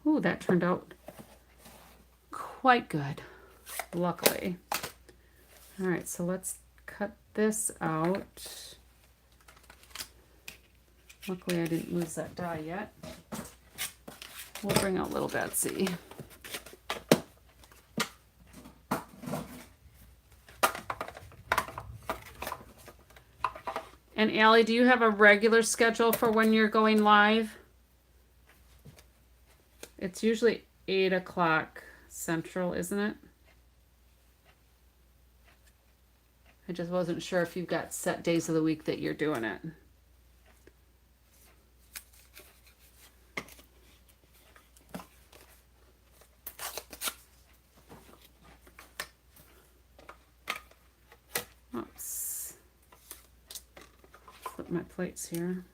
Ooh, that turned out quite good, luckily. All right, so let's cut this out. Luckily, I didn't lose that die yet. We'll bring out little Betsy. And Allie, do you have a regular schedule for when you're going live? It's usually 8 o'clock Central, isn't it? I just wasn't sure if you've got set days of the week that you're doing it. Oops. Flip my plates here.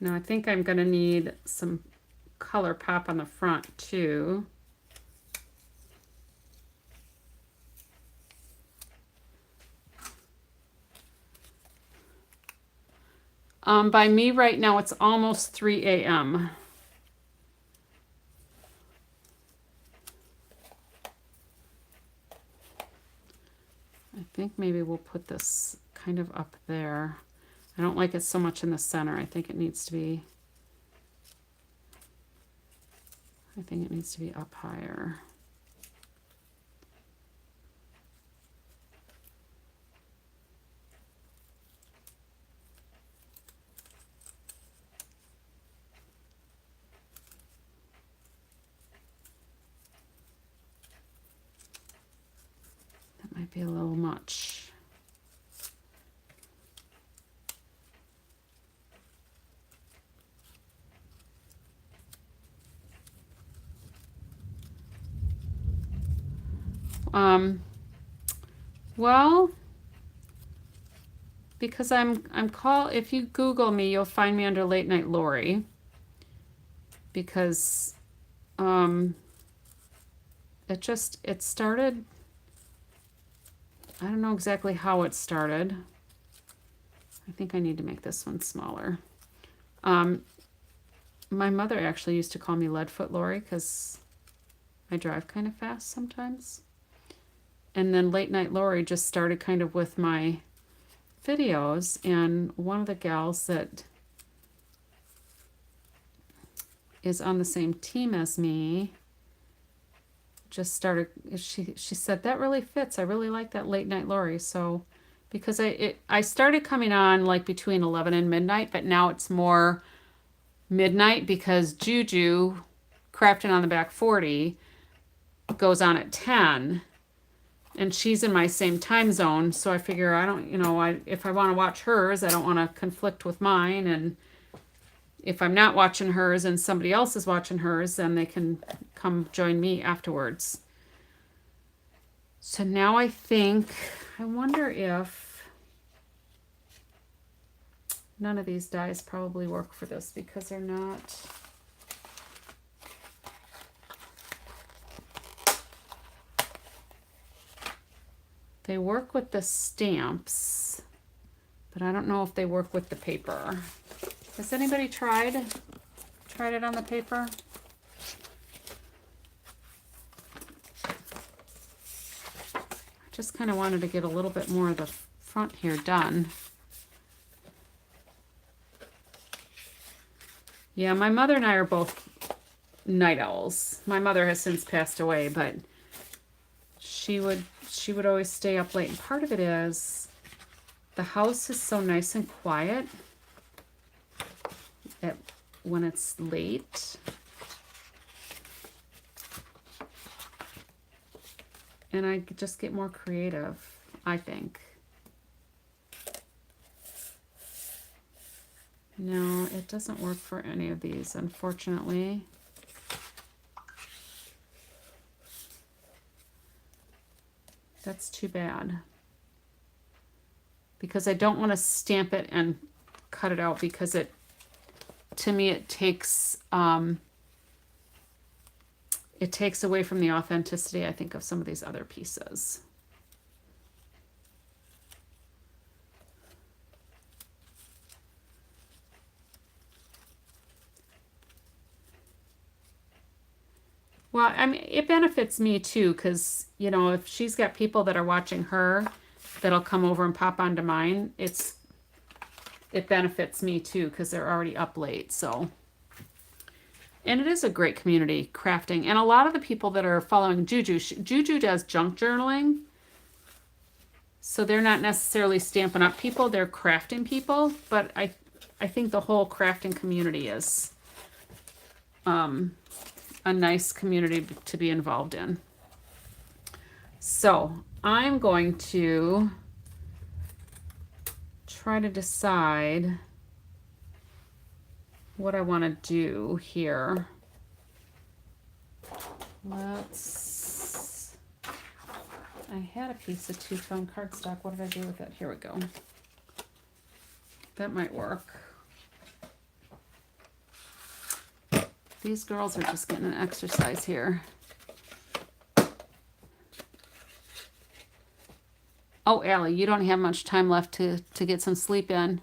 Now I think I'm going to need some color pop on the front too. By me right now, it's almost 3 a.m. I think maybe we'll put this kind of up there. I don't like it so much in the center. I think it needs to be up higher. That might be a little much. Well, because if you Google me, you'll find me under Late Night Lori, because it started, I don't know exactly how it started. I think I need to make this one smaller. My mother actually used to call me Leadfoot Lori because I drive kind of fast sometimes. And then Late Night Lori just started kind of with my videos, and one of the gals that is on the same team as me just started, she said, that really fits. I really like that Late Night Lori. So because I started coming on like between 11 and midnight, but now it's more midnight because Juju, Craftin on the Back 40, goes on at 10. And she's in my same time zone, so I figure I don't, if I want to watch hers, I don't want to conflict with mine. And if I'm not watching hers and somebody else is watching hers, then they can come join me afterwards. So now I wonder if none of these dies probably work for this because they're not. They work with the stamps, but I don't know if they work with the paper. Has anybody tried it on the paper? I just kind of wanted to get a little bit more of the front here done. Yeah, my mother and I are both night owls. My mother has since passed away, but she would always stay up late. And part of it is the house is so nice and quiet when it's late. And I just get more creative, I think. No, it doesn't work for any of these, unfortunately. That's too bad. Because I don't want to stamp it and cut it out because to me, it takes away from the authenticity, I think, of some of these other pieces. Well, I mean, it benefits me too, because, if she's got people that are watching her that'll come over and pop onto mine, it benefits me too, because they're already up late, so. And it is a great community, crafting. And a lot of the people that are following Juju does junk journaling. So they're not necessarily Stampin' Up people, they're crafting people. But I think the whole crafting community is a nice community to be involved in. So I'm going to try to decide what I want to do here. I had a piece of two-tone cardstock. What did I do with it? Here we go. That might work. These girls are just getting an exercise here. Oh, Allie, you don't have much time left to get some sleep in.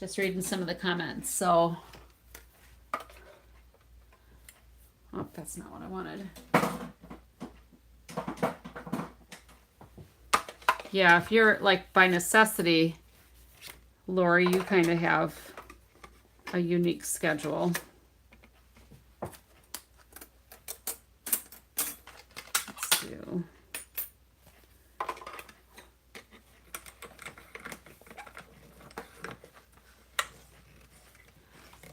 Just reading some of the comments. So, oh, that's not what I wanted. Yeah, if you're like by necessity, Lori, you kind of have a unique schedule. Let's do.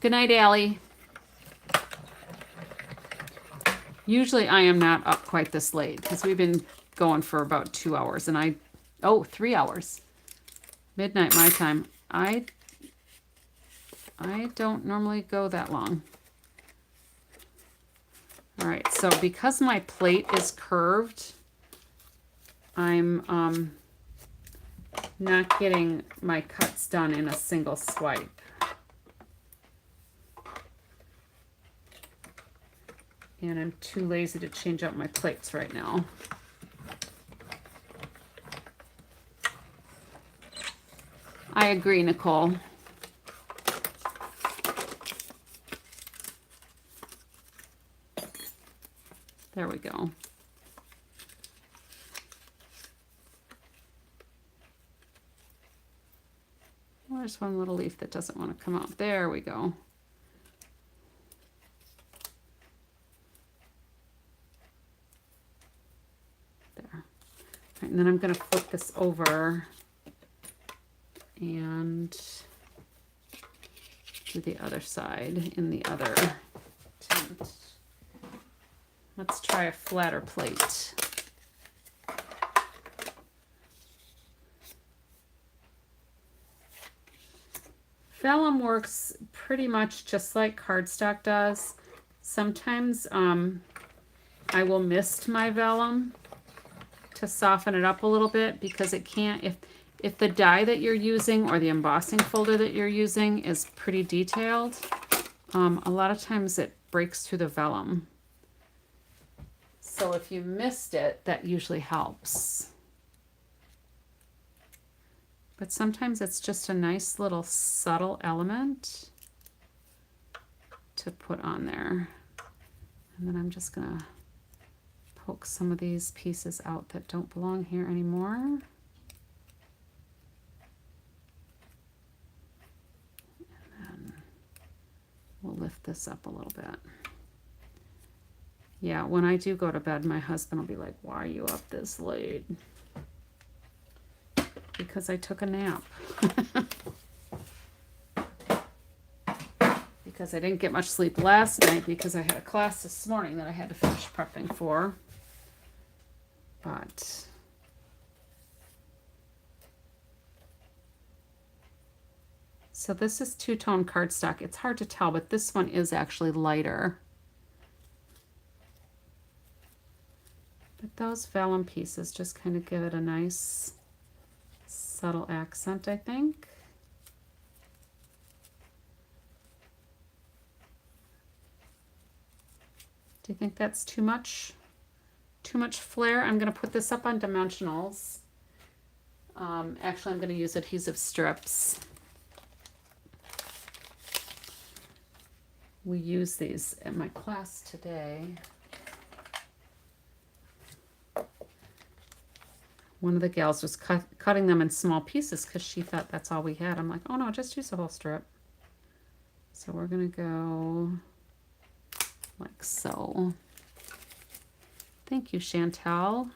Good night, Allie. Usually I am not up quite this late because we've been going for about 2 hours and 3 hours. Midnight my time. I don't normally go that long. All right, so because my plate is curved, I'm not getting my cuts done in a single swipe. And I'm too lazy to change out my plates right now. I agree, Nicole. There we go. There's one little leaf that doesn't want to come out. There we go. And then I'm going to flip this over and do the other side in the other tent. Let's try a flatter plate. Vellum works pretty much just like cardstock does. Sometimes I will mist my vellum to soften it up a little bit because it can't, if the die that you're using or the embossing folder that you're using is pretty detailed, a lot of times it breaks through the vellum. So if you mist it, that usually helps. But sometimes it's just a nice little subtle element to put on there. And then I'm just gonna poke some of these pieces out that don't belong here anymore. And then we'll lift this up a little bit. Yeah, when I do go to bed, my husband will be like, why are you up this late? Because I took a nap. Because I didn't get much sleep last night because I had a class this morning that I had to finish prepping for. But so this is two-tone cardstock. It's hard to tell, but this one is actually lighter. But those vellum pieces just kind of give it a nice subtle accent, I think. Do you think that's too much? Too much flare? I'm going to put this up on dimensionals. Actually, I'm going to use adhesive strips. We use these in my class today. One of the gals was cutting them in small pieces because she thought that's all we had. I'm like, oh no, just use the whole strip. So we're going to go like so. Thank you, Chantel.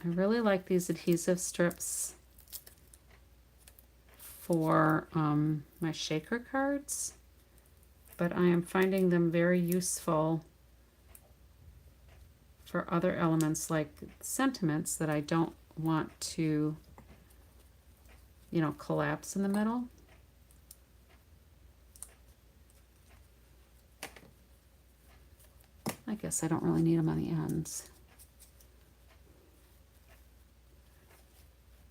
I really like these adhesive strips for my shaker cards, but I am finding them very useful for other elements like sentiments that I don't want to, you know, collapse in the middle. I guess I don't really need them on the ends.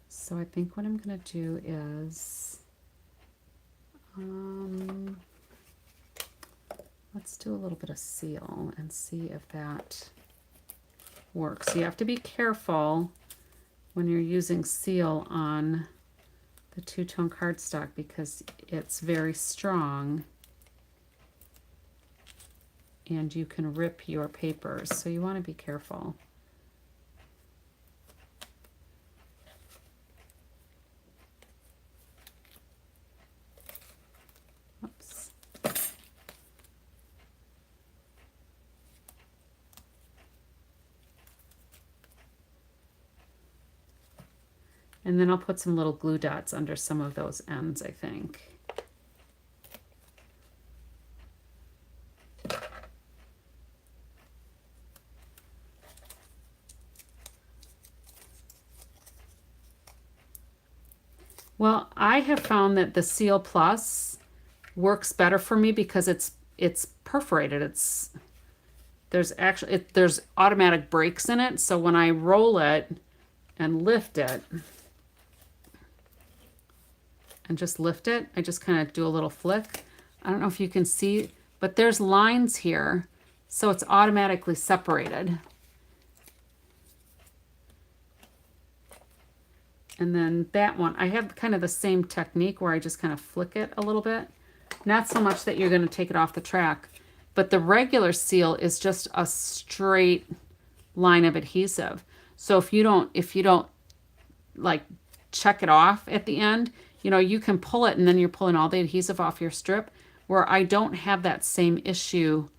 So I think what I'm going to do is, Let's do a little bit of seal and see if that works. You have to be careful when you're using seal on the two-tone cardstock because it's very strong and you can rip your papers, so you want to be careful. Oops. And then I'll put some little glue dots under some of those ends, I think. Well, I have found that the Seal Plus works better for me because it's perforated. There's automatic breaks in it, so when I roll it and lift it and just lift it, I just kind of do a little flick. I don't know if you can see, but there's lines here, so it's automatically separated. And then that one, I have kind of the same technique where I just kind of flick it a little bit. Not so much that you're going to take it off the track, but the regular seal is just a straight line of adhesive. So if you don't like check it off at the end, you know, you can pull it and then you're pulling all the adhesive off your strip, where I don't have that same issue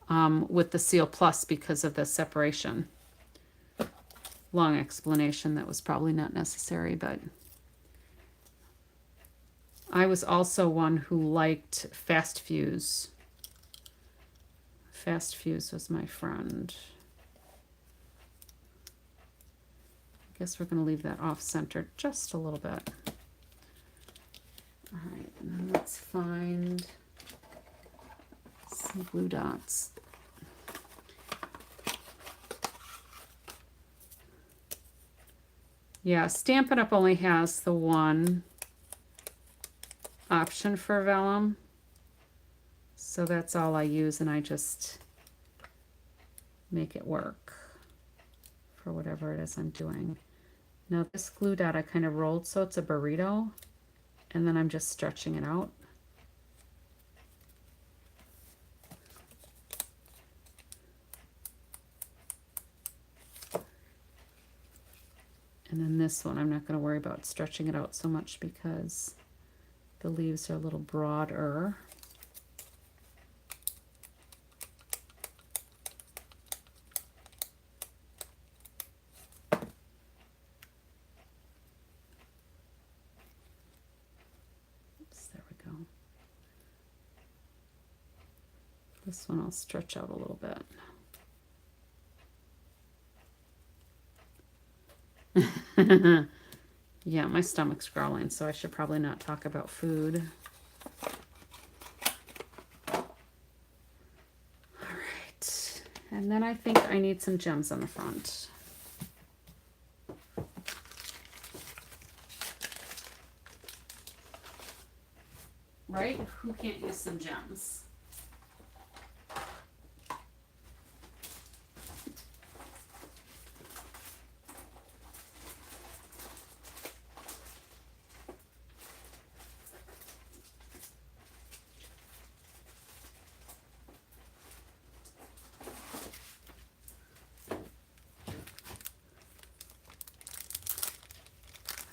with the Seal Plus because of the separation. Long explanation that was probably not necessary, but I was also one who liked Fast Fuse. Fast Fuse was my friend. I guess we're going to leave that off-center just a little bit. All right, and then let's find some glue dots. Yeah, Stampin' Up! Only has the one option for vellum. So that's all I use, and I just make it work for whatever it is I'm doing. Now this glue dot I kind of rolled so it's a burrito, and then I'm just stretching it out. And then this one, I'm not going to worry about stretching it out so much because the leaves are a little broader. Oops, there we go. This one I'll stretch out a little bit. Yeah, my stomach's growling, so I should probably not talk about food. All right, and then I think I need some gems on the front. Right? Who can't use some gems?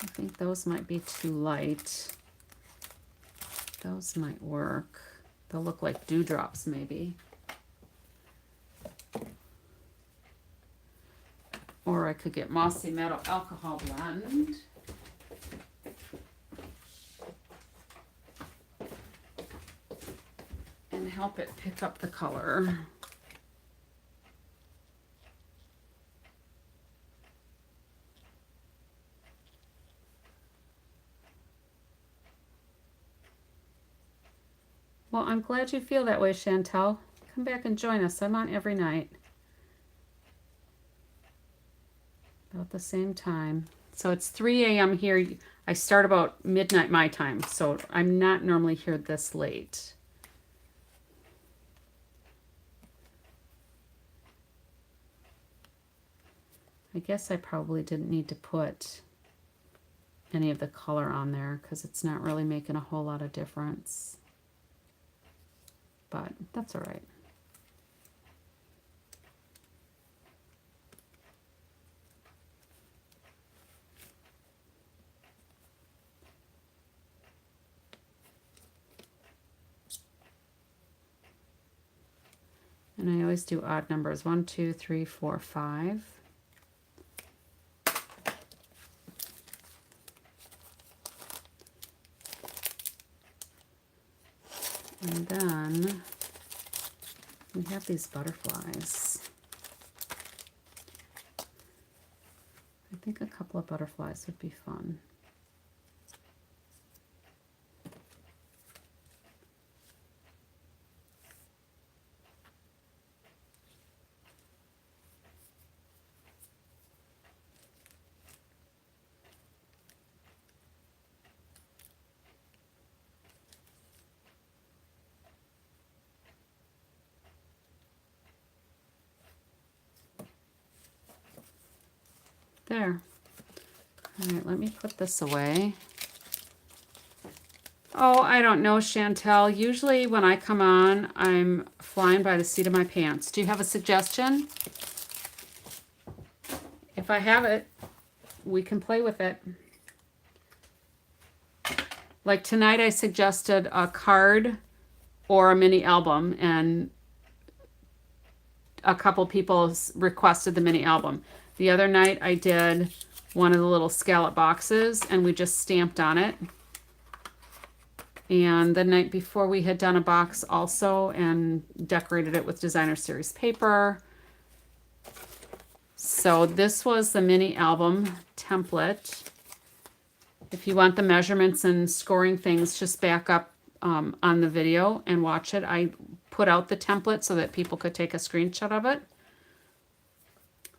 I think those might be too light. Those might work. They'll look like dewdrops maybe. Or I could get Mossy Meadow Alcohol Blend. And help it pick up the color. Well, I'm glad you feel that way, Chantel. Come back and join us. I'm on every night. About the same time. So it's 3 a.m. here. I start about midnight my time, so I'm not normally here this late. I guess I probably didn't need to put any of the color on there because it's not really making a whole lot of difference. But that's all right. And I always do odd numbers, 1, 2, 3, 4, 5. And then we have these butterflies. I think a couple of butterflies would be fun. There. All right, let me put this away. Oh, I don't know, Chantel. Usually when I come on, I'm flying by the seat of my pants. Do you have a suggestion? If I have it, we can play with it. Like tonight I suggested a card or a mini album, and a couple people requested the mini album. The other night I did one of the little scallop boxes and we just stamped on it. And the night before we had done a box also and decorated it with designer series paper. So this was the mini album template. If you want the measurements and scoring things, just back up on the video and watch it. I put out the template so that people could take a screenshot of it.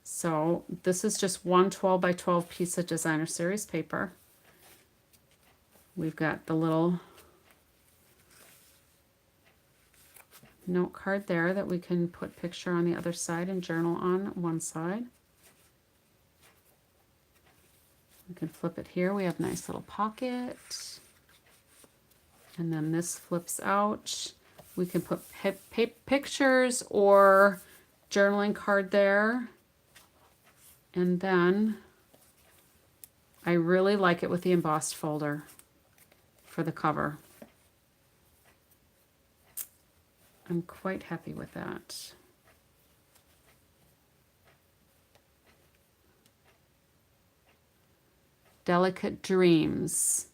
So this is just one 12 by 12 piece of designer series paper. We've got the little note card there that we can put picture on the other side and journal on one side. We can flip it here. We have a nice little pocket. And then this flips out. We can put pictures or journaling card there. And then I really like it with the embossed folder for the cover. I'm quite happy with that. Delicate Dreams.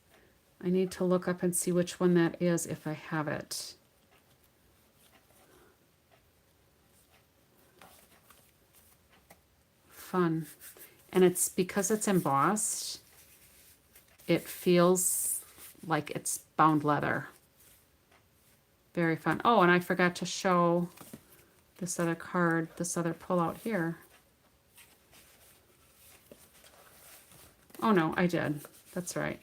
I need to look up and see which one that is if I have it. Fun. And it's because it's embossed, it feels like it's bound leather. Very fun. Oh, and I forgot to show this other card, this other pullout here. Oh no, I did. That's right.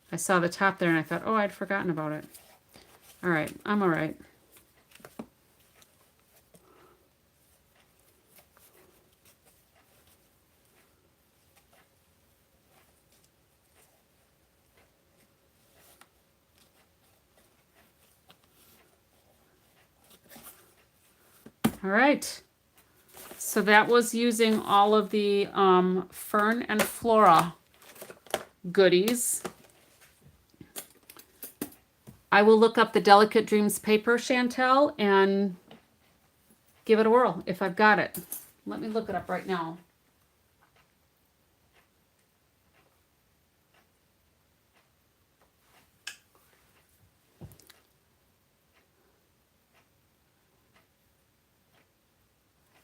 I saw the top there and I thought, oh, I'd forgotten about it. All right, I'm all right. All right. So that was using all of the Fern and Flora goodies. I will look up the Delicate Dreams paper, Chantel, and give it a whirl if I've got it. Let me look it up right now.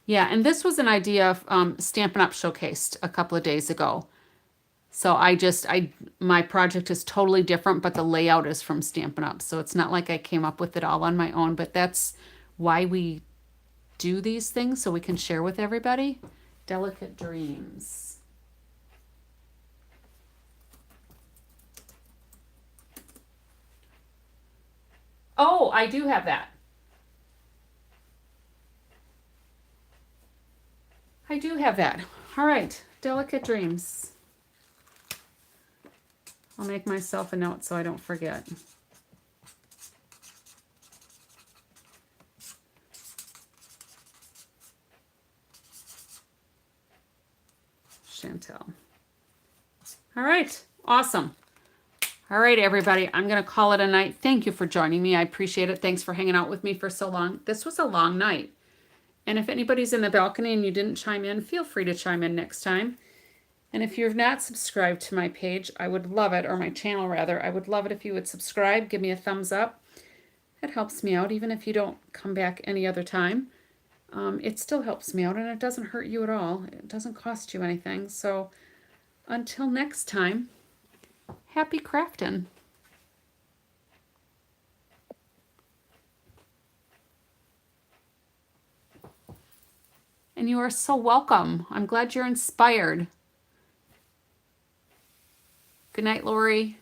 Yeah, and this was an idea Stampin' Up! Showcased a couple of days ago. So my project is totally different, but the layout is from Stampin' Up! So it's not like I came up with it all on my own, but that's why we do these things, so we can share with everybody. Delicate Dreams. Oh, I do have that. I do have that. All right, delicate dreams. I'll make myself a note so I don't forget. Chantel. All right, awesome. All right, everybody, I'm going to call it a night. Thank you for joining me. I appreciate it. Thanks for hanging out with me for so long. This was a long night. And if anybody's in the balcony and you didn't chime in, feel free to chime in next time. And if you're not subscribed to my page, I would love it, or my channel rather, I would love it if you would subscribe, give me a thumbs up. It helps me out, even if you don't come back any other time. It still helps me out, and it doesn't hurt you at all. It doesn't cost you anything. So until next time, happy crafting. And you are so welcome. I'm glad you're inspired. Good night, Lori.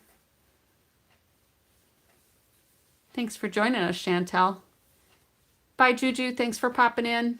Thanks for joining us, Chantel. Bye, Juju. Thanks for popping in.